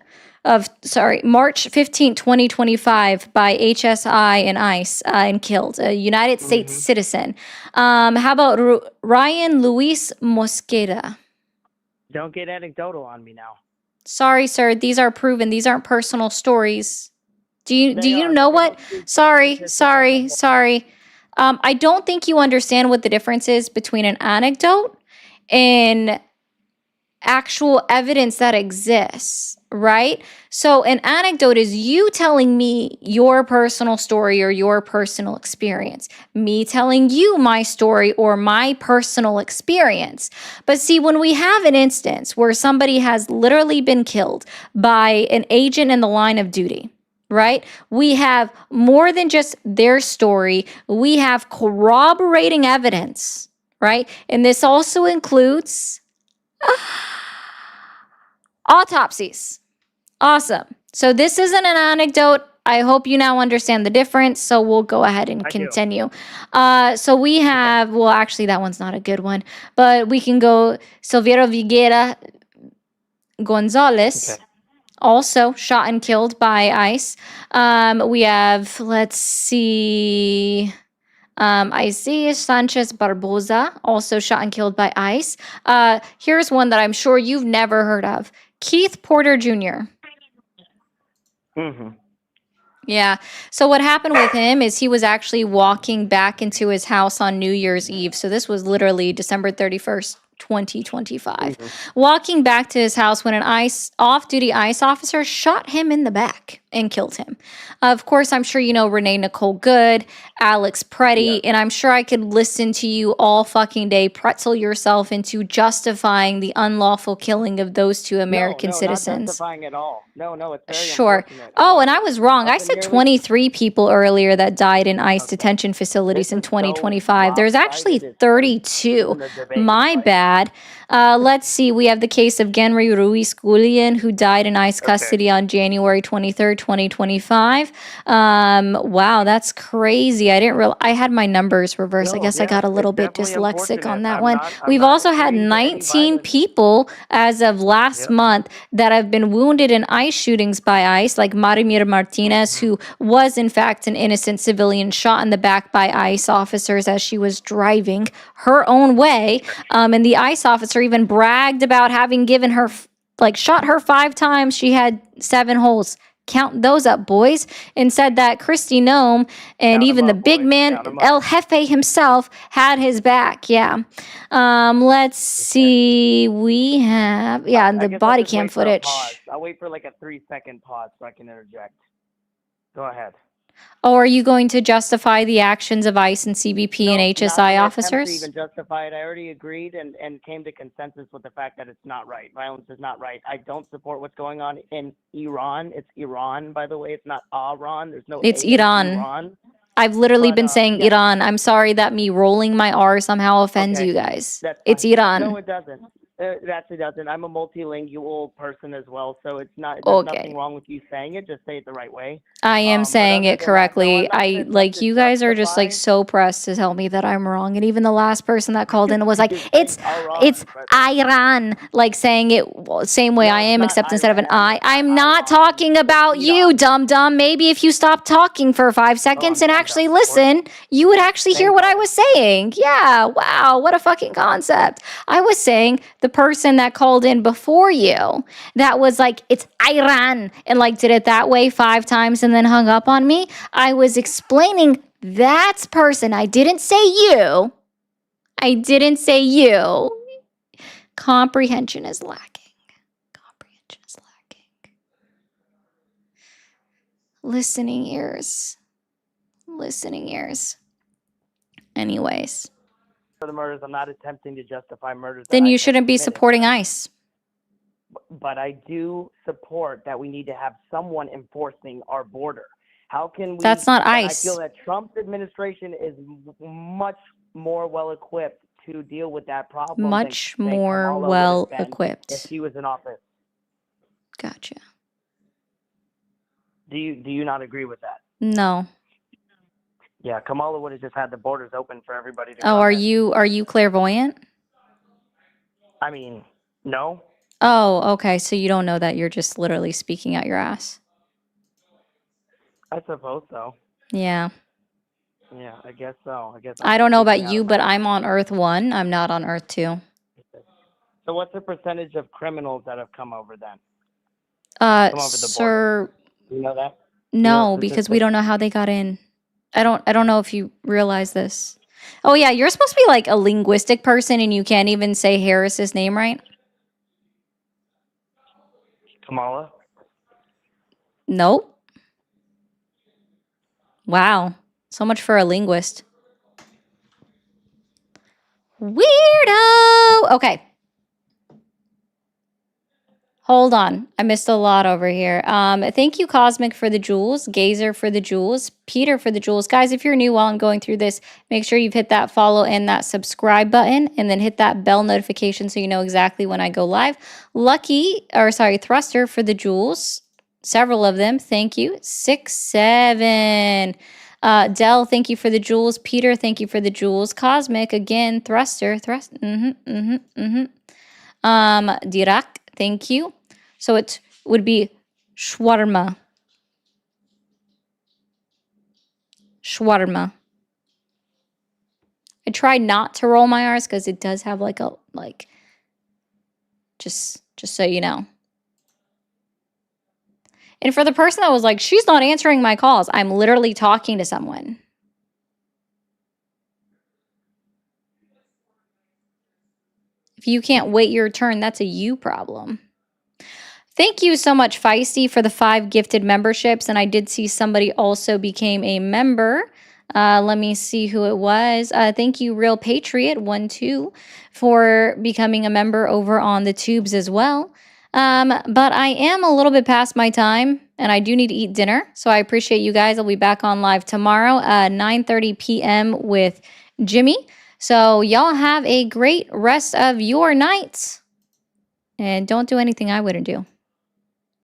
15, 2025 by HSI and ICE and killed, a United States citizen. How about Ryan Luis Mosqueda? Don't get anecdotal on me now. Sorry, sir. These are proven. These aren't personal stories. Do you know what? Sorry. I don't think you understand what the difference is between an anecdote and actual evidence that exists. right? So an anecdote is you telling me your personal story or your personal experience, me telling you my story or my personal experience. But see, when we have an instance where somebody has literally been killed by an agent in the line of duty, right? We have more than just their story. We have corroborating evidence, right? And this also includes autopsies. Awesome. So this isn't an anecdote. I hope you now understand the difference. So we'll go ahead and continue. So we have, well, actually, that one's not a good one, but we can go Silverio Viguera Gonzalez, also shot and killed by ICE. We have, let's see, Isaiah Sanchez Barboza, also shot and killed by ICE. Here's one that I'm sure you've never heard of. Keith Porter Jr. Mm-hmm. Yeah. So what happened with him is he was actually walking back into his house on New Year's Eve. So this was literally December 31st, 2025. Walking back to his house when an off-duty ICE officer shot him in the back and killed him. Of course, I'm sure you know Renee Nicole Good, Alex Preddy, and I'm sure I could listen to you all fucking day pretzel yourself into justifying the unlawful killing of those two American Not citizens. justifying at all. No, it's very Sure. unfortunate. Oh, and I was wrong. I Up in said nearly- 23 people earlier that died in ICE detention facilities in 2025. There's actually 32. My bad. Let's see. We have the case of Genry Ruiz Gulian, who died in ICE custody on January 23rd, 2025. Wow, that's crazy. I didn't realize I had my numbers reversed. I guess I got a little bit dyslexic on that one. We've also had 19 people as of last month that have been wounded in ICE shootings by ICE, like Marimir Martinez, who was in fact an innocent civilian shot in the back by ICE officers as she was driving her own way. And the ICE officer even bragged about having given her, shot her 5 times. She had 7 holes. Count those up, boys. And said that Christy Nome and even the big man, El Jefe himself, had his back. Yeah. Let's see. We have, I the guess I'll body just cam wait for a footage. pause. I'll wait for like a 3-second pause so I can interject. Go ahead. Oh, are you going to justify the actions of ICE and CBP and HSI Not gonna attempt officers? to even justify it. I already agreed and came to consensus with the fact that it's not right. Violence is not right. I don't support what's going on in Iran. It's Iran, by the way. It's not Iran. There's no It's A in Iran. Iran. I've literally been saying Iran. I'm sorry that me rolling my R somehow offends you guys. That's It's fine. Iran. No, it doesn't. It actually doesn't. I'm a multilingual person as well, so it's not. There's nothing wrong with you saying it. Just say it the right way. I am saying it correctly. You guys are just so pressed to tell me that I'm wrong. And even the last person that called in was like, it's Iran, like saying it same way I am, except instead of an I. I'm not talking about you, dum dum. Maybe if you stop talking for 5 seconds and actually listen, you would actually hear what I was saying. Yeah, wow, what a fucking concept. I was saying the person that called in before you that was like, it's Iran, and like did it that way 5 times and then hung up on me. I was explaining that person. I didn't say you. I didn't say you. Comprehension is lacking. Comprehension is lacking. Listening ears. Listening ears. Anyways. For the murders, I'm not attempting to justify murders. Then you shouldn't be supporting ICE. But I do support that we need to have someone enforcing our border. How can we? That's not and ICE. I feel that Trump's administration is much more well equipped to deal with that problem. Much than more Kamala would have well been equipped. if he was in office. Gotcha. Do you not agree with that? No. Yeah, Kamala would have just had the borders open for everybody to. Oh, are you clairvoyant? I mean, no. Oh, okay. So you don't know that you're just literally speaking out your ass. I suppose so. Yeah. Yeah, I guess so. I don't know about you, but I'm on Earth 1. I'm not on Earth 2. So what's the percentage of criminals that have come over then? Come over the border? Sir, You know that? no, because we don't know how they got in. I don't know if you realize this. Oh yeah, you're supposed to be like a linguistic person and you can't even say Harris's name right? Kamala? Nope. Wow. So much for a linguist. Weirdo. Okay. Hold on. I missed a lot over here. Thank you, Cosmic, for the jewels. Gazer for the jewels. Peter for the jewels. Guys, if you're new while I'm going through this, make sure you've hit that follow and that subscribe button, and then hit that bell notification so you know exactly when I go live. Thruster for the jewels. Several of them. Thank you. 6, 7. Dell, thank you for the jewels. Peter, thank you for the jewels. Cosmic, again. Thruster. Dirac, thank you. So it would be shawarma. Shawarma. I try not to roll my R's because it does have like a, just so you know. And for the person that was like, she's not answering my calls, I'm literally talking to someone. If you can't wait your turn, that's a you problem. Thank you so much, Feisty, for the 5 gifted memberships. And I did see somebody also became a member. Let me see who it was. Thank you, Real Patriot 12, for becoming a member over on the tubes as well. But I am a little bit past my time, and I do need to eat dinner. So I appreciate you guys. I'll be back on live tomorrow at 9:30 p.m. with Jimmy. So y'all have a great rest of your night. And don't do anything I wouldn't do.